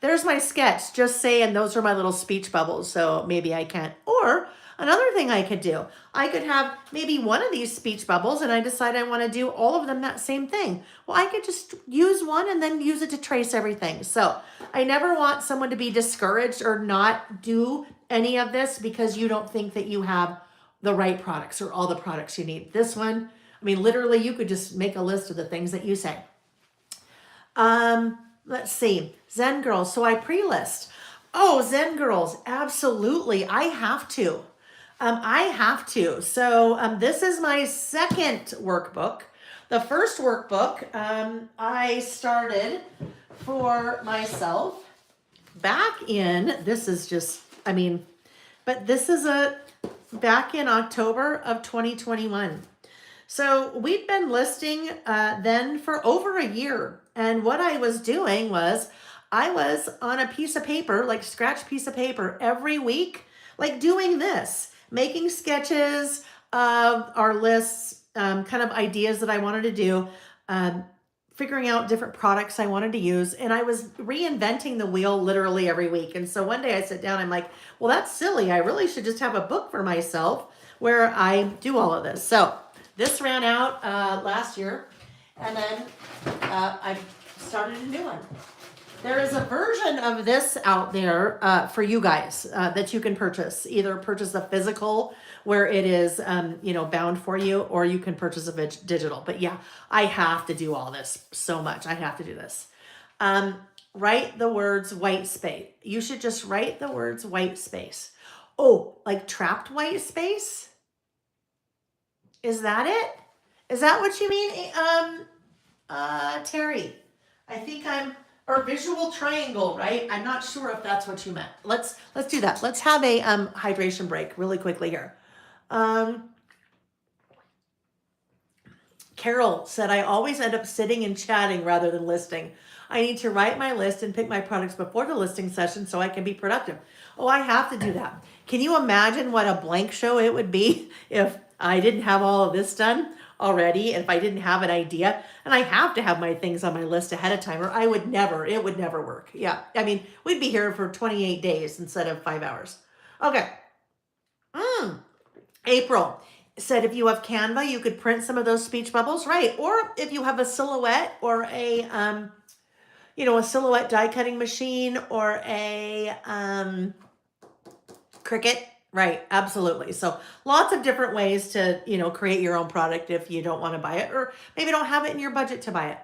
there's my sketch, just saying those are my little speech bubbles. So maybe I can't. Or another thing I could do, I could have maybe one of these speech bubbles and I decide I want to do all of them that same thing. Well, I could just use one and then use it to trace everything. So I never want someone to be discouraged or not do any of this because you don't think that you have the right products or all the products you need. This one, I mean, literally you could just make a list of the things that you say. Let's see, Zen Girls. So I pre-list. Oh, Zen Girls, absolutely. I have to. So this is my second workbook. The first workbook I started for myself back in, back in October of 2021. So we'd been listing then for over a year. And what I was doing was I was on a piece of paper, like scratch piece of paper every week, like doing this, making sketches of our lists, kind of ideas that I wanted to do figuring out different products I wanted to use, and I was reinventing the wheel literally every week. And so one day I sit down, I'm like, well, that's silly. I really should just have a book for myself where I do all of this. So this ran out last year, and then I started a new one. There is a version of this out there for you guys that you can purchase. Either purchase a physical where it is, bound for you, or you can purchase a digital. But yeah, I have to do all this so much. I have to do this. Write the words white space. You should just write the words white space. Oh, like trapped white space? Is that it? Is that what you mean, Terry? I think or visual triangle, right? I'm not sure if that's what you meant. Let's do that. Let's have a hydration break really quickly here. Carol said, I always end up sitting and chatting rather than listing. I need to write my list and pick my products before the listing session so I can be productive. Oh, I have to do that. Can you imagine what a blank show it would be if I didn't have all of this done already, and if I didn't have an idea? And I have to have my things on my list ahead of time, or it would never work. Yeah, I mean, we'd be here for 28 days instead of 5 hours. Okay. April said, if you have Canva, you could print some of those speech bubbles, right? Or if you have a silhouette or a silhouette die cutting machine or a Cricut. Right, absolutely. So lots of different ways to, create your own product if you don't want to buy it, or maybe don't have it in your budget to buy it.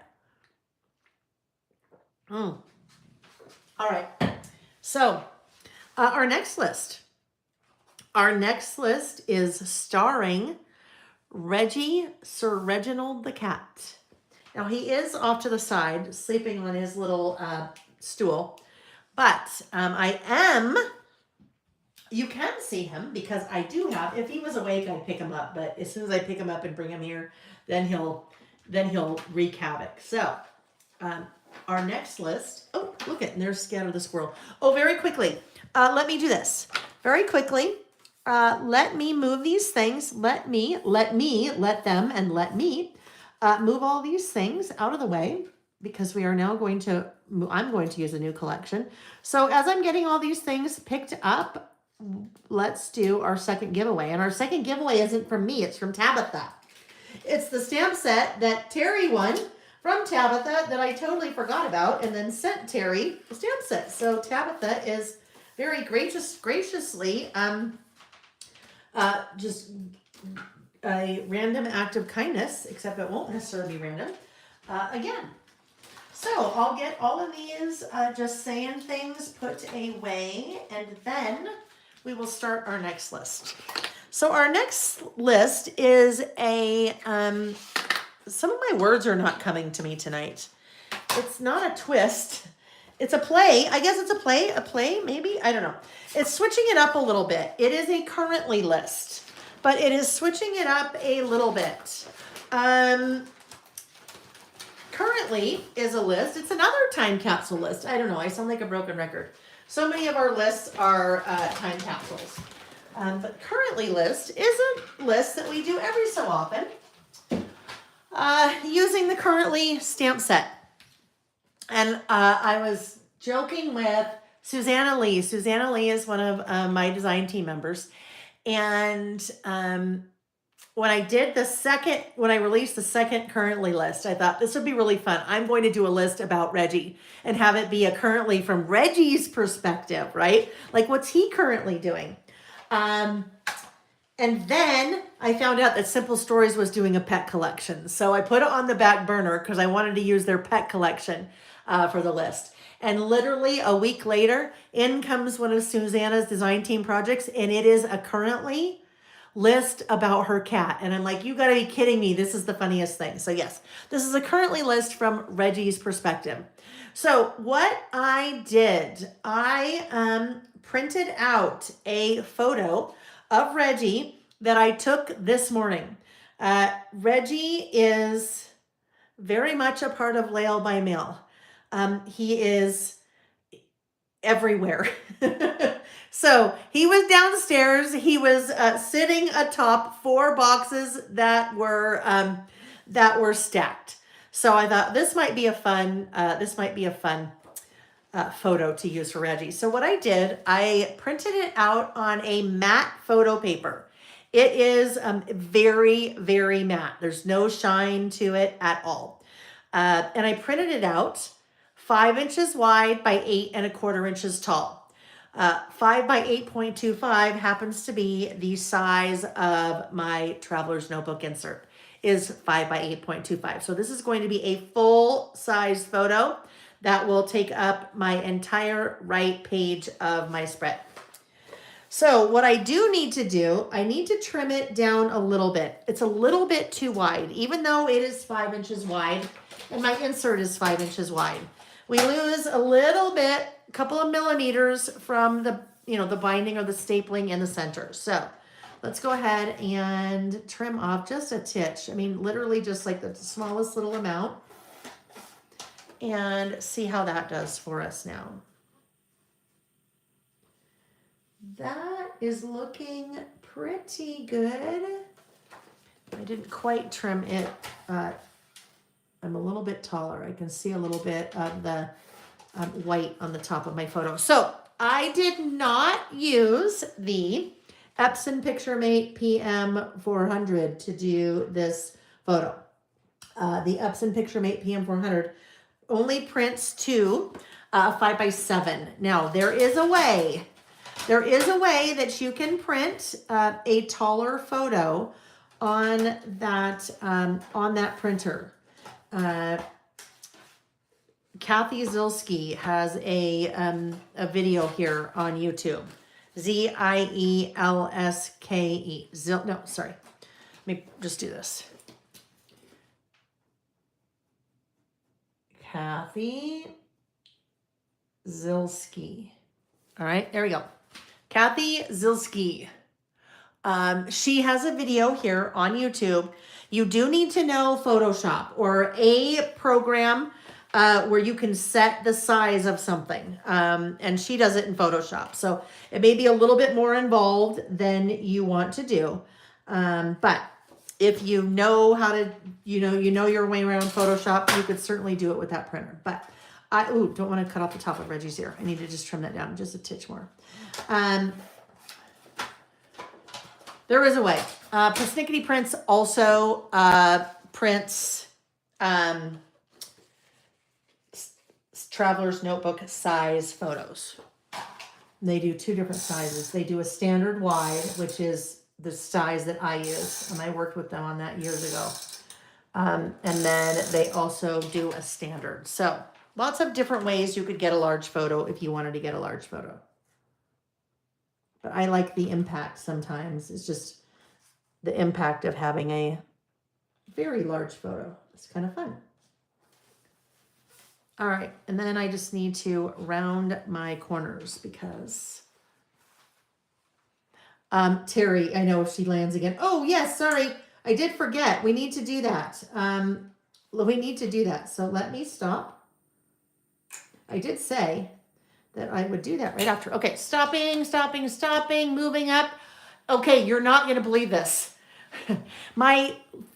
All right. So our next list is starring Reggie, Sir Reginald the cat. Now he is off to the side, sleeping on his little stool, but you can see him because I do have, if he was awake, I'd pick him up. But as soon as I pick him up and bring him here, then he'll wreak havoc. So our next list, oh, look at, there's Scatter the squirrel. Oh, very quickly, let me do this. Very quickly, let me move these things. Let me move all these things out of the way, because we are now I'm going to use a new collection. So as I'm getting all these things picked up, let's do our second giveaway. And our second giveaway isn't from me, it's from Tabitha. It's the stamp set that Terry won from Tabitha that I totally forgot about, and then sent Terry the stamp set. So Tabitha is very graciously just a random act of kindness, except it won't necessarily be random again. So I'll get all of these just saying things put away, and then we will start our next list. So our next list is some of my words are not coming to me tonight. It's not a twist. It's a play. I guess it's a play, maybe. I don't know. It's switching it up a little bit. It is a currently list, but it is switching it up a little bit. Currently is a list. It's another time capsule list. I don't know. I sound like a broken record. So many of our lists are time capsules. But currently list is a list that we do every so often using the currently stamp set. And I was joking with Susanna Lee. Susanna Lee is one of my design team members. And when I released the second currently list, I thought this would be really fun. I'm going to do a list about Reggie and have it be a currently from Reggie's perspective, right? Like, what's he currently doing? And then I found out that Simple Stories was doing a pet collection. So I put it on the back burner because I wanted to use their pet collection for the list. And literally a week later, in comes one of Susanna's design team projects, and it is a currently list about her cat. And I'm like, you gotta be kidding me. This is the funniest thing. So yes, this is a currently list from Reggie's perspective. So what I did, I printed out a photo of Reggie that I took this morning. Reggie is very much a part of Lail by Mail. He is everywhere. So he was downstairs. He was sitting atop 4 boxes that were stacked. So I thought this might be a fun, photo to use for Reggie. So what I did, I printed it out on a matte photo paper. It is very, very matte. There's no shine to it at all. And I printed it out 5 inches wide by 8¼ inches tall. 5 by 8.25 happens to be the size of my traveler's notebook insert, is 5 by 8.25. So this is going to be a full size photo that will take up my entire right page of my spread. So what I do need to do, I need to trim it down a little bit. It's a little bit too wide, even though it is 5 inches wide and my insert is 5 inches wide. We lose a little bit, a couple of millimeters from the, the binding or the stapling in the center. So let's go ahead and trim off just a titch. I mean, literally just like the smallest little amount, and see how that does for us now. That is looking pretty good. I didn't quite trim it. I'm a little bit taller. I can see a little bit of the white on the top of my photo. So I did not use the Epson PictureMate PM400 to do this photo. The Epson PictureMate PM400 only prints to 5 by 7. Now there is a way. There is a way that you can print a taller photo on that printer. Kathy Zielske has a video here on YouTube. Zielske. No, sorry. Let me just do this. Kathy Zielske. All right, there we go. Kathy Zielske. She has a video here on YouTube. You do need to know Photoshop or a program where you can set the size of something. And she does it in Photoshop. So it may be a little bit more involved than you want to do. But if you know how to, you know your way around Photoshop, you could certainly do it with that printer. But I don't want to cut off the top of Reggie's ear. I need to just trim that down just a titch more. There is a way. Persnickety Prints also prints traveler's notebook size photos. They do 2 different sizes. They do a standard wide, which is the size that I use, and I worked with them on that years ago. And then they also do a standard. So lots of different ways you could get a large photo if you wanted to get a large photo. But I like the impact sometimes. It's just the impact of having a very large photo. It's kind of fun. All right, and then I just need to round my corners because Terry, I know if she lands again. Oh, yes, sorry. I did forget. We need to do that. We need to do that. So let me stop. I did say that I would do that right after. Okay, stopping, moving up. Okay, you're not going to believe this.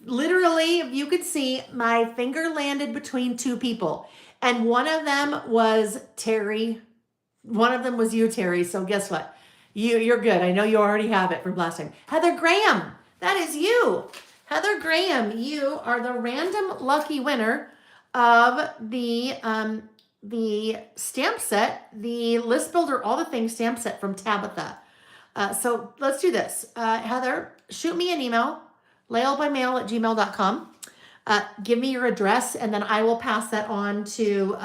Literally, if you could see, my finger landed between 2 people. And one of them was Terry. One of them was you, Terry. So guess what? You're good. I know you already have it from last time. Heather Graham, that is you. Heather Graham, you are the random lucky winner of the stamp set, the List Builder, All the Things stamp set from Tabitha. So let's do this. Heather, shoot me an email, laelbymail@gmail.com. Give me your address, and then I will pass that on to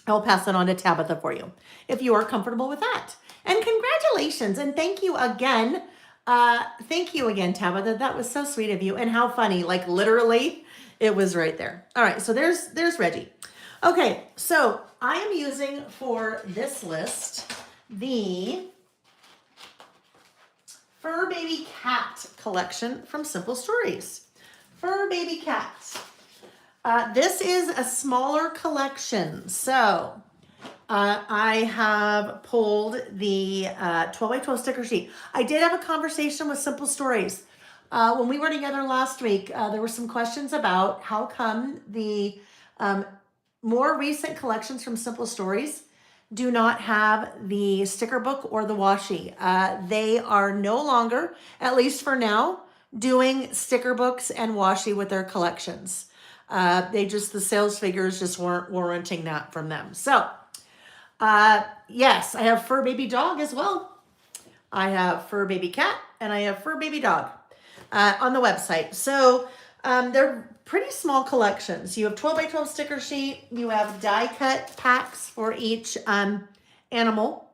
Tabitha for you, if you are comfortable with that. And congratulations, and thank you again. Thank you again, Tabitha. That was so sweet of you, and how funny. Like literally, it was right there. All right, so there's Reggie. Okay, so I am using for this list the Fur Baby Cat collection from Simple Stories. Fur Baby Cat. This is a smaller collection. So I have pulled the 12 by 12 sticker sheet. I did have a conversation with Simple Stories. When we were together last week, there were some questions about how come the um, more recent collections from Simple Stories do not have the sticker book or the washi. They are no longer, at least for now, doing sticker books and washi with their collections. The sales figures just weren't warranting that from them. So, yes, I have fur baby dog as well. I have fur baby cat and I have fur baby dog on the website. So they're pretty small collections. You have 12 by 12 sticker sheet. You have die cut packs for each animal,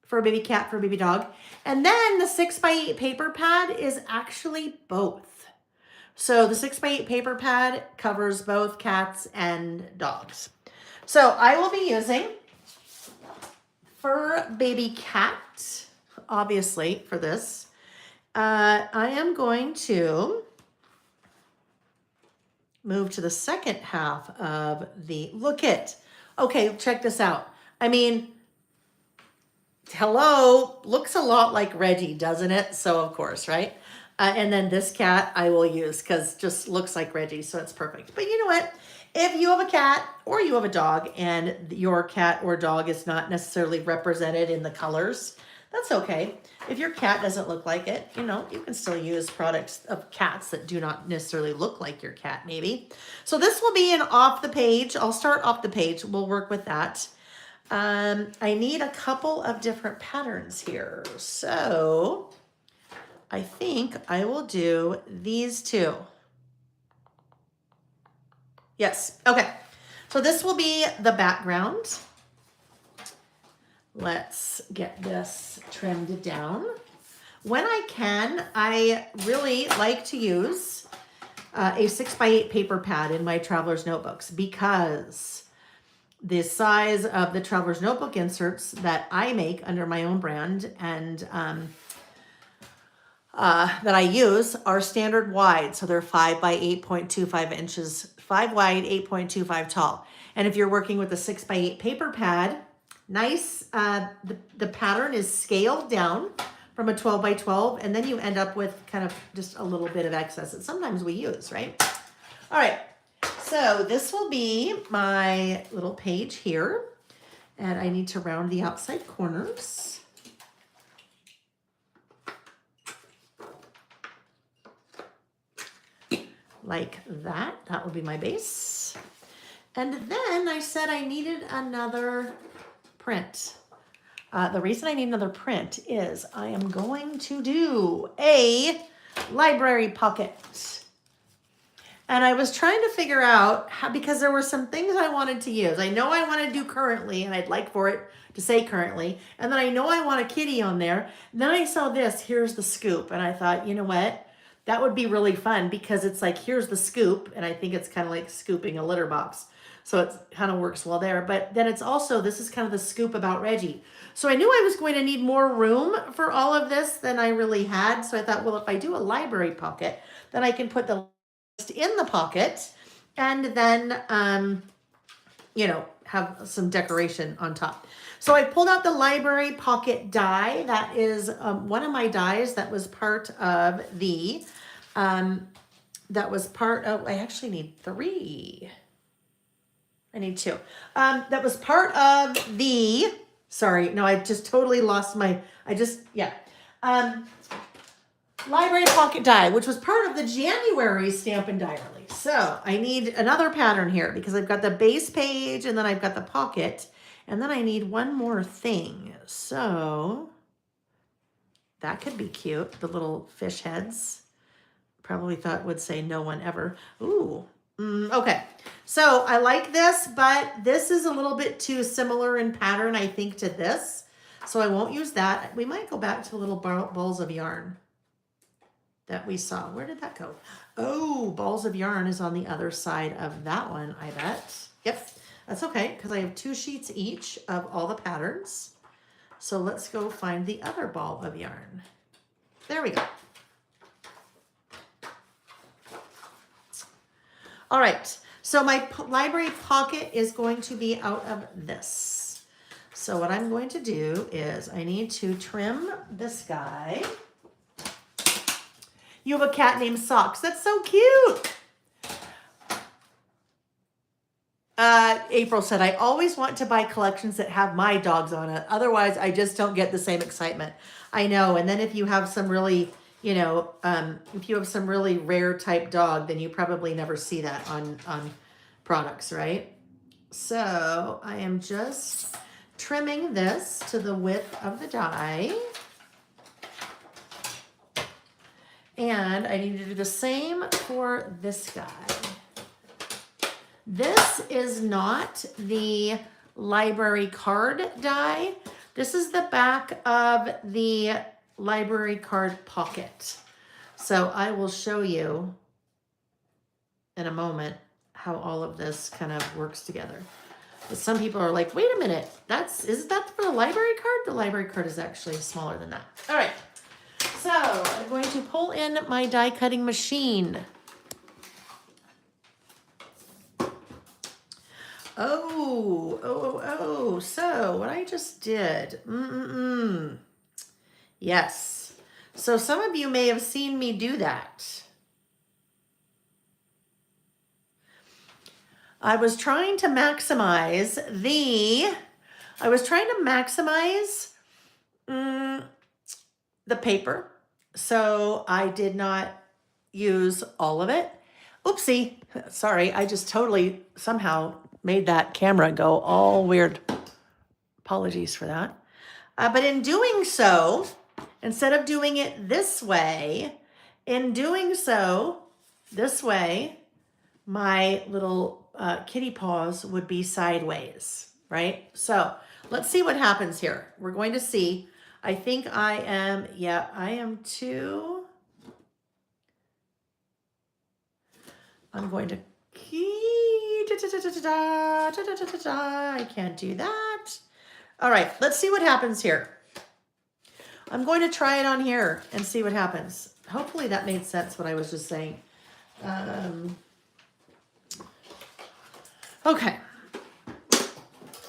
fur baby cat, fur baby dog. And then the 6 by 8 paper pad is actually both. So the 6 by 8 paper pad covers both cats and dogs. So I will be using fur baby cat, obviously, for this. I am going to move to the second half of the, look it. Okay, check this out. I mean, hello, looks a lot like Reggie, doesn't it? So of course, right? And then this cat I will use because just looks like Reggie, so it's perfect. But you know what? If you have a cat or you have a dog and your cat or dog is not necessarily represented in the colors, that's okay. If your cat doesn't look like it, you know, you can still use products of cats that do not necessarily look like your cat, maybe. So this will be an off the page. I'll start off the page. We'll work with that. I need a couple of different patterns here. So I think I will do these two. Yes, okay. So this will be the background. Let's get this trimmed down. When I can, I really like to use a 6 by 8 paper pad in my traveler's notebooks because the size of the traveler's notebook inserts that I make under my own brand and that I use are standard wide. So they're 5 by 8.25 inches, 5 wide, 8.25 tall. And if you're working with a 6 by 8 paper pad, nice, the pattern is scaled down from a 12 by 12, and then you end up with kind of just a little bit of excess that sometimes we use, right? All right, so this will be my little page here, and I need to round the outside corners. Like that. That will be my base. And then I said I needed another print. The reason I need another print is I am going to do a library pocket. And I was trying to figure out how, because there were some things I wanted to use. I know I want to do currently, and I'd like for it to say currently. And then I know I want a kitty on there. And then I saw this, here's the scoop. And I thought, you know what? That would be really fun because it's like, here's the scoop. And I think it's kind of like scooping a litter box. So it kind of works well there. But then it's also, this is kind of the scoop about Reggie. So I knew I was going to need more room for all of this than I really had. So I thought, well, if I do a library pocket, then I can put the list in the pocket and then, you know, have some decoration on top. So I pulled out the library pocket die. That is one of my dies that was part of the, I actually need 3. I need 2. That was part of the, sorry, no, I just totally lost my, library pocket die, which was part of the January Stampin' Die release. So I need another pattern here because I've got the base page and then I've got the pocket and then I need one more thing. So that could be cute. The little fish heads. Probably thought would say no one ever. Ooh. Okay, so I like this, but this is a little bit too similar in pattern, I think, to this. So I won't use that. We might go back to the little balls of yarn that we saw. Where did that go? Oh, balls of yarn is on the other side of that one, I bet. Yep, that's okay, because I have 2 sheets each of all the patterns. So let's go find the other ball of yarn. There we go. All right, so my library pocket is going to be out of this. So what I'm going to do is I need to trim this guy. You have a cat named Socks. That's so cute. April said, I always want to buy collections that have my dogs on it. Otherwise, I just don't get the same excitement. I know. And then if you have some really, if you have some really rare type dog, then you probably never see that on products, right? So I am just trimming this to the width of the die. And I need to do the same for this guy. This is not the library card die. This is the back of the library card pocket. So I will show you in a moment how all of this kind of works together. But some people are like, wait a minute, is that for the library card? The library card is actually smaller than that. All right, so I'm going to pull in my die cutting machine. Oh, so what I just did, yes. So some of you may have seen me do that. I was trying to maximize the paper. So I did not use all of it. Oopsie, sorry, I just totally somehow made that camera go all weird. Apologies for that. But in doing so, instead of doing it this way, this way, my little kitty paws would be sideways, right? So let's see what happens here. We're going to see. I think I am too. I'm going to I can't do that. All right, let's see what happens here. I'm going to try it on here and see what happens. Hopefully that made sense what I was just saying. Okay.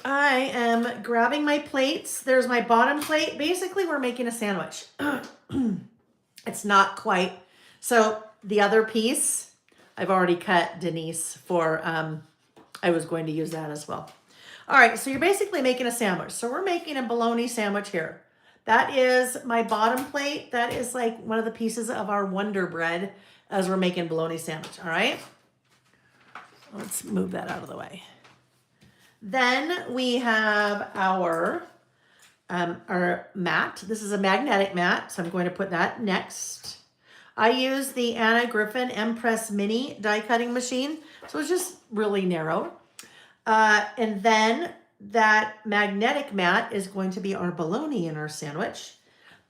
I am grabbing my plates. There's my bottom plate. Basically, we're making a sandwich. It's not quite. So the other piece, I've already cut Denise for, I was going to use that as well. All right, so you're basically making a sandwich. So we're making a bologna sandwich here. That is my bottom plate. That is like one of the pieces of our Wonder Bread as we're making bologna sandwich, all right? Let's move that out of the way. Then we have our mat. This is a magnetic mat, so I'm going to put that next. I use the Anna Griffin Empress Mini die cutting machine, so it's just really narrow. And then that magnetic mat is going to be our bologna in our sandwich.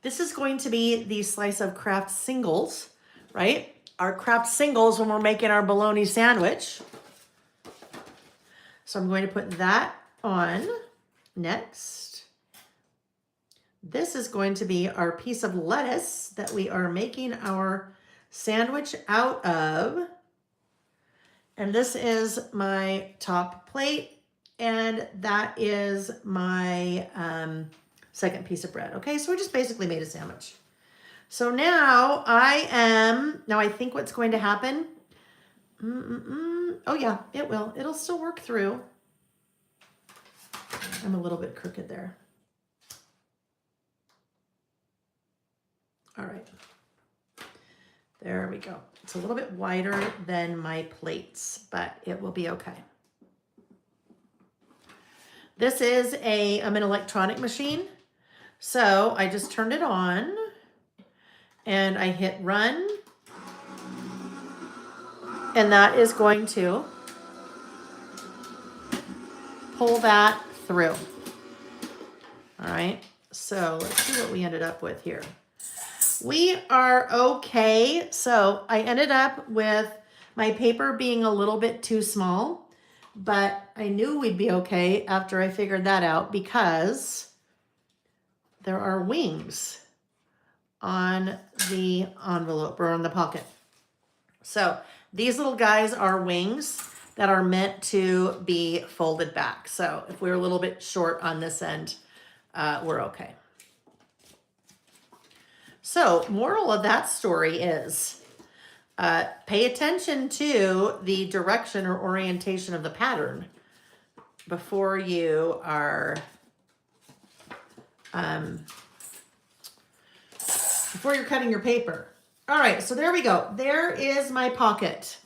This is going to be the slice of Kraft singles, right? Our Kraft singles when we're making our bologna sandwich. So I'm going to put that on next. This is going to be our piece of lettuce that we are making our sandwich out of. And this is my top plate. And that is my second piece of bread. Okay, so we just basically made a sandwich. So now I think what's going to happen. Oh yeah, it will. It'll still work through. I'm a little bit crooked there. All right. There we go. It's a little bit wider than my plates, but it will be okay. This is I'm an electronic machine. So I just turned it on and I hit run. And that is going to pull that through. All right, so let's see what we ended up with here. We are okay. So I ended up with my paper being a little bit too small, but I knew we'd be okay after I figured that out because there are wings on the envelope or on the pocket. So these little guys are wings that are meant to be folded back. So if we're a little bit short on this end, we're okay. So moral of that story is pay attention to the direction or orientation of the pattern before you are before you're cutting your paper. All right, so there we go. There is my pocket.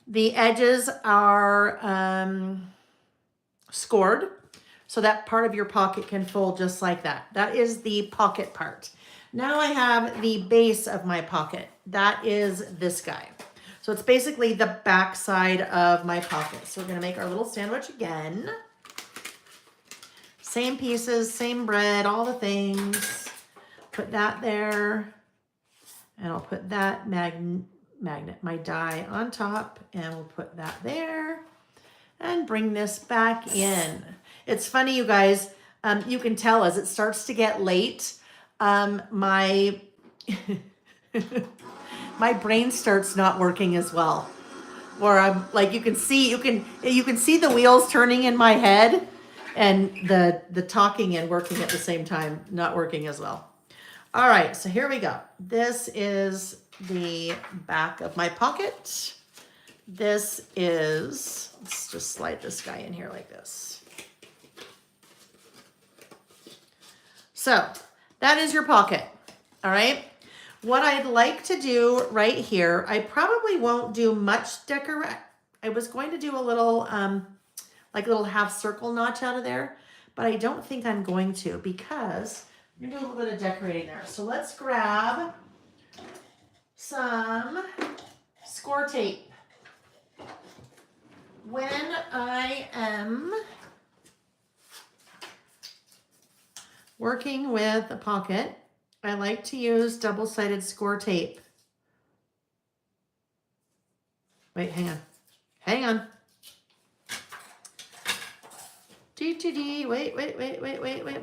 The edges are scored, so that part of your pocket can fold just like that. That is the pocket part. Now I have the base of my pocket. That is this guy. So it's basically the back side of my pocket. So we're gonna make our little sandwich again. Same pieces, same bread, all the things. Put that there, and I'll put that magnet, my die on top, and we'll put that there, and bring this back in. It's funny, you guys, you can tell as it starts to get late, my my brain starts not working as well. Or I'm like, you can see the wheels turning in my head, and the talking and working at the same time, not working as well. All right, so here we go. This is the back of my pocket. This is, let's just slide this guy in here like this. So that is your pocket, all right? What I'd like to do right here, I probably won't do much decorate. I was going to do a little, like a little half circle notch out of there, but I don't think I'm going to because I'm gonna do a little bit of decorating there. So let's grab some score tape. When I am working with a pocket, I like to use double-sided score tape. Wait, hang on. Hang on.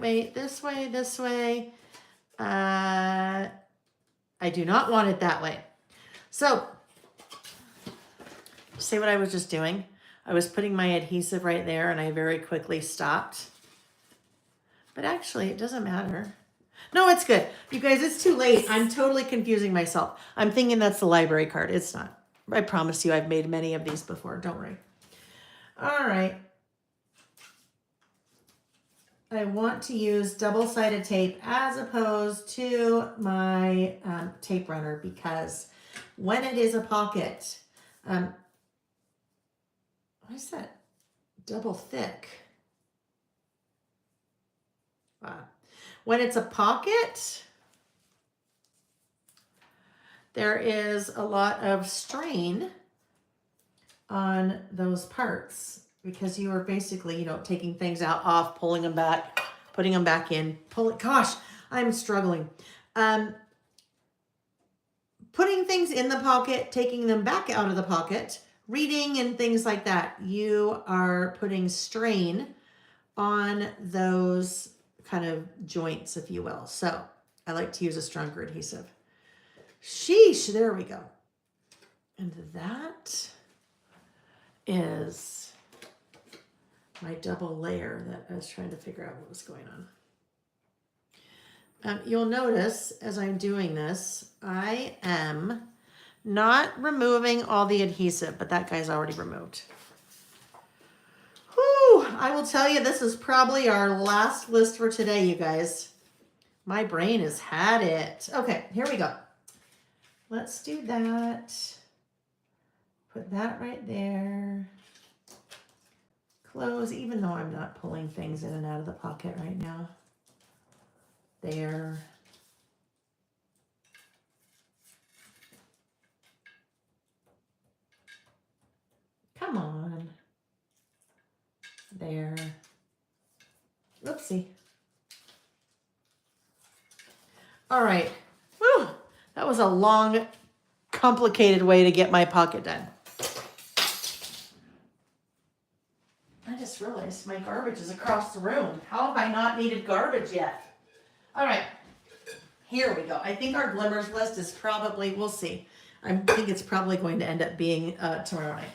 Wait. This way. I do not want it that way. So, see what I was just doing? I was putting my adhesive right there and I very quickly stopped. But actually, it doesn't matter. No, it's good. You guys, it's too late. I'm totally confusing myself. I'm thinking that's the library card. It's not. I promise you I've made many of these before. Don't worry. All right. I want to use double-sided tape as opposed to my tape runner because when it is a pocket, what is that? Double thick. Wow. When it's a pocket, there is a lot of strain on those parts because you are basically, taking things out, off, pulling them back, putting them back in, gosh, I'm struggling. Putting things in the pocket, taking them back out of the pocket, reading and things like that. You are putting strain on those kind of joints, if you will. So I like to use a stronger adhesive. Sheesh, there we go. And that is my double layer that I was trying to figure out what was going on. You'll notice as I'm doing this, I am not removing all the adhesive, but that guy's already removed. Whew, I will tell you, this is probably our last list for today, you guys. My brain has had it. Okay, here we go. Let's do that. Put that right there. Close, even though I'm not pulling things in and out of the pocket right now. There. Come on. There. Oopsie. All right. Whew. That was a long, complicated way to get my pocket done. I just realized my garbage is across the room. How have I not needed garbage yet? All right. Here we go. I think our glimmers list is probably, we'll see. I think it's probably going to end up being tomorrow night.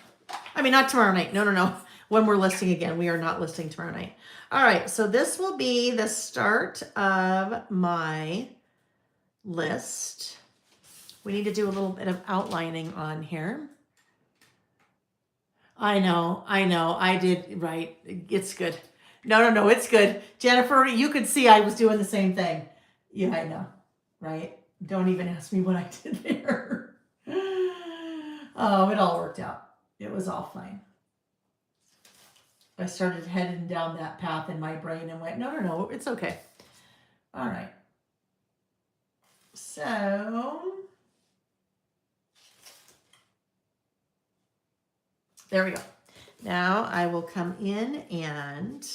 I mean, not tomorrow night. No. When we're listing again, we are not listing tomorrow night. All right, so this will be the start of my list. We need to do a little bit of outlining on here. I know, I did right. It's good. No, it's good. Jennifer, you could see I was doing the same thing. Yeah, I know, right? Don't even ask me what I did there. Oh, it all worked out. It was all fine. I started heading down that path in my brain and went, no, it's okay. All right. So, there we go. Now I will come in and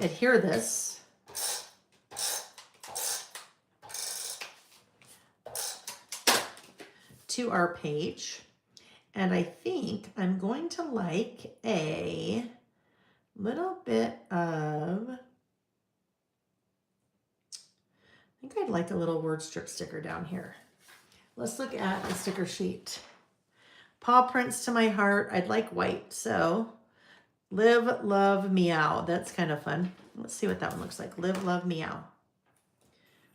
adhere this to our page. And I think I'm going to like a little bit of, I think I'd like a little word strip sticker down here. Let's look at the sticker sheet. Paw prints to my heart. I'd like white. So live, love, meow. That's kind of fun. Let's see what that one looks like. Live, love, meow.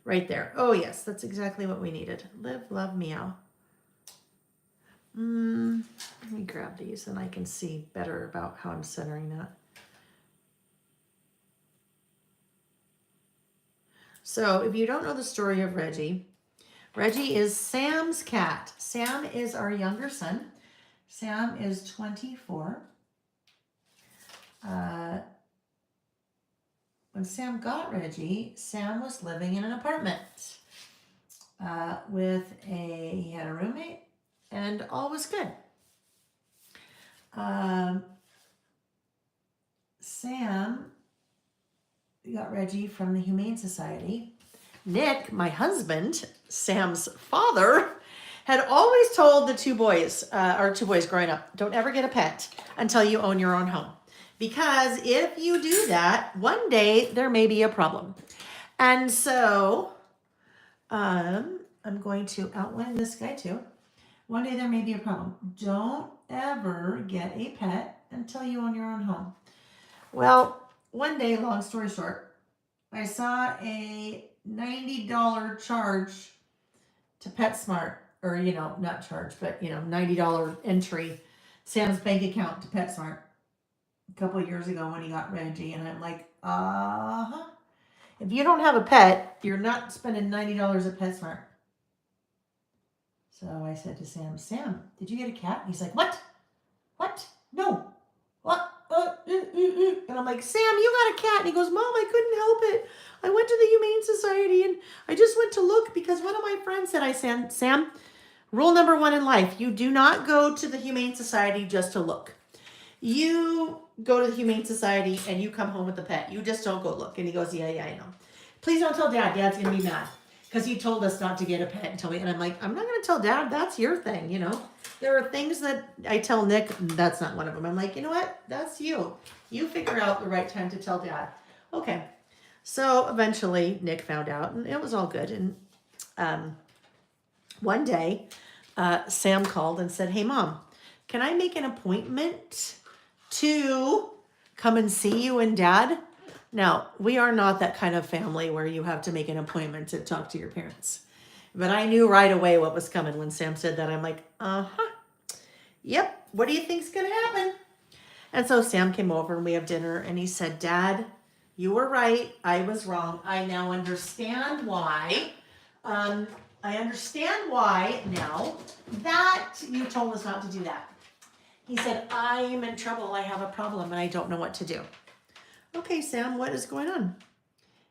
Right there. Oh yes, that's exactly what we needed. Live, love, meow. Let me grab these and I can see better about how I'm centering that. So if you don't know the story of Reggie, Reggie is Sam's cat. Sam is our younger son. Sam is 24. When Sam got Reggie, Sam was living in an apartment he had a roommate and all was good. Sam got Reggie from the Humane Society. Nick, my husband, Sam's father, had always told the two boys growing up, don't ever get a pet until you own your own home. Because if you do that, one day there may be a problem. And so I'm going to outline this guy too. One day there may be a problem. Don't ever get a pet until you own your own home. Well, one day, long story short, I saw a $90 charge to PetSmart, or, not charge, but, $90 entry, Sam's bank account to PetSmart a couple of years ago when he got Reggie. And I'm like, if you don't have a pet, you're not spending $90 at PetSmart. So I said to Sam, did you get a cat? And he's like, what? No. What? And I'm like, Sam, you got a cat. And he goes, Mom, I couldn't help it. I went to the Humane Society and I just went to look because one of my friends said, Sam, rule number one in life, you do not go to the Humane Society just to look. You go to the Humane Society and you come home with the pet. You just don't go look. And he goes, yeah, I know. Please don't tell Dad. Dad's going to be mad. Because he told us not to get a pet until and I'm like, I'm not going to tell Dad. That's your thing, There are things that I tell Nick, that's not one of them. I'm like, you know what? That's you. You figure out the right time to tell Dad. Okay. So eventually Nick found out and it was all good. And one day, Sam called and said, hey, Mom, can I make an appointment to come and see you and Dad? Now, we are not that kind of family where you have to make an appointment to talk to your parents. But I knew right away what was coming when Sam said that. I'm like, yep, what do you think's going to happen? And so Sam came over and we have dinner and he said, Dad, you were right. I was wrong. I now understand why. I understand why now that you told us not to do that. He said, I am in trouble. I have a problem and I don't know what to do. Okay, Sam, what is going on?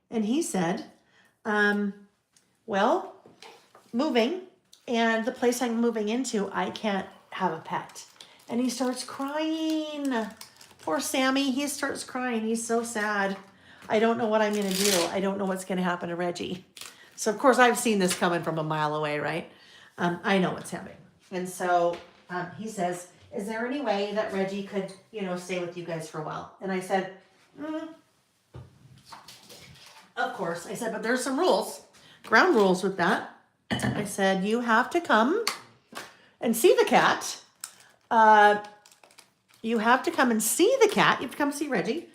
And he said, well, moving, and the place I'm moving into, I can't have a pet. And he starts crying. Poor Sammy, he starts crying. He's so sad. I don't know what I'm going to do. I don't know what's going to happen to Reggie. So, of course, I've seen this coming from a mile away, right? I know what's happening. And so he says, is there any way that Reggie could, stay with you guys for a while? And I said, of course. I said, but there's some rules, ground rules with that. I said, you have to come and see the cat. You have to come and see the cat. You have to come see Reggie.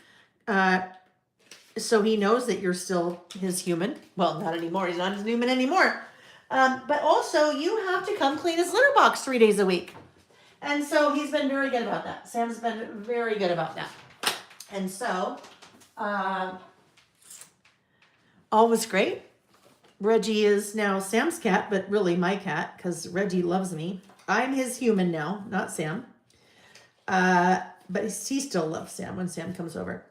so he knows that you're still his human. Well, not anymore. He's not his human anymore. But also, you have to come clean his litter box 3 days a week. And so he's been very good about that. Sam's been very good about that. And so, all was great. Reggie is now Sam's cat, but really my cat, because Reggie loves me. I'm his human now, not Sam. But he still loves Sam when Sam comes over.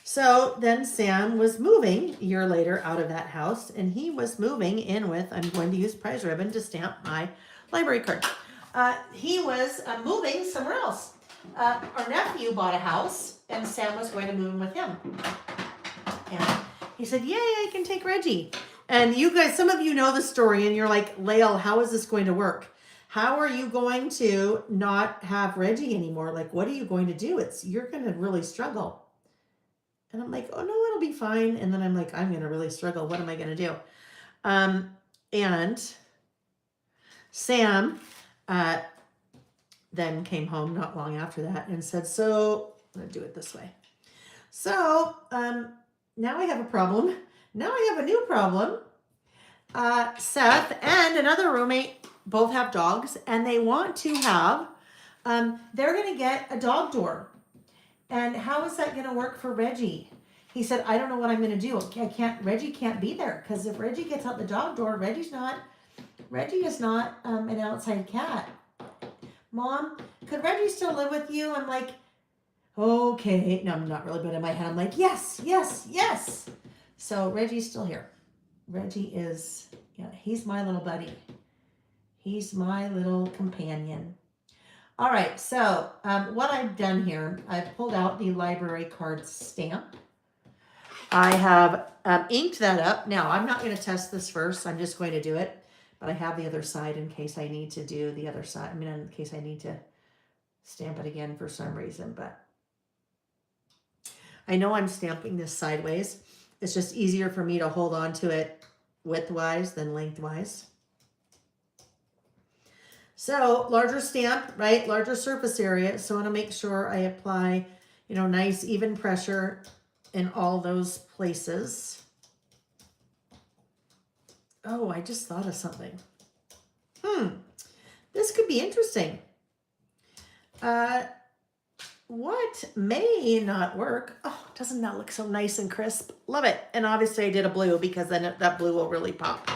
So then Sam was moving a year later out of that house, and he was moving in with, I'm going to use prize ribbon to stamp my library card. He was moving somewhere else. Our nephew bought a house, and Sam was going to move in with him. And he said, yay, I can take Reggie. And you guys, some of you know the story, and you're like, Lael, how is this going to work? How are you going to not have Reggie anymore? Like, what are you going to do? You're going to really struggle. And I'm like, oh no, it'll be fine. And then I'm like, I'm going to really struggle. What am I going to do? And Sam then came home not long after that and said, so I'm going to do it this way. So now I have a problem. Now I have a new problem. Seth and another roommate both have dogs, and they want to have, they're going to get a dog door. And how is that going to work for Reggie? He said, I don't know what I'm going to do. Reggie can't be there, because if Reggie gets out the dog door, Reggie is not an outside cat. Mom, could Reggie still live with you? I'm like, okay. No, I'm not really, but in my head, I'm like, yes, yes, yes. So Reggie's still here. Reggie is, he's my little buddy. He's my little companion. All right, so what I've done here, I've pulled out the library card stamp. I have inked that up. Now, I'm not going to test this first. I'm just going to do it. But I have the other side in case I need to do the other side. I mean, in case I need to stamp it again for some reason. But I know I'm stamping this sideways. It's just easier for me to hold on to it widthwise than lengthwise. So larger stamp, right? Larger surface area. So I want to make sure I apply, nice even pressure in all those places. Oh, I just thought of something. This could be interesting. What may not work? Oh, doesn't that look so nice and crisp? Love it. And obviously I did a blue because then that blue will really pop.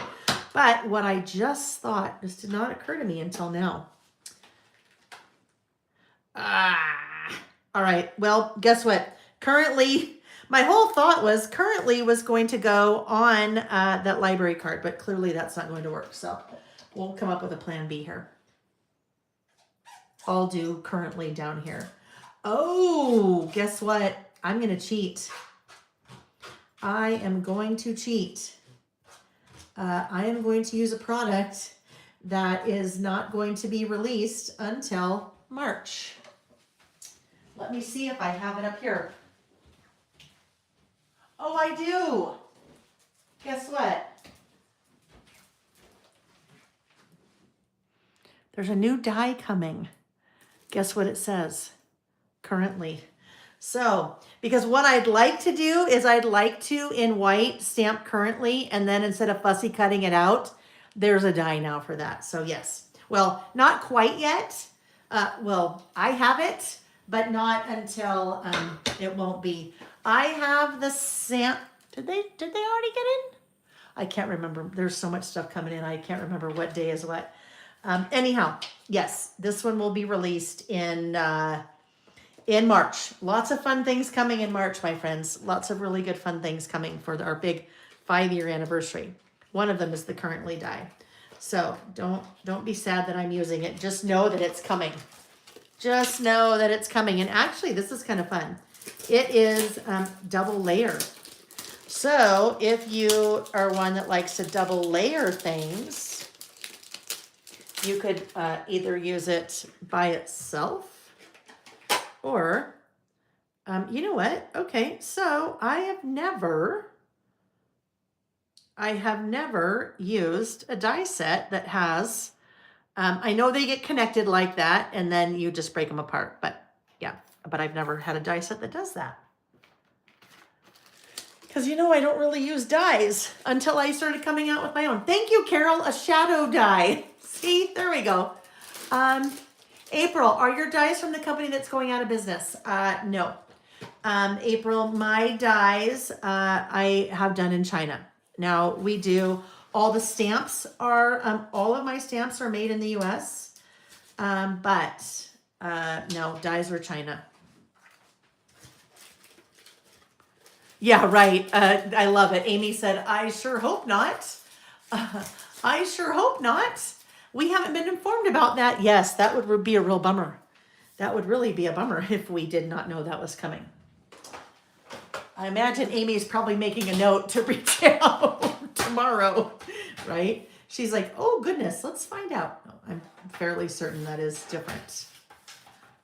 But what I just thought, this did not occur to me until now. All right. Well, guess what? Currently, my whole thought was going to go on that library card, but clearly that's not going to work. So we'll come up with a plan B here. I'll do currently down here. Oh, guess what? I'm going to cheat. I am going to cheat. I am going to use a product that is not going to be released until March. Let me see if I have it up here. Oh, I do. Guess what? There's a new die coming. Guess what it says? Currently. So, because what I'd like to do is I'd like to, in white, stamp currently, and then instead of fussy cutting it out, there's a die now for that. So yes. Well, not quite yet. Well, I have it, but not until it won't be. I have the did they already get in? I can't remember. There's so much stuff coming in. I can't remember what day is what. Anyhow, yes, this one will be released in March. Lots of fun things coming in March, my friends. Lots of really good fun things coming for our big 5-year anniversary. One of them is the currently die. So don't be sad that I'm using it. Just know that it's coming. Just know that it's coming. And actually, this is kind of fun. It is double layer. So if you are one that likes to double layer things, you could either use it by itself or, you know what? Okay, so I have never used a die set that has, I know they get connected like that and then you just break them apart, but yeah, but I've never had a die set that does that. Because you know I don't really use dyes until I started coming out with my own. Thank you, Carol. A shadow dye. See, there we go. April, are your dyes from the company that's going out of business? No. April, my dyes I have done in China. Now we do all the stamps are all of my stamps are made in the U.S. But no, dyes were China. Yeah, right. I love it. Amy said, I sure hope not. I sure hope not. We haven't been informed about that. Yes, that would be a real bummer. That would really be a bummer if we did not know that was coming. I imagine Amy's probably making a note to reach out tomorrow, right? She's like, oh goodness, let's find out. No, I'm fairly certain that is different.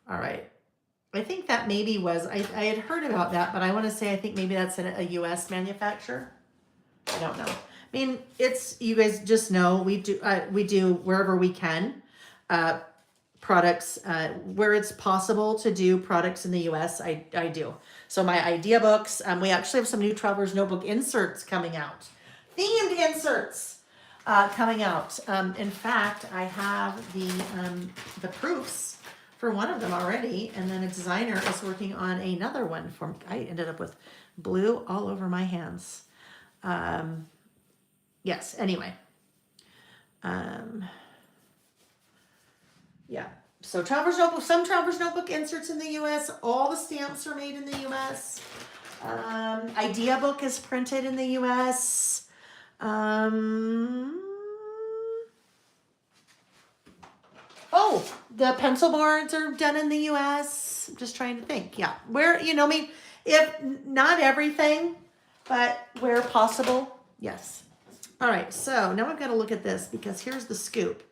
All right. I think that maybe was, I had heard about that, but I want to say, I think maybe that's a US manufacturer. I don't know. I mean, it's, you guys just know, we do wherever we can, products, where it's possible to do products in the US, I do. So my idea books, we actually have some new Traveler's Notebook inserts coming out. Themed inserts coming out. In fact, I have the proofs for one of them already, and then a designer is working on another one for, I ended up with blue all over my hands. Yes, anyway. Yeah. So Traveler's Notebook, some Traveler's Notebook inserts in the US, all the stamps are made in the US. Idea book is printed in the US. Oh, the pencil boards are done in the US. I'm just trying to think. Yeah. Where, you know, I mean, if not everything, but where possible, yes. All right. So now I've got to look at this because here's the scoop.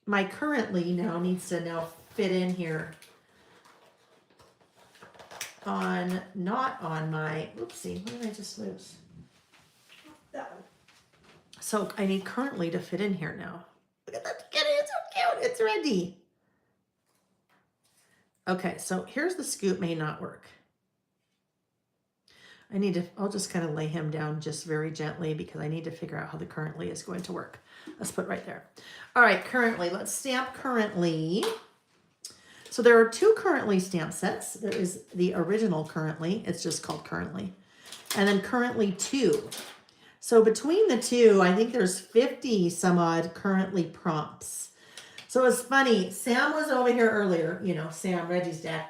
My currently now needs to now fit in here on, not on my, oopsie, what did I just lose? That one. So I need currently to fit in here now. Look at that, get it, it's so cute, it's ready. Okay, so here's the scoop, may not work. I'll just kind of lay him down just very gently because I need to figure out how the currently is going to work. Let's put right there. All right, currently, let's stamp currently. So there are two currently stamp sets. There is the original currently, it's just called currently. And then currently 2. So between the two, I think there's 50 some odd currently prompts. So it's funny, Sam was over here earlier, you know, Sam, Reggie's dad,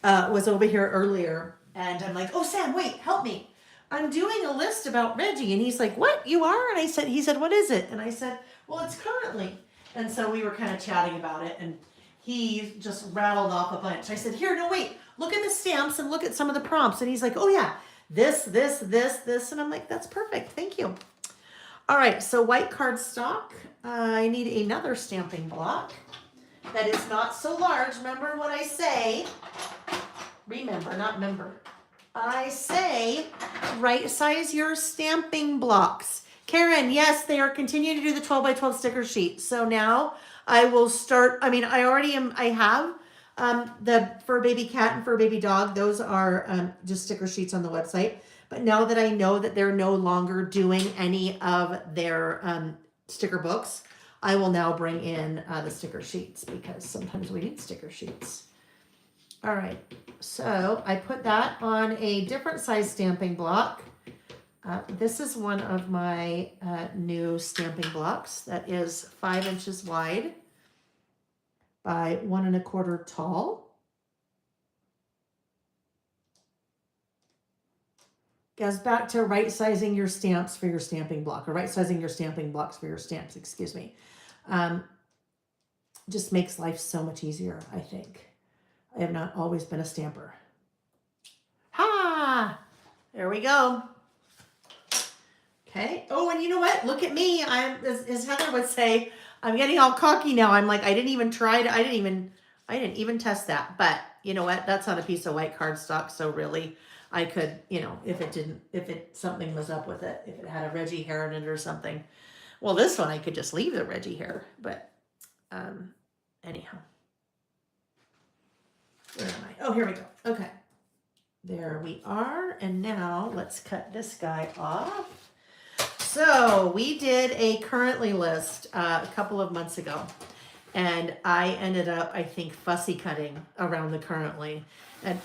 was over here earlier. And I'm like, oh, Sam, wait, help me. I'm doing a list about Reggie. And he's like, what, you are? And he said, what is it? And I said, well, it's currently. And so we were kind of chatting about it. And he just rattled off a bunch. I said, here, no, wait, look at the stamps and look at some of the prompts. And he's like, oh, yeah, this. And I'm like, that's perfect. Thank you. All right, so white cardstock. I need another stamping block that is not so large. Remember what I say. Remember, not member. I say right size your stamping blocks. Karen, yes, they are continuing to do the 12 by 12 sticker sheet. So now I will start, I mean, I have the fur baby cat and fur baby dog. Those are just sticker sheets on the website. But now that I know that they're no longer doing any of their sticker books, I will now bring in the sticker sheets because sometimes we need sticker sheets. All right, so I put that on a different size stamping block. This is one of my new stamping blocks that is 5 inches wide by 1 1/4 tall. Goes back to right sizing your stamps for your stamping block, or right sizing your stamping blocks for your stamps, excuse me. Just makes life so much easier, I think. I have not always been a stamper. Ha! There we go. Okay. Oh, and you know what? Look at me. As Heather would say, I'm getting all cocky now. I'm like, I didn't even test that. But you know what? That's on a piece of white cardstock. So really, I could, you know, if something was up with it, if it had a Reggie hair in it or something. Well, this one I could just leave the Reggie hair. But anyhow. Where am I? Oh, here we go. Okay. There we are. And now let's cut this guy off. So we did a currently list a couple of months ago. And I ended up, I think, fussy cutting around the currently. And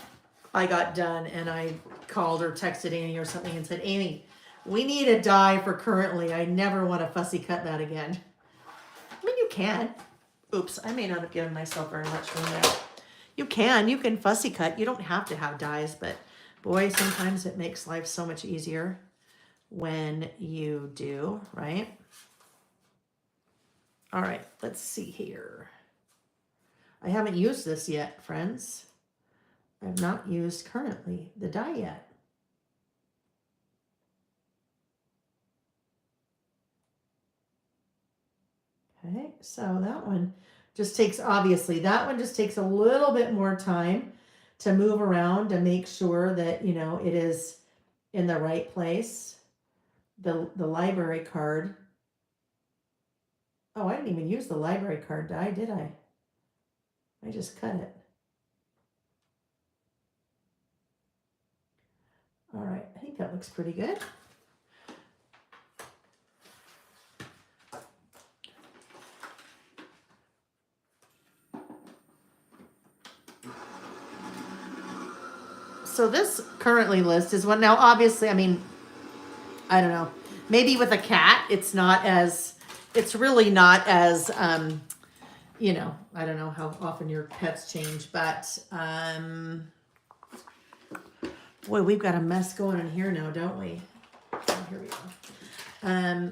I got done and I called or texted Amy or something and said, Amy, we need a die for currently. I never want to fussy cut that again. I mean, you can. Oops, I may not have given myself very much room there. You can fussy cut. You don't have to have dies, but boy, sometimes it makes life so much easier when you do, right? All right, let's see here. I haven't used this yet, friends. I've not used currently the die yet. Okay, so that one just takes, obviously, that one just takes a little bit more time to move around to make sure that, you know, it is in the right place. The library card. Oh, I didn't even use the library card die, did I? I just cut it. All right, I think that looks pretty good. So this currently list is one. Now, obviously, I mean, I don't know. Maybe with a cat, it's not as, it's really not as, you know, I don't know how often your pets change, but, boy, we've got a mess going in here now, don't we? Oh, here we go.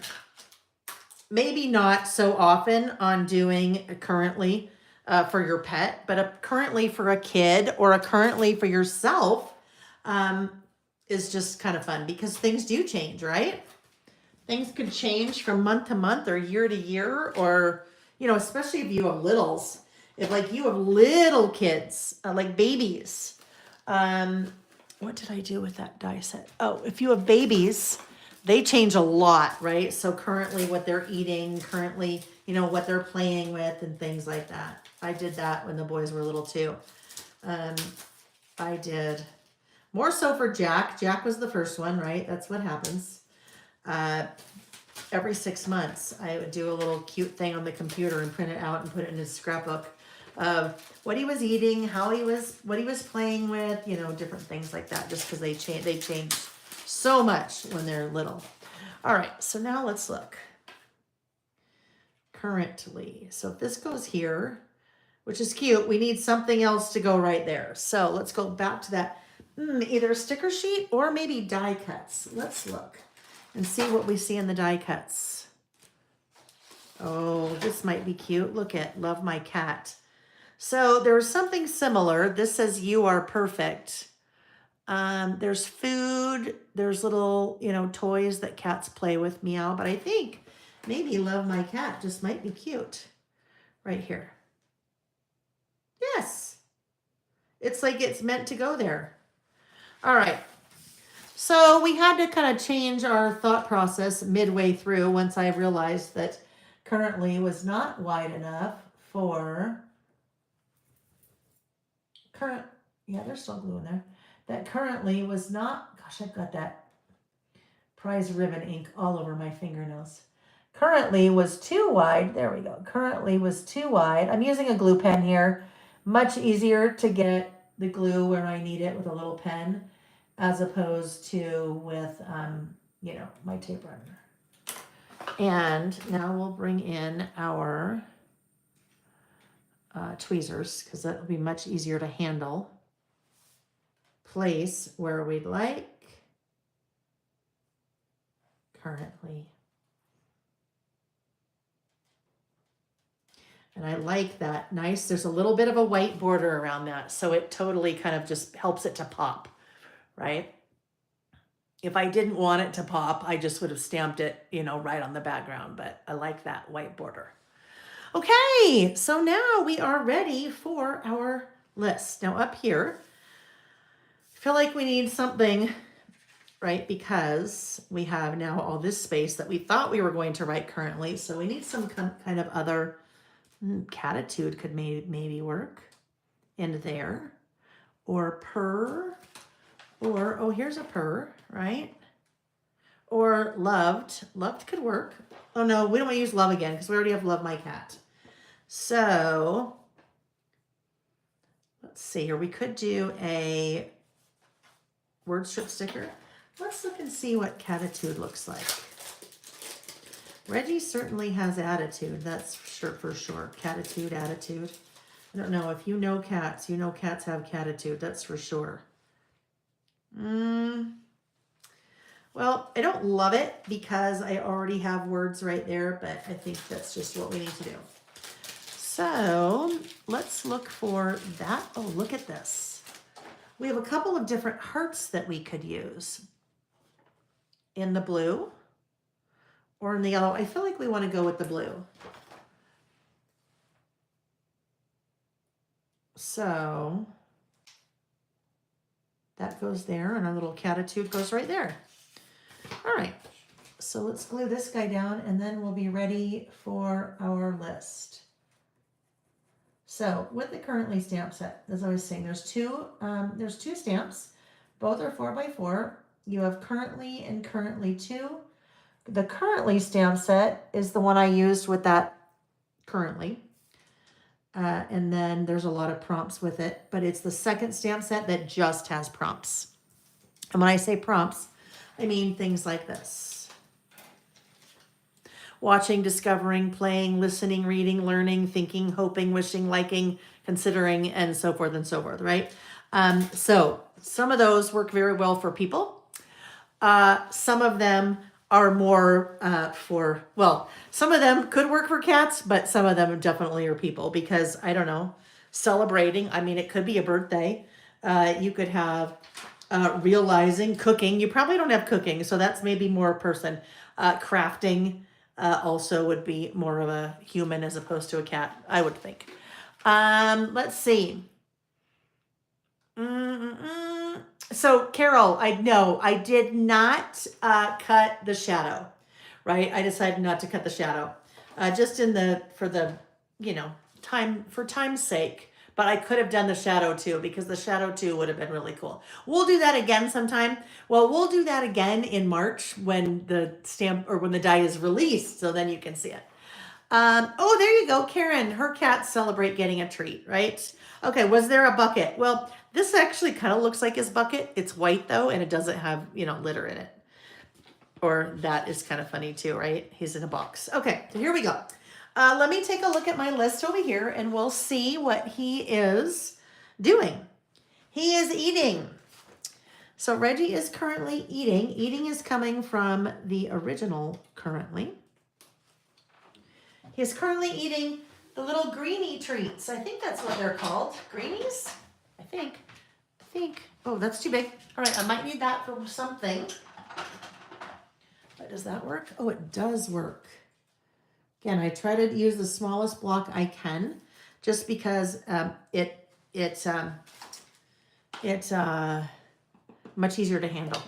Maybe not so often on doing a currently for your pet, but a currently for a kid or a currently for yourself is just kind of fun because things do change, right? Things could change from month to month or year to year, or, you know, especially if you have littles. If like you have little kids, like babies. What did I do with that die set? Oh, if you have babies, they change a lot, right? So currently what they're eating, currently, you know, what they're playing with and things like that. I did that when the boys were little too. I did more so for Jack. Jack was the first one, right? That's what happens. Every 6 months, I would do a little cute thing on the computer and print it out and put it in his scrapbook of what he was eating, how he was, what he was playing with, you know, different things like that, just because they change so much when they're little. All right, so now let's look. Currently, so if this goes here, which is cute, we need something else to go right there. So let's go back to that, either a sticker sheet or maybe die cuts. Let's look and see what we see in the die cuts. Oh, this might be cute. Look at Love My Cat. So there's something similar. This says You Are Perfect. There's food. There's little, you know, toys that cats play with, meow. But I think maybe Love My Cat just might be cute right here. Yes. It's like it's meant to go there. All right. So we had to kind of change our thought process midway through once I realized that currently was not wide enough for current. Yeah, there's still glue in there. That currently was not, gosh, I've got that prize ribbon ink all over my fingernails. Currently was too wide. There we go. Currently was too wide. I'm using a glue pen here. Much easier to get the glue where I need it with a little pen, as opposed to with, you know, my tape runner. And now we'll bring in our tweezers, because that will be much easier to handle. Place where we'd like. Currently. And I like that. Nice. There's a little bit of a white border around that, so it totally kind of just helps it to pop, right? If I didn't want it to pop, I just would have stamped it, you know, right on the background, but I like that white border. Okay, so now we are ready for our list. Now up here, I feel like we need something, right? Because we have now all this space that we thought we were going to write currently. So we need some kind of other catitude could maybe work in there, or purr, Or, oh, here's a purr, right? Or loved. Loved could work. Oh no, we don't want to use love again because we already have love my cat. So let's see here. We could do a word strip sticker. Let's look and see what catitude looks like. Reggie certainly has attitude. That's for sure. Catitude, attitude. I don't know. If you know cats, you know cats have catitude. That's for sure. Well, I don't love it because I already have words right there, but I think that's just what we need to do. So let's look for that. Oh, look at this. We have a couple of different hearts that we could use in the blue or in the yellow. I feel like we want to go with the blue. So that goes there and our little catitude goes right there. All right, so let's glue this guy down and then we'll be ready for our list. So with the currently stamp set, as I was saying, there's two stamps. Both are 4x4. You have currently and currently 2. The currently stamp set is the one I used with that currently. And then there's a lot of prompts with it, but it's the second stamp set that just has prompts. And when I say prompts, I mean things like this. Watching, discovering, playing, listening, reading, learning, thinking, hoping, wishing, liking, considering, and so forth, right? So some of those work very well for people. Some of them are more some of them could work for cats, but some of them definitely are people because, I don't know, celebrating. I mean, it could be a birthday. You could have realizing, cooking. You probably don't have cooking, so that's maybe more a person. Crafting also would be more of a human as opposed to a cat, I would think. Let's see. So Carol, I did not cut the shadow, right? I decided not to cut the shadow, just for time's sake. But I could have done the shadow too, because the shadow too would have been really cool. We'll do that again sometime. Well, we'll do that again in March when the stamp or when the die is released, so then you can see it. Oh, there you go, Karen. Her cats celebrate getting a treat, right? Okay, was there a bucket? Well, this actually kind of looks like his bucket. It's white though, and it doesn't have, litter in it. Or that is kind of funny too, right? He's in a box. Okay, so here we go. Let me take a look at my list over here and we'll see what he is doing. He is eating. So Reggie is currently eating. Eating is coming from the original currently. He's currently eating the little greenie treats. I think that's what they're called. Greenies? I think. Oh, that's too big. All right, I might need that for something. But does that work? Oh, it does work. Again, I try to use the smallest block I can, just because it's much easier to handle.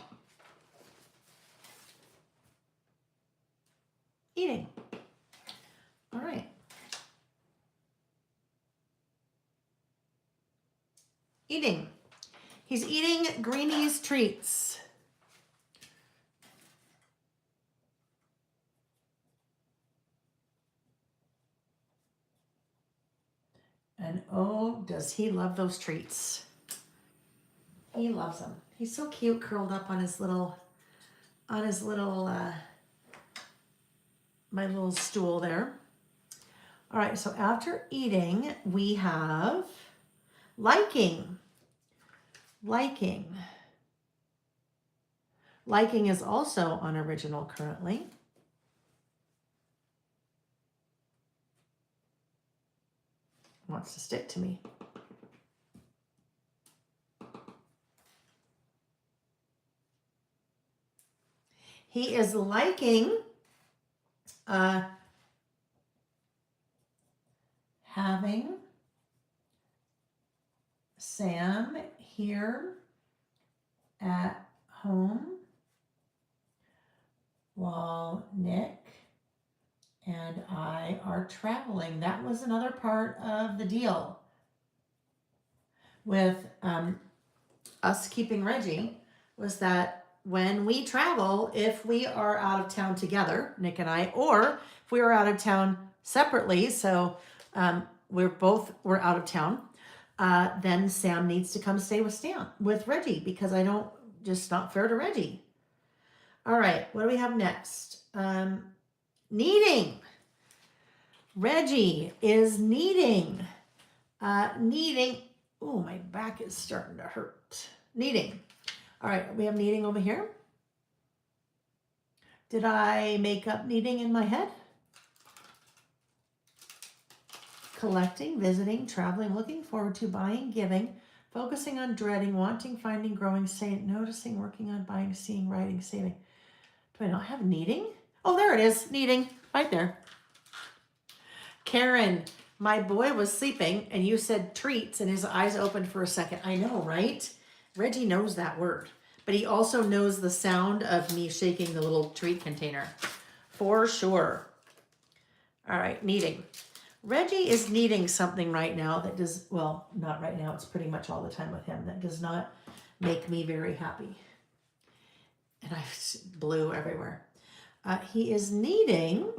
Eating. All right. Eating. He's eating Greenies treats. And oh, does he love those treats. He loves them. He's so cute, curled up on his little, my little stool there. All right, so after eating, we have liking. Liking is also on original currently. Wants to stick to me. He is liking having Sam here at home while Nick and I are traveling. That was another part of the deal with us keeping Reggie. was that when we travel, if we are out of town together, Nick and I, or if we are out of town separately, so we're out of town, then Sam needs to come stay with Reggie, because I don't, just not fair to Reggie. All right, what do we have next? Kneading. Reggie is kneading. Kneading. Oh, my back is starting to hurt. Kneading. All right, we have kneading over here. Did I make up kneading in my head? Collecting, visiting, traveling, looking forward to, buying, giving, focusing on, dreading, wanting, finding, growing, saying, noticing, working on, buying, seeing, writing, saving. Do I not have kneading? Oh, there it is, kneading, right there. Karen, my boy was sleeping and you said treats and his eyes opened for a second. I know, right? Reggie knows that word, but he also knows the sound of me shaking the little treat container, for sure. All right, kneading. Reggie is kneading something right now that does, well, not right now, it's pretty much all the time with him, that does not make me very happy. And I have blue everywhere. He is kneading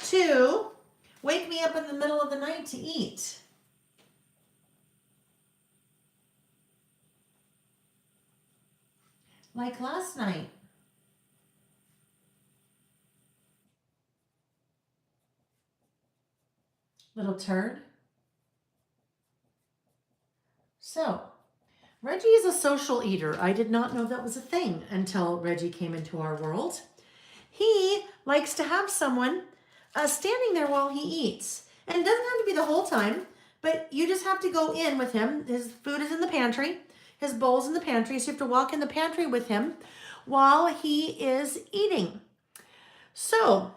to wake me up in the middle of the night to eat. Like last night. Little turd. So, Reggie is a social eater. I did not know that was a thing until Reggie came into our world. He likes to have someone standing there while he eats. And it doesn't have to be the whole time, but you just have to go in with him. His food is in the pantry. His bowl's in the pantry. So you have to walk in the pantry with him while he is eating. So,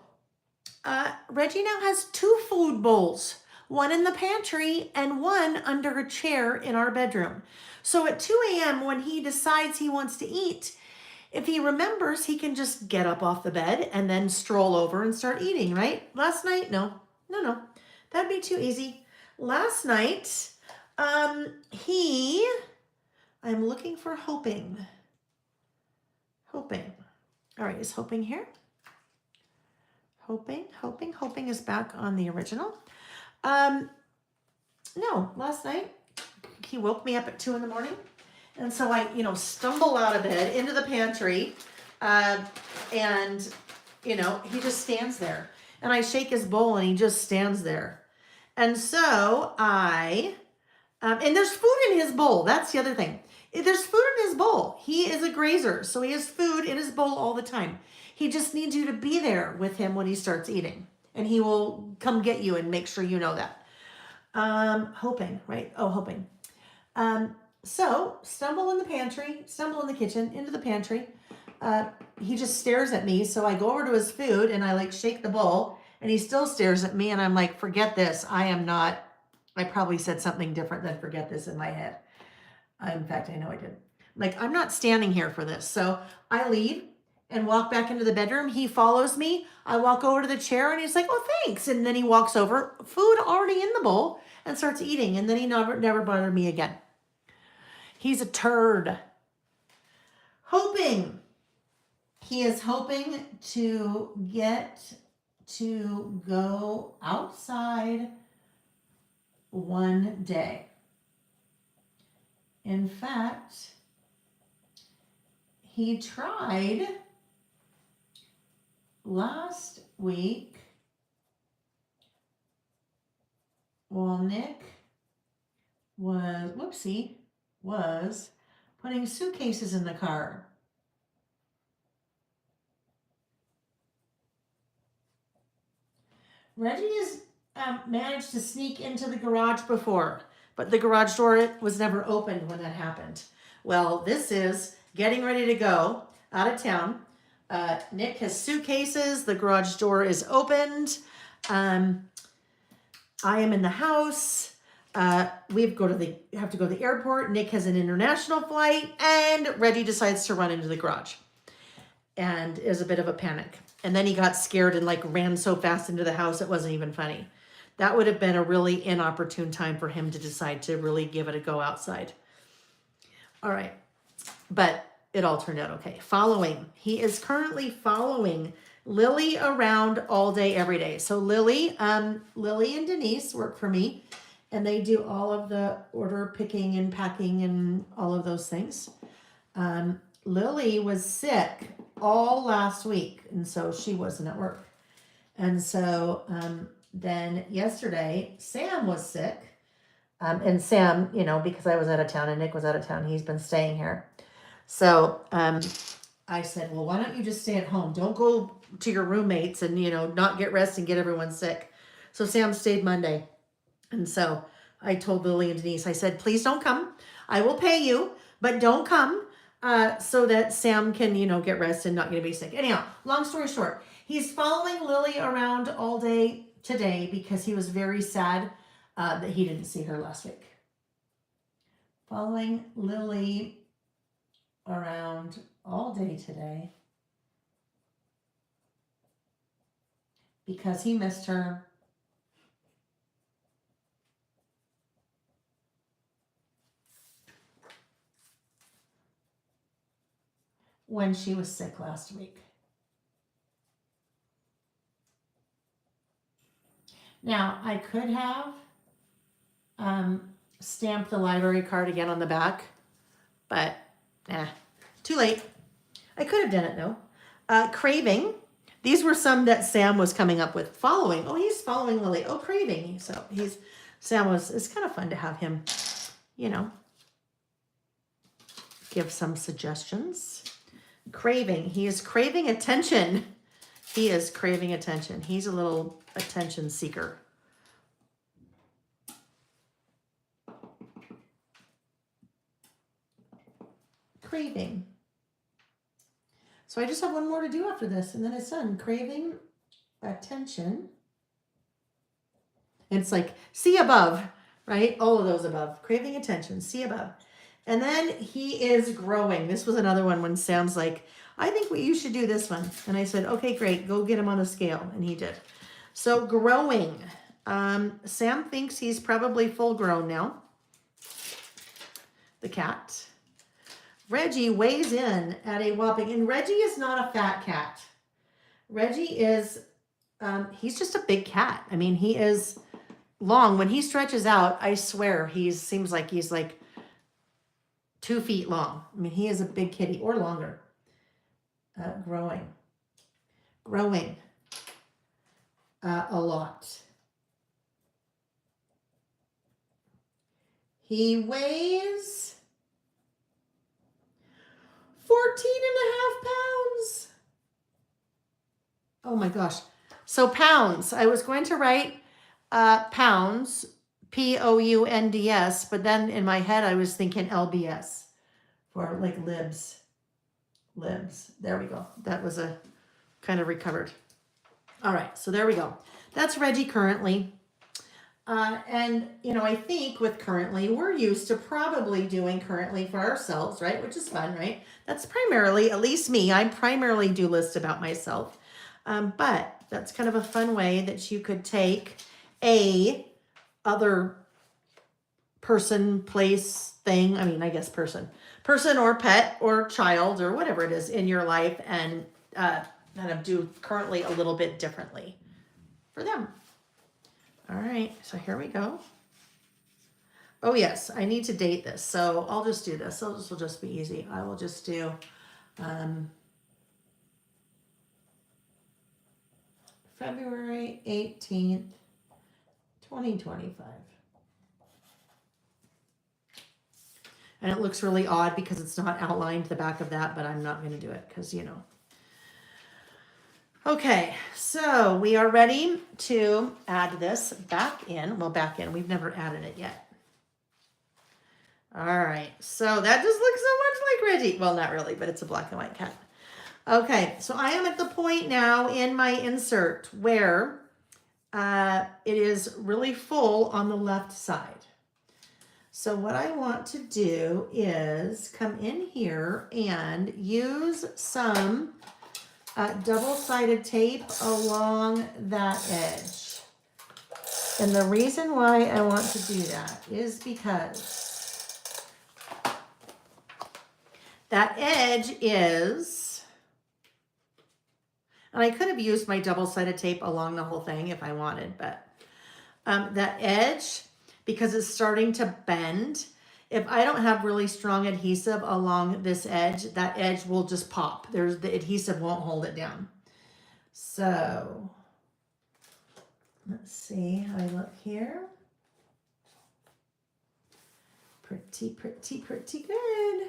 Reggie now has 2 food bowls, one in the pantry and one under a chair in our bedroom. So at 2 a.m. when he decides he wants to eat, if he remembers, he can just get up off the bed and then stroll over and start eating, right? Last night, no. That'd be too easy. Last night, I'm looking for hoping. All right, is hoping here? Hoping is back on the original. No, last night he woke me up at 2 a.m. And so I, stumble out of bed into the pantry, and, he just stands there. And I shake his bowl and he just stands there. And so and there's food in his bowl. That's the other thing. There's food in his bowl. He is a grazer, so he has food in his bowl all the time. He just needs you to be there with him when he starts eating. And he will come get you and make sure you know that. Hoping, right? Oh, hoping. So stumble in the kitchen, into the pantry. He just stares at me. So I go over to his food and I shake the bowl and he still stares at me and I'm like, forget this. I probably said something different than forget this in my head. In fact, I know I did. I'm not standing here for this. So I leave and walk back into the bedroom. He follows me. I walk over to the chair and he's like, oh, thanks. And then he walks over, food already in the bowl, and starts eating. And then he never bothered me again. He's a turd. Hoping. He is hoping to get to go outside one day. In fact, he tried last week while Nick was putting suitcases in the car. Reggie has managed to sneak into the garage before, but the garage door was never opened when that happened. Well, this is getting ready to go out of town. Nick has suitcases. The garage door is opened. I am in the house. We have to go to the airport. Nick has an international flight, and Reggie decides to run into the garage, and is a bit of a panic. And then he got scared and like ran so fast into the house, it wasn't even funny. That would have been a really inopportune time for him to decide to really give it a go outside. All right. But it all turned out okay. Following. He is currently following Lily around all day, every day. So Lily and Denise work for me, and they do all of the order picking and packing and all of those things. Lily was sick all last week, and so she wasn't at work. And so then yesterday, Sam was sick. And Sam, because I was out of town and Nick was out of town, he's been staying here. So I said, well, why don't you just stay at home? Don't go to your roommates and, not get rest and get everyone sick. So Sam stayed Monday. And so I told Lily and Denise, I said, please don't come. I will pay you, but don't come so that Sam can, get rest and not get to be sick. Anyhow, long story short, he's following Lily around all day today because he was very sad that he didn't see her last week. Following Lily around all day today because he missed her. When she was sick last week. Now, I could have stamped the library card again on the back, but too late. I could have done it though. Craving. These were some that Sam was coming up with. Following. Oh, he's following Lily. Oh, craving. So it's kind of fun to have him, give some suggestions. Craving. He is craving attention. He is craving attention. He's a little attention seeker. Craving. So I just have one more to do after this, and then it's done. Craving attention. It's like, see above, right? All of those above. Craving attention, see above. And then he is growing. This was another one when Sam's like, I think you should do this one. And I said, okay, great. Go get him on the scale. And he did. So growing. Sam thinks he's probably full grown now. The cat. Reggie weighs in at a whopping, and Reggie is not a fat cat. Reggie is, he's just a big cat. I mean, he is long. When he stretches out, I swear, seems like he's like 2 feet long. I mean, he is a big kitty, or longer. Growing a lot. He weighs 14 and a half pounds. Oh my gosh. So pounds. I was going to write pounds, Pounds, but then in my head I was thinking LBS for like libs. There we go. That was a kind of recovered. All right, so there we go. That's Reggie currently. And, I think with currently, we're used to probably doing currently for ourselves, right? Which is fun, right? That's primarily, at least me, I primarily do lists about myself. But that's kind of a fun way that you could take a other person, place, thing. I mean, I guess person or pet or child or whatever it is in your life and kind of do currently a little bit differently for them. All right, so here we go. Oh yes, I need to date this, so I'll just do this. So this will just be easy. I will just do February 18th, 2025. And it looks really odd because it's not outlined the back of that, but I'm not going to do it because, Okay, so we are ready to add this back in. Well, back in. We've never added it yet. All right, so that just looks so much like Reggie. Well, not really, but it's a black and white cat. Okay, so I am at the point now in my insert where it is really full on the left side. So what I want to do is come in here and use some double-sided tape along that edge. And the reason why I want to do that is because that edge is, and I could have used my double-sided tape along the whole thing if I wanted, but that edge, because it's starting to bend, if I don't have really strong adhesive along this edge, that edge will just pop. The adhesive won't hold it down. So let's see how I look here. Pretty, pretty, pretty good.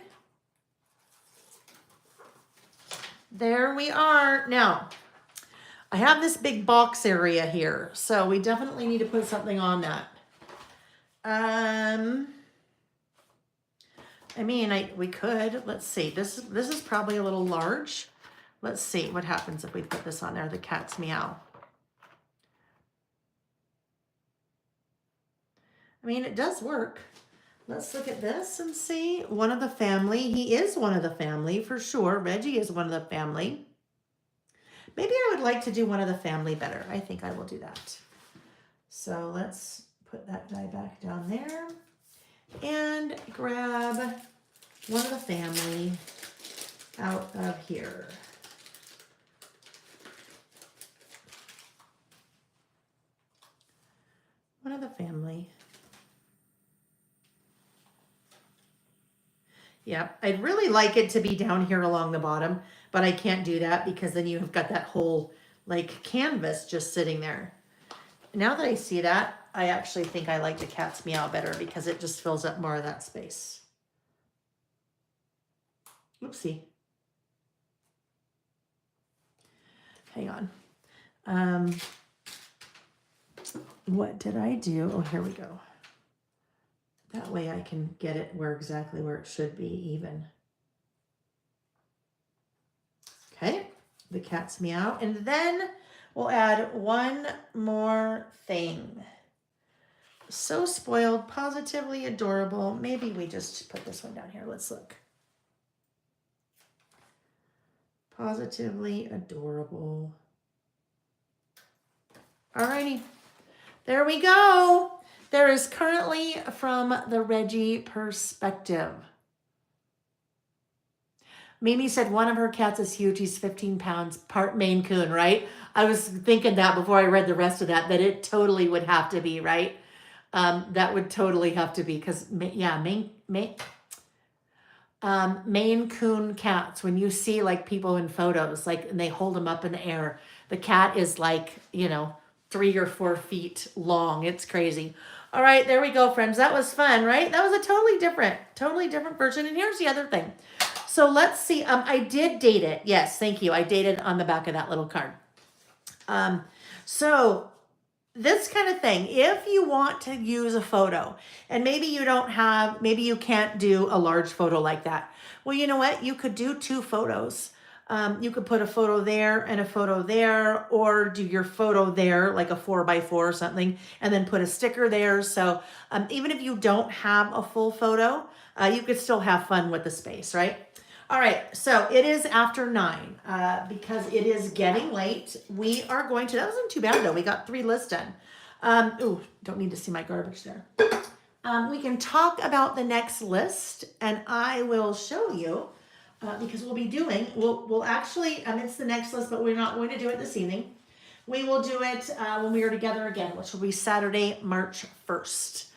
There we are. Now, I have this big box area here, so we definitely need to put something on that. I mean, we could. Let's see. This is probably a little large. Let's see what happens if we put this on there. The cat's meow. I mean, it does work. Let's look at this and see. One of the family. He is one of the family for sure. Reggie is one of the family. Maybe I would like to do one of the family better. I think I will do that. So let's put that guy back down there and grab one of the family out of here. One of the family. Yeah, I'd really like it to be down here along the bottom, but I can't do that because then you have got that whole like canvas just sitting there. Now that I see that, I actually think I like the cat's meow better because it just fills up more of that space. Oopsie. Hang on. What did I do? Oh, here we go. That way I can get it exactly where it should be even. Okay, the cat's meow. And then we'll add one more thing. So spoiled, positively adorable. Maybe we just put this one down here. Let's look. Positively adorable. Alrighty, there we go. There is currently from the Reggie perspective. Mimi said one of her cats is huge. He's 15 pounds, part Maine Coon, right? I was thinking that before I read the rest of that it totally would have to be, right? That would totally have to be because, yeah, Maine Coon cats, when you see like people in photos, like, and they hold them up in the air, the cat is like, 3 or 4 feet long. It's crazy. All right, there we go, friends. That was fun, right? That was a totally different version. And here's the other thing. So let's see. I did date it. Yes, thank you. I dated on the back of that little card. So this kind of thing, if you want to use a photo and maybe you can't do a large photo like that. Well, you know what? You could do 2 photos. You could put a photo there and a photo there, or do your photo there, like a 4x4 or something, and then put a sticker there. So even if you don't have a full photo, you could still have fun with the space, right? All right, so it is after 9 because it is getting late. We are going to, that wasn't too bad though. We got 3 lists done. Ooh, don't need to see my garbage there. We can talk about the next list and I will show you because we'll actually, it's the next list, but we're not going to do it this evening. We will do it when we are together again, which will be Saturday, March 1st.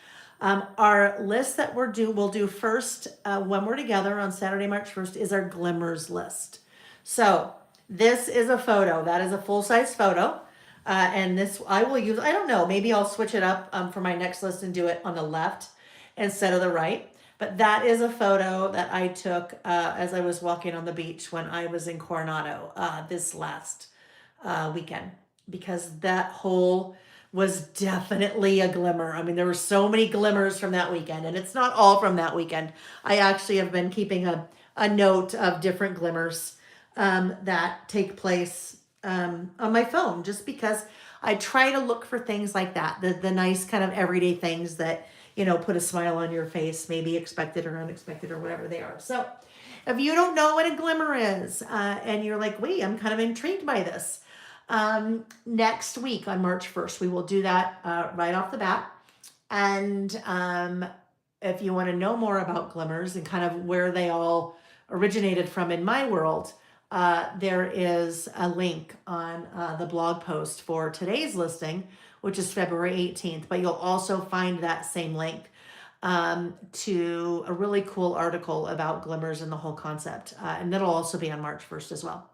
Our list that we'll do first when we're together on Saturday, March 1st is our glimmers list. So this is a photo. That is a full-size photo. And this I will use, I don't know, maybe I'll switch it up for my next list and do it on the left instead of the right. But that is a photo that I took as I was walking on the beach when I was in Coronado this last weekend, because that hole was definitely a glimmer. I mean, there were so many glimmers from that weekend, and it's not all from that weekend. I actually have been keeping a note of different glimmers that take place on my phone, just because I try to look for things like that, the nice kind of everyday things that, put a smile on your face, maybe expected or unexpected or whatever they are. So If you don't know what a glimmer is, and you're like, wait, I'm kind of intrigued by this, next week on March 1st, we will do that right off the bat. And if you want to know more about glimmers and kind of where they all originated from in my world, there is a link on the blog post for today's listing, which is February 18th. But you'll also find that same link to a really cool article about glimmers and the whole concept. And that'll also be on March 1st as well.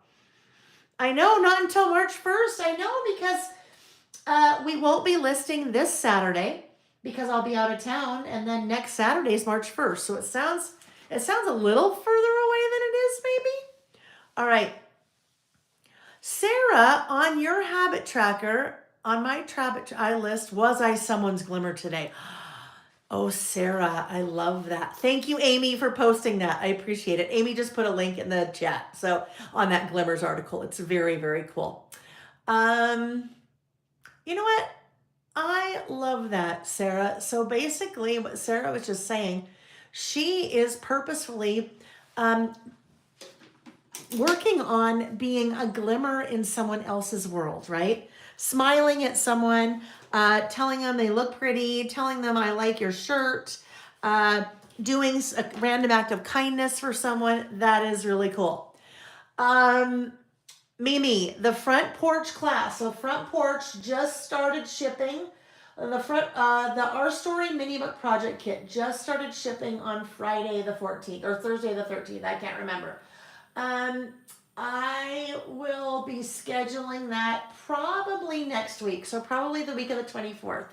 I know, not until March 1st. I know, because we won't be listing this Saturday because I'll be out of town, and then next Saturday is March 1st. So it sounds a little further away than it is, maybe. All right. Sarah, on your habit tracker, on my habit list, was I someone's glimmer today? Oh, Sarah, I love that. Thank you, Amy, for posting that. I appreciate it. Amy just put a link in the chat. So on that Glimmers article, it's very, very cool. You know what? I love that, Sarah. So basically what Sarah was just saying, she is purposefully working on being a glimmer in someone else's world, right? Smiling at someone, telling them they look pretty, telling them I like your shirt, doing a random act of kindness for someone. That is really cool. Mimi, the front porch class. So front porch just started shipping. The Our Story mini book project kit just started shipping on Friday the 14th or Thursday the 13th. I can't remember. I will be scheduling that probably next week. So probably the week of the 24th.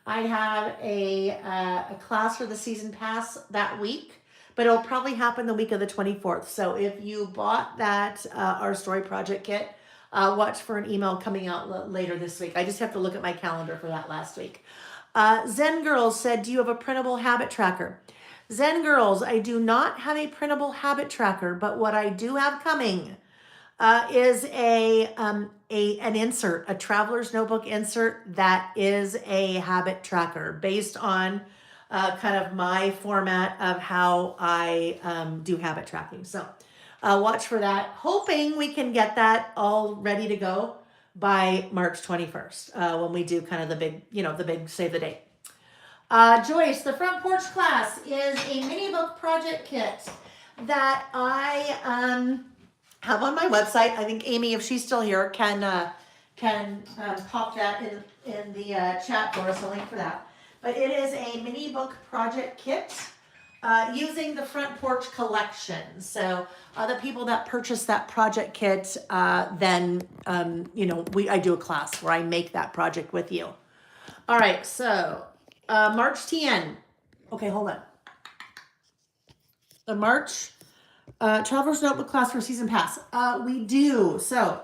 I have a class for the season pass that week, but it'll probably happen the week of the 24th. So if you bought that Our Story project kit, watch for an email coming out later this week. I just have to look at my calendar for that last week. Zen Girls said, do you have a printable habit tracker? Zen Girls, I do not have a printable habit tracker, but what I do have coming is an insert, a traveler's notebook insert that is a habit tracker based on kind of my format of how I do habit tracking. So watch for that. Hoping we can get that all ready to go by March 21st when we do kind of the big save the date. Joyce, the front porch class is a mini book project kit that I have on my website. I think Amy, if she's still here, can pop that in the chat for us, a link for that. But it is a mini book project kit using the front porch collection. So the people that purchase that project kit, then I do a class where I make that project with you. All right, so March TN. Okay, hold on. The March Traveler's Notebook class for season pass. We do. So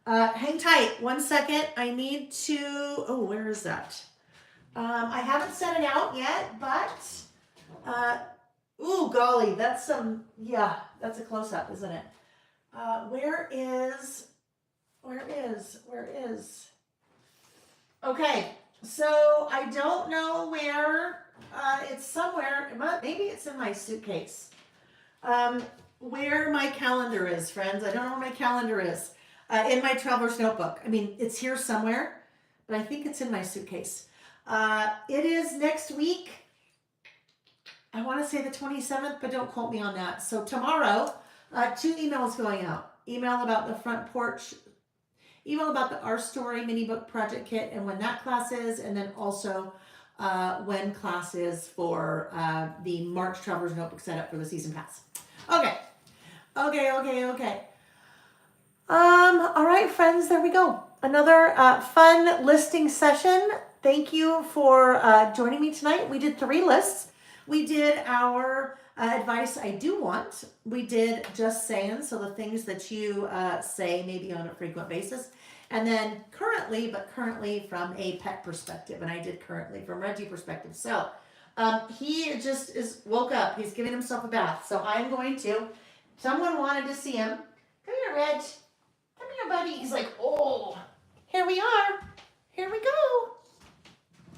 hang tight 1 second. I need to, where is that? I haven't set it out yet, but, golly, that's that's a close-up, isn't it? Where is? Okay, so I don't know where, it's somewhere, maybe it's in my suitcase. Where my calendar is, friends. I don't know where my calendar is. In my Traveler's Notebook. I mean, it's here somewhere, but I think it's in my suitcase. It is next week. I want to say the 27th, but don't quote me on that. So tomorrow, 2 emails going out. Email about the front porch, email about the Our Story mini book project kit and when that class is, and then also when class is for the March Traveler's Notebook setup for the season pass. Okay. All right, friends, there we go. Another fun listing session. Thank you for joining me tonight. We did 3 lists. We did our advice I do want. We did just saying, so the things that you say maybe on a frequent basis. And then currently from a pet perspective. And I did currently from Reggie perspective. So he just woke up. He's giving himself a bath. So I'm going to, someone wanted to see him. Come here, Reg. Come here, buddy. He's like, oh, here we are. Here we go.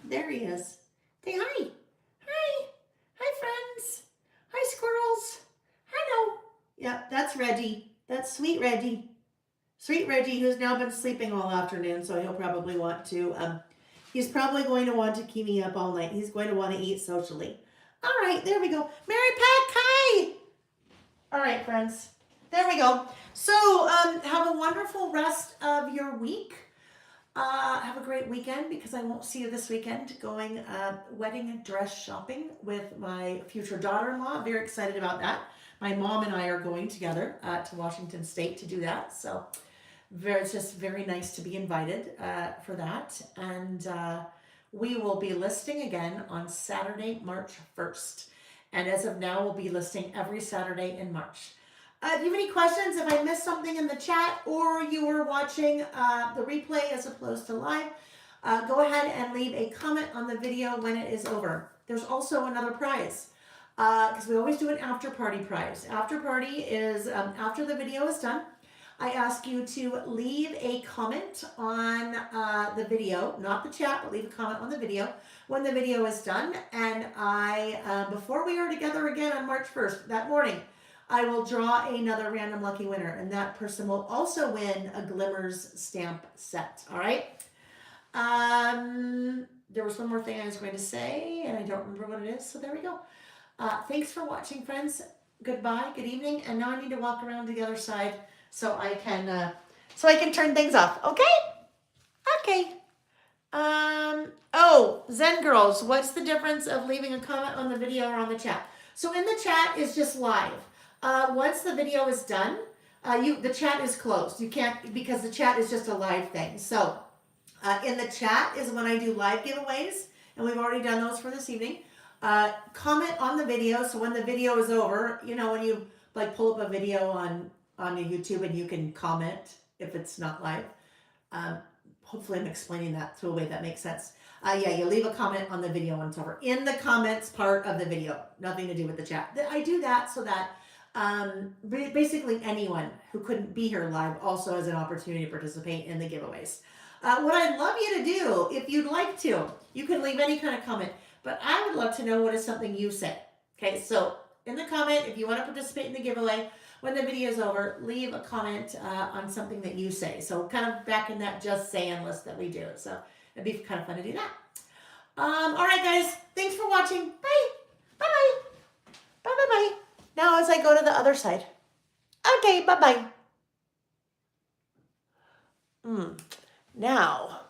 There he is. Say hi. Hi. Hi, friends. Hi, squirrels. Hello. That's sweet Reggie. Sweet Reggie, who's now been sleeping all afternoon, so he'll probably want to, he's probably going to want to keep me up all night. He's going to want to eat socially. All right, there we go. Mary Pat, hi! All right, friends. There we go. So, have a wonderful rest of your week. Have a great weekend, because I won't see you this weekend, going wedding dress shopping with my future daughter-in-law. Very excited about that. My mom and I are going together to Washington State to do that. So it's just very nice to be invited for that. And we will be listing again on Saturday, March 1st. And as of now, we'll be listing every Saturday in March. Do you have any questions? If I missed something in the chat, or you were watching the replay as opposed to live, go ahead and leave a comment on the video when it is over. There's also another prize, because we always do an after party prize. After party is after the video is done. I ask you to leave a comment on the video, not the chat, but leave a comment on the video when the video is done. And before we are together again on March 1st, that morning, I will draw another random lucky winner, and that person will also win a Glimmers stamp set. All right. There was one more thing I was going to say, and I don't remember what it is. So there we go. Thanks for watching, friends. Goodbye. Good evening. And now I need to walk around to the other side so I can turn things off. Okay. Okay. Oh, Zen girls, what's the difference of leaving a comment on the video or on the chat? So in the chat is just live. Once the video is done, the chat is closed. You can't, because the chat is just a live thing. So in the chat is when I do live giveaways, and we've already done those for this evening. Comment on the video. So when the video is over, you know, when you like pull up a video on your YouTube and you can comment if it's not live. Hopefully I'm explaining that to a way that makes sense. Yeah, you leave a comment on the video when it's over. In the comments part of the video, nothing to do with the chat. I do that so that basically anyone who couldn't be here live also has an opportunity to participate in the giveaways. What I'd love you to do, if you'd like to, you can leave any kind of comment, but I would love to know what is something you say. Okay, so in the comment, if you want to participate in the giveaway, when the video is over, leave a comment on something that you say. So kind of back in that just saying list that we do. So it'd be kind of fun to do that. All right, guys. Thanks for watching. Bye. Bye-bye. Bye-bye-bye. Now as I go to the other side. Okay, bye-bye. Now,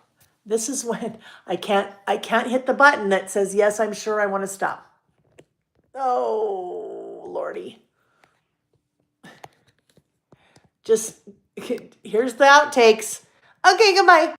this is when I can't hit the button that says, yes, I'm sure I want to stop. Oh, Lordy. Just, here's the outtakes. Okay, goodbye.